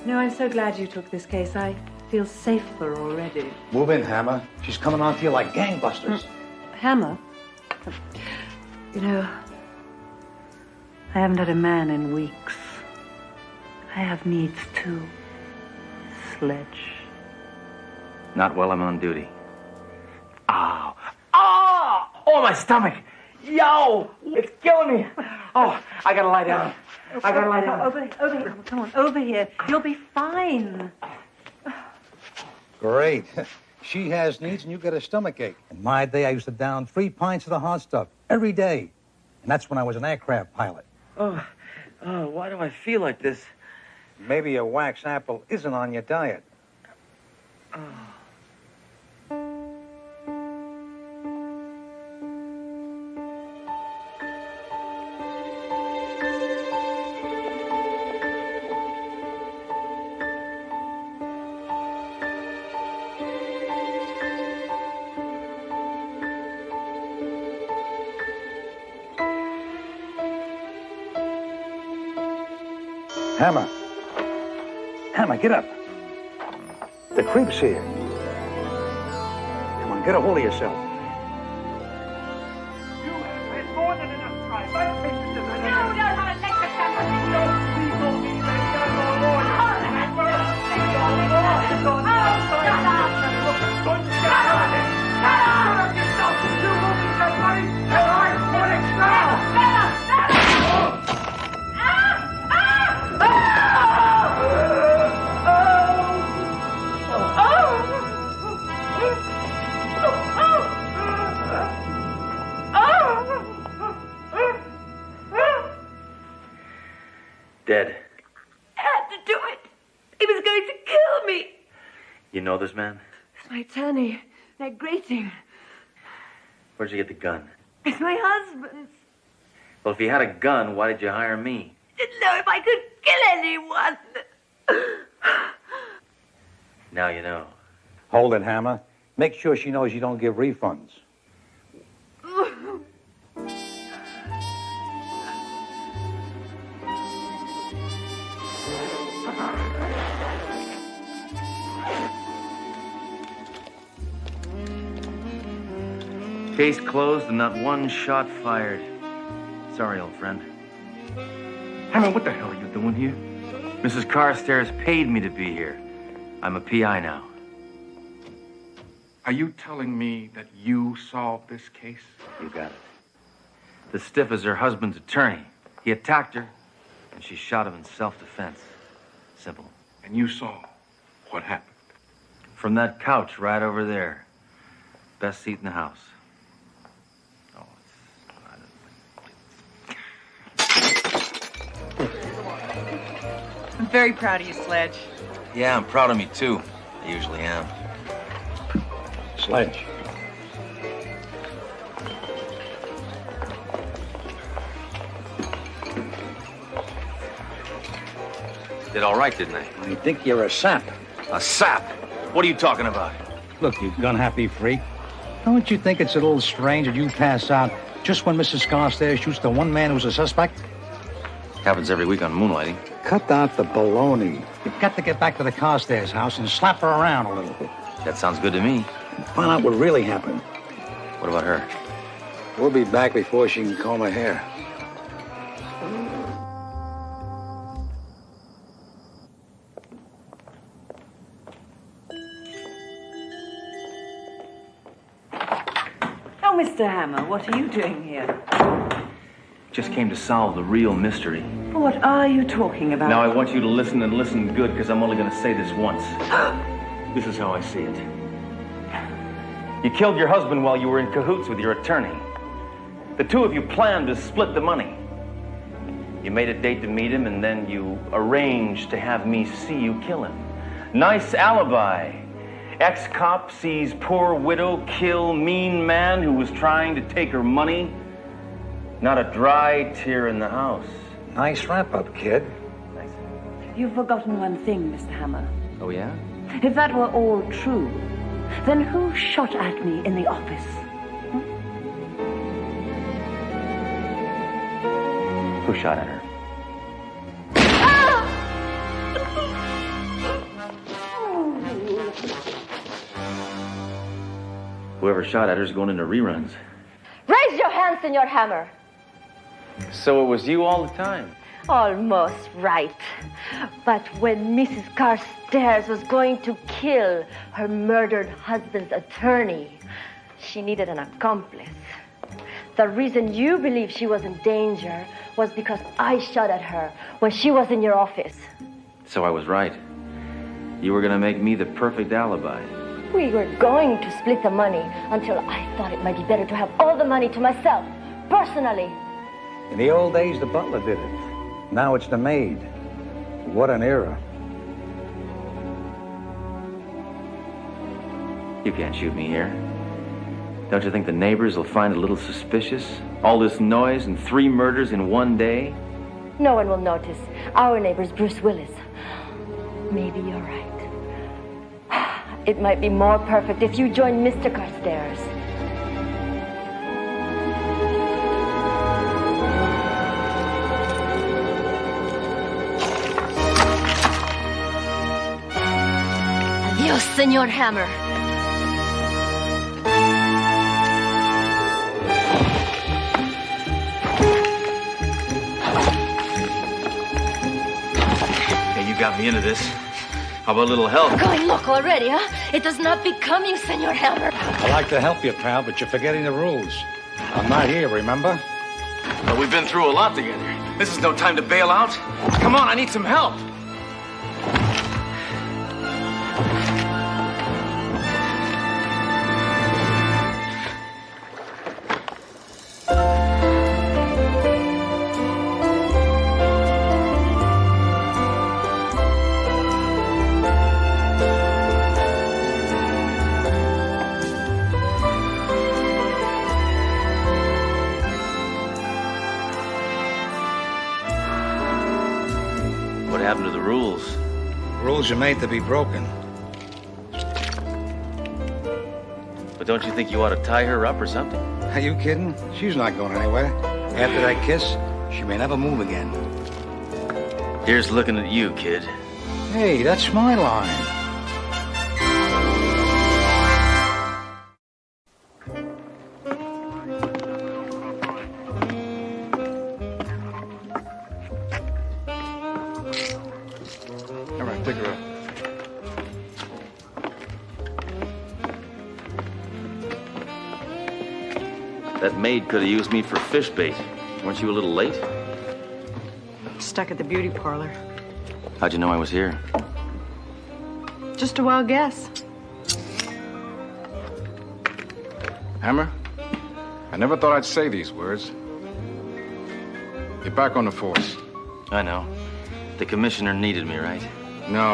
No, I'm so glad you took this case. I feel safer already. Move in, Hammer. She's coming on to you like gangbusters. Hammer? You know, I haven't had a man in weeks. I have needs too. Sledge. Not while I'm on duty. Ow. Oh! Oh, my stomach! Yo! It's killing me! Oh, I gotta lie down. Over here. Come on, over here. You'll be fine. Great. She has needs and you get a stomachache. In my day, I used to down 3 pints of the hot stuff every day. And that's when I was an aircraft pilot. Oh, why do I feel like this? Maybe a wax apple isn't on your diet. Oh. Hammer. Hammer, get up. The creep's here. Come on, get a hold of yourself. You have had more than enough time. My patience is running out. You know how to take the camera. Don't speak on me, baby. I'm no lawyer. I'm going to speak on me. I'm going to Shut up! Shut up yourself. You movies that money, and I'm going Dead. I had to do it. He was going to kill me. You know this man? It's my attorney. That grating. Where'd you get the gun? It's my husband's. Well, if you had a gun, why did you hire me? Didn't know if I could kill anyone. Now you know. Hold it, Hammer. Make sure she knows you don't give refunds. Case closed and not one shot fired. Sorry, old friend. Hammer, what the hell are you doing here? Mrs. Carstairs paid me to be here. I'm a PI now. Are you telling me that you solved this case? You got it. The stiff is her husband's attorney. He attacked her, and she shot him in self-defense. Simple. And you saw what happened? From that couch right over there. Best seat in the house. I'm very proud of you, Sledge. Yeah, I'm proud of me, too. I usually am. Sledge. Did all right, didn't I? I think you're a sap. A sap? What are you talking about? Look, you gun-happy freak. Don't you think it's a little strange that you pass out just when Mrs. Carstairs shoots the one man who's a suspect? Happens every week on moonlighting. Cut out the baloney. You've got to get back to the Carstairs house and slap her around a little bit. That sounds good to me. And find out what really happened. What about her? We'll be back before she can comb her hair. Oh, Mr. Hammer, what are you doing here? Just came to solve the real mystery. What are you talking about? Now I want you to listen and listen good, because I'm only going to say this once. This is how I see it. You killed your husband while you were in cahoots with your attorney. The two of you planned to split the money. You made a date to meet him, and then you arranged to have me see you kill him. Nice alibi. Ex-cop sees poor widow kill mean man who was trying to take her money. Not a dry tear in the house. Nice wrap-up, kid. Nice. You've forgotten one thing, Mr. Hammer. Oh, yeah? If that were all true, then who shot at me in the office? Who shot at her? Whoever shot at her is going into reruns. Raise your hand, Senor Hammer. So it was you all the time? Almost right. But when Mrs. Carstairs was going to kill her murdered husband's attorney, she needed an accomplice. The reason you believe she was in danger was because I shot at her when she was in your office. So I was right. You were going to make me the perfect alibi. We were going to split the money until I thought it might be better to have all the money to myself, personally. In the old days, the butler did it. Now it's the maid. What an era. You can't shoot me here. Don't you think the neighbors will find it a little suspicious? All this noise and 3 murders in one day? No one will notice. Our neighbor's Bruce Willis. Maybe you're right. It might be more perfect if you join Mr. Carstairs. Adios, Senor Hammer. Hey, you got me into this. How about a little help? Going loco already, huh? It does not become you, Senor Hammer. I like to help you, pal, but you're forgetting the rules. I'm not here, remember? Well, we've been through a lot together. This is no time to bail out. Come on, I need some help. What happened to the rules? Rules are made to be broken. But don't you think you ought to tie her up or something? Are you kidding? She's not going anywhere. After that kiss, she may never move again. Here's looking at you, kid. Hey, that's my line. All right, pick her up. That maid could have used me for fish bait. Weren't you a little late? Stuck at the beauty parlor. How'd you know I was here? Just a wild guess. Hammer, I never thought I'd say these words. You're back on the force. I know. The commissioner needed me, right? No.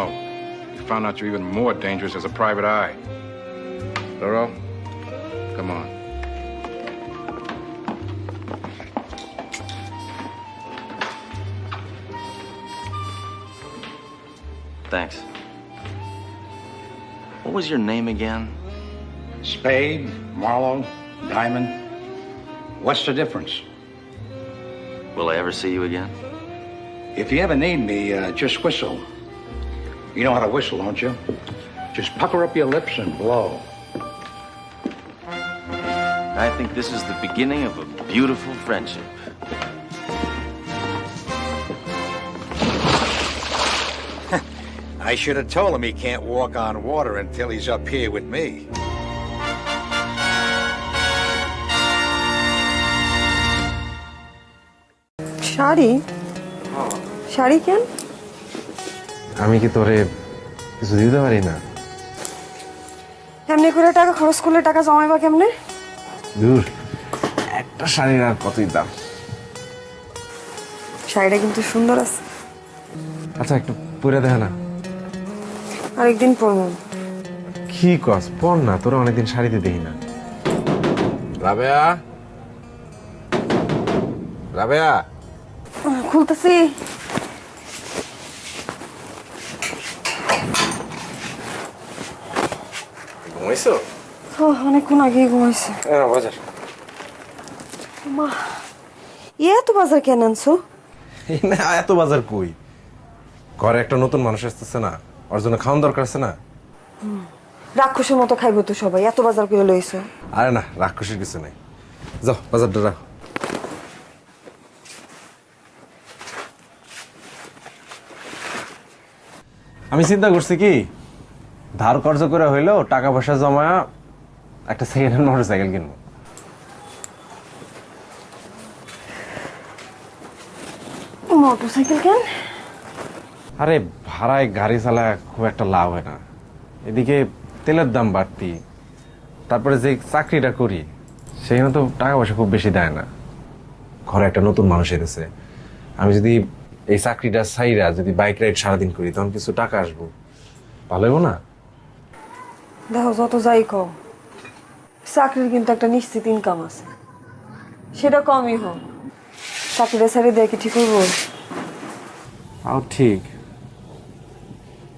You found out you're even more dangerous as a private eye. Laurel, come on. Thanks. What was your name again? Spade, Marlowe, Diamond. What's the difference? Will I ever see you again? If you ever need me, just whistle. You know how to whistle, don't you? Just pucker up your lips and blow. I think this is the beginning of a beautiful friendship. I should have told him he can't walk on water until he's up here with me. Sari sari কেন? আমি কি তোরে কিছু দিতে পারি না? এমনি করে টাকা খরচ করলে টাকা জমাইবা কেমনে? দূর, একটা শাড়ির আর কতই দাম। শাড়িটা কিন্তু সুন্দর আছে। আচ্ছা, একটু পরে দেখা না। আরেকদিন পরবো। কি কস? পর না, তোরা অনেকদিন শাড়িতে দেখি না। রাবেয়া, রাবেয়া, খুলতেছি। ঘুমাইছো? অনেকক্ষণ আগেই ঘুমাইছে। বাজার। মা, এত বাজার কেন আনছো? না, এত বাজার কই? ঘরে একটা নতুন মানুষ আসতেছে না, ওর জন্য খাওয়ান দরকার আছে না। রাক্ষসের মতো খাইবো তো সবাই, এত বাজার করে লইছো। আরে না, রাক্ষসের কিছু নাই। যাও, বাজারটা রাখো। আমি চিন্তা করছি কি, ধার কর্জ করে হইলেও টাকা পয়সা জমা একটা সেকেন্ড হ্যান্ড মোটরসাইকেল কিনবো। মোটরসাইকেল কেন? আরে ভাড়ায় গাড়ি চালা খুব একটা লাভ হয় না। এদিকে তেলের দাম বাড়তি, তারপরে যে চাকরিটা করি সেখানে তো টাকা পয়সা খুব বেশি দেয় না। ঘরে একটা নতুন মানুষ এসেছে, আমি যদি এই চাকরিটা ছাইরা যদি বাইক রাইড সারাদিন করি তখন কিছু টাকা আসবো, ভালো হইব না? দেখো যত যাই কও, চাকরির কিন্তু একটা নিশ্চিত ইনকাম আছে, সেটা কমই হোক। চাকরিটা ছেড়ে দেয় কি ঠিক হইব? তাও ঠিক,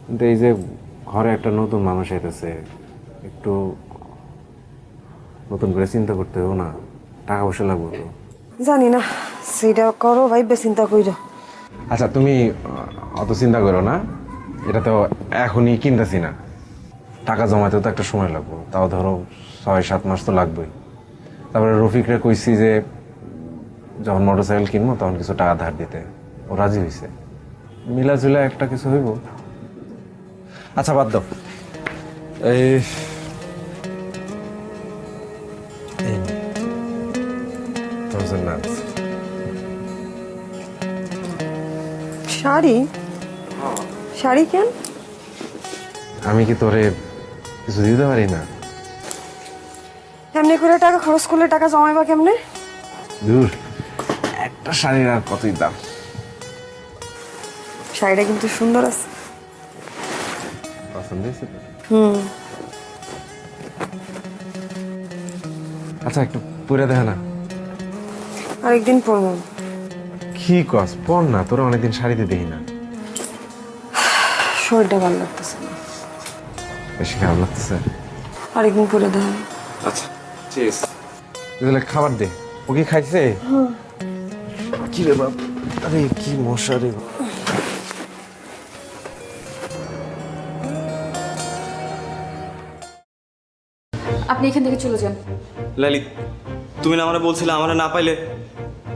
কিন্তু এই যে ঘরে একটা নতুন মানুষ এসেছে, একটু নতুন করে চিন্তা করতে হবে না? টাকা পয়সা লাগবে তো। জানি না, সেটা করো ভাইবে চিন্তা কইরো। আচ্ছা তুমি অত চিন্তা করো না, এটা তো এখনই কিনতেছি না, টাকা জমাতেও তো একটা সময় লাগবে, তাও ধরো 6-7 মাস তো লাগবেই। তারপরে রফিকরে কইছি যে যখন মোটরসাইকেল কিনবো তখন কিছু টাকা ধার দিতে, ও রাজি হয়েছে, মিলাঝুলা একটা কিছু হইব। আচ্ছা বাদ দাও, এই শাড়ি? শাড়ি কেন? আমি কি তোরে কিছু দিতে পারি না? এমনি করে টাকা খরচ করলে টাকা জমাইবা কেমনে? দূর, একটা শাড়ির আর কতই দাম। শাড়িটা কিন্তু সুন্দর আছে। পছন্দ হয়েছে? আচ্ছা একটু পরে দেখে না। আরেকদিন পরবো। কি কস, পর না, তোরা অনেকদিন শাড়িতে দেখি না। শরীরটা ভালো লাগতেছে না। বেশি খারাপ লাগতেছে? আরেকদিন পরে দেখ। আচ্ছা ঠিক আছে, তাহলে খাবার দে। ও কি খাইছে? কি রে বাপ, আরে কি মশা রে। আপনি এখান থেকে চলে যান। লাইলি, তুমি না আমারে বলছিলে আমারে না পাইলে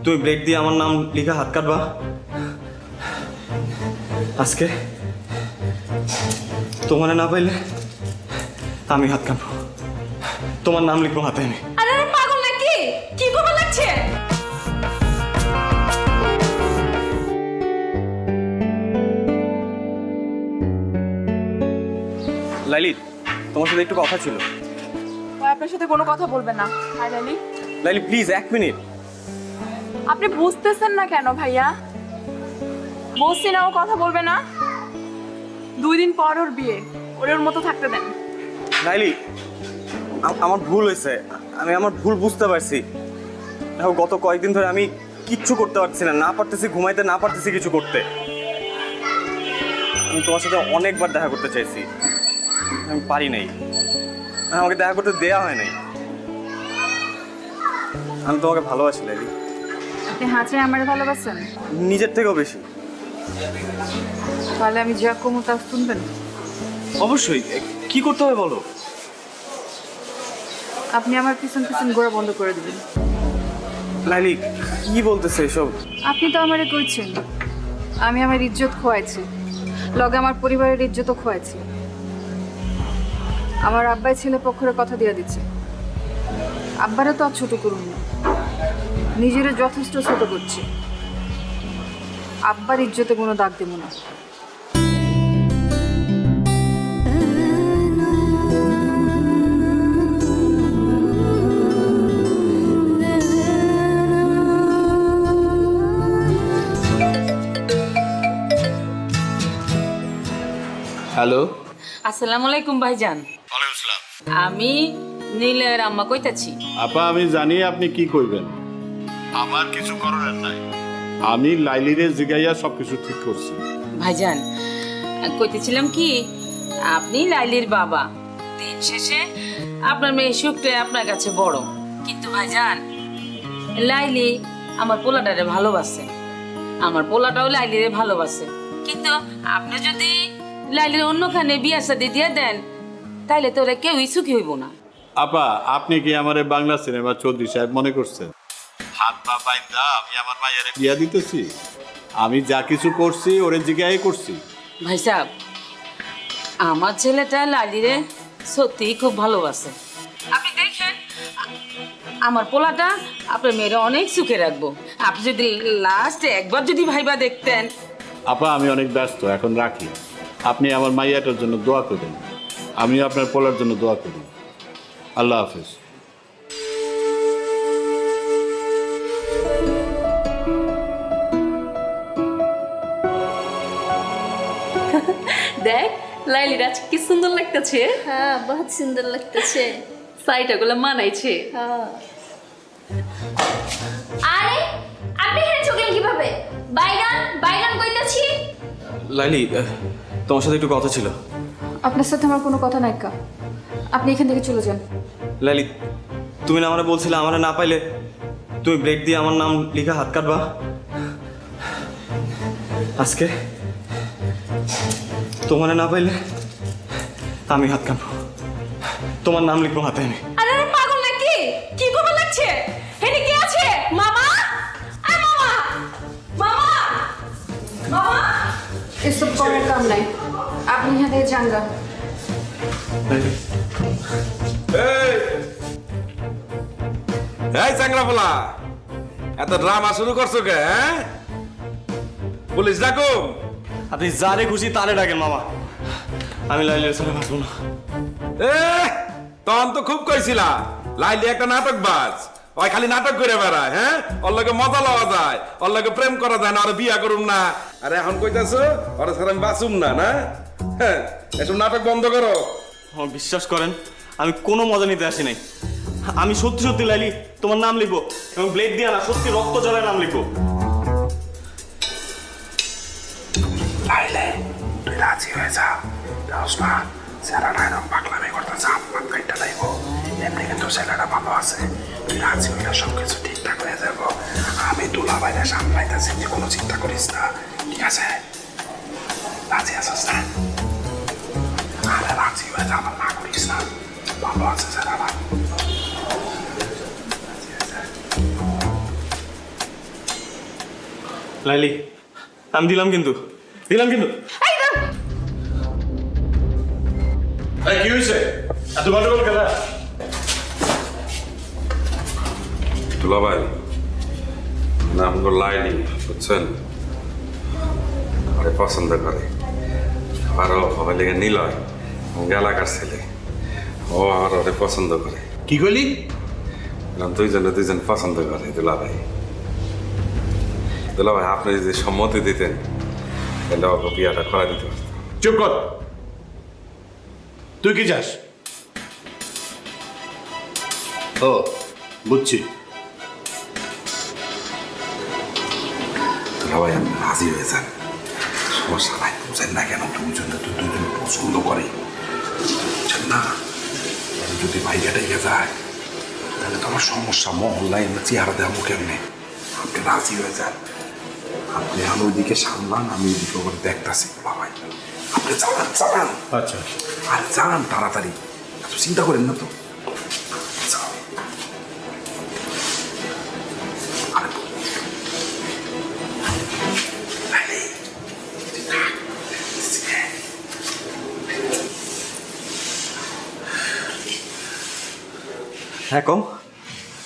তুমি ব্রেক দিয়ে আমার নাম লিখে হাত কাটবা। আজকে তোমারে না পাইলে আমি হাত কাটবো, তোমার নাম লিখবো হাতে এনে। আরে পাগল নাকি? কি করবা লাগছে? লাইলি, তোমার সাথে একটু কথা ছিল। আপনার সাথে কোনো কথা বলবেন না। Hi Laili. Laili please 1 minute. আপনি বুঝতেছেন না কেন ভাইয়া? বলছি না ও কথা বলবে না। 2 দিন পর ওর বিয়ে, ওর মতো থাকতে দেন। লাইলি, আমার ভুল হয়েছে, আমি আমার ভুল বুঝতে পারছি। দেখো গত কয়েকদিন ধরে আমি কিচ্ছু করতে পারছি না, না পারতেছি ঘুমাইতে, না পারতেছি কিছু করতে। আমি তোমার সাথে অনেকবার দেখা করতে চাইছি, আমি পারি নাই, আমাকে দেখা করতে দেয়া হয় নাই। আমি তোমাকে ভালোবাসি লাইলি। আপনি হাঁচে আমার ভালোবাসেন? নিজের থেকেও বেশি। তাহলে আমি যা কমু তা শুনবেন? অবশ্যই। কি করতে হবে বলো? আপনি আমার পিছন পিছন ঘোরা বন্ধ করে দিবেন। লাইলি কি বলতেছে এসব? আপনি তো আমারে কইছেন আমি আমার ইজ্জত খোয়াইছি, লগে আমার পরিবারের ইজ্জতও খোয়াইছি। আমার আব্বাই ছেলে পক্ষের কথা দিয়ে দিচ্ছে। আব্বারে তো আর ছোট করুন না, নিজেরে যথেষ্ট ছোট করছি। আব্বার ইজ্জতে কোনো দাগ দেব না। হ্যালো, আসসালামু আলাইকুম ভাইজান। ওয়ালাইকুম আসসালাম। আমি নীলের আম্মা কইতাছি। আপা আমি জানি আপনি কি কইবেন, আমার কিছু করার নাই। আমি লাইলিরে জিগাইয়া সবকিছু ঠিক করছি। ভাইজান কইতেছিলাম কি, আপনি লাইলির বাবা, দিন শেষে আপনার মেয়ে সুখটা আপনার কাছে বড়। কিন্তু ভাইজান লাইলি আমার পোলাটারে ভালোবাসে, আমার পোলাটাও লাইলিরে ভালোবাসে। কিন্তু আপনি যদি লাইলির অন্যখানে বিয়া শাদী দিয়ে দেন তাইলে তো ওরা কেউই সুখী হইব না। আপা আপনি কি আমারে বাংলা সিনেমা চৌধুরী সাহেব মনে করছেন? হাত পা বাইন্দা আমি আমার মায়ের বিয়া দিতেছি? আমি যা কিছু করছি ওরে জিগাই করছি। ভাই সাহেব, আমার ছেলেটা লালিরে সত্যিই খুব ভালোবাসে। আপনি দেখেন আমার পোলাটা আপনার মেয়েরা অনেক সুখে রাখবো। আপনি যদি লাস্টে একবার যদি ভাইবা দেখতেন। আপা আমি অনেক ব্যস্ত, এখন রাখি। আপনি আমার মাইয়াটার জন্য দোয়া করবেন। আমি আপনার পোলার জন্য দোয়া করি। আল্লাহ হাফেজ। দেখ লাইলির আজ কি সুন্দর লাগতেছে। হ্যাঁ বহুত সুন্দর লাগতেছে। সাইটাগুলো মানাইছে। আরে আপনি এখানে চলেন কিভাবে? বাইগান বাইগান কইতাছি। লাইলি তোমার সাথে একটু কথা ছিল। আপনার সাথে আমার কোনো কথা নাই কা, আপনি এখান থেকে চলে যান। লাইলি তুমি না আমারে বলছিলে আমারে না পাইলে তুমি ব্রেক দিয়ে আমার নাম লিখে হাত কাটবা। আজকে তোমারে না পাইলে আমি হাত কাটবো, তোমার নাম লিখবো হাতে এনে। আরে পাগল নাকি? কি করবে লাগছে? এনে কি আছে? মামা, আ মামা, মামা, মামা, এসব কোনো কাম নাই, আপনি এখান থেকে যান গা। এই চাংরা পোলা, এত ড্রামা শুরু করছো কে? পুলিশ ডাকো। আপনি যারে খুশি তারে ডাকেন মামা, আমি লাইলির সাথে বাঁচবো না। তখন তো খুব কইছিলা লাইলি একটা নাটক বাজ, ওই খালি নাটক করে বেড়ায়। হ্যাঁ, ওর লগে মজা লওয়া যায়, ওর লগে প্রেম করা যায় না, আর বিয়া করুম না। আরে এখন কইতাছো ওরা ছাড়া আমি বাঁচুম না? না, হ্যাঁ, এসব নাটক বন্ধ করো। বিশ্বাস করেন আমি কোনো মজা নিতে আসি নাই। আমি সত্যি সত্যি লাইলি তোমার নাম লিখবো এবং ব্লেড দিয়ে না সত্যি রক্ত জলের নাম লিখবো। লাইলে তুই রাজি হয়ে যা, না ছেলেটা এরকম পাগলামি করতেছে, আপনার কাইটা লাগবো। এমনি কিন্তু ছেলেটা ভালো আছে, তুই রাজি হইলে সবকিছু ঠিকঠাক হয়ে যাবো। আমি দুলা বাইরে সামলাইতেছি, তুই কোনো চিন্তা করিস না, ঠিক আছে? রাজি আছিস না? আরে রাজি হয়ে যা, আমার না করিস না, ভালো আছে ছেলেটা। লাইলি আমি দিলাম কিন্তু, দিলাম কিন্তু। কি হয়েছে? এত গন্ডগোল কেন? দুলাভাই নাম গো লাইলি, বুঝছেন? আরে পছন্দ করে, আরো হবে লেগে নিলয় এলাকার ছেলে, ও আর ওরে পছন্দ করে। কি কইলি? দুইজনে দুইজন পছন্দ করে। দুলাভাই, দুলাভাই আপনি যদি সম্মতি দিতেন তাহলে ওকে বিয়াটা করা দিতে পারত। চুপ কর, তুই কি চাস? ও বুঝছি। দুলাভাই আপনি রাজি হয়ে যান, সমস্যা নাই। বুঝেন না কেন? দুজনে তো দুজন পছন্দ করে, বুঝছেন না? যদি ভাইয়াটা গিয়ে যায় তাহলে তো আমার সমস্যা, মহল্লায় চেহারা দেবো কেমনে? আপনি রাজি হয়ে যান, আপনি আমি ওইদিকে সামলান, আমি ওইদিকে ওখানে দেখতেছি। দুলাভাই আপনি চালান চালান। আচ্ছা আর যান তাড়াতাড়ি, এত চিন্তা করেন না তো। হ্যাঁ কও,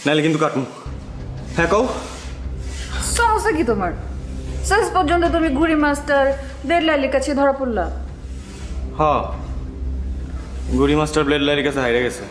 নাইলে কিন্তু কাটুন। হ্যাঁ কও। সমস্যা কি তোমার? শেষ পর্যন্ত তুমি ঘুড়ি মাস্টার ব্লেড লাইলির কাছে ধরা পড়লা। হ্যাঁ, গুড়ি মাস্টার ব্লেড লাইলির কাছে হাইরে গেছে।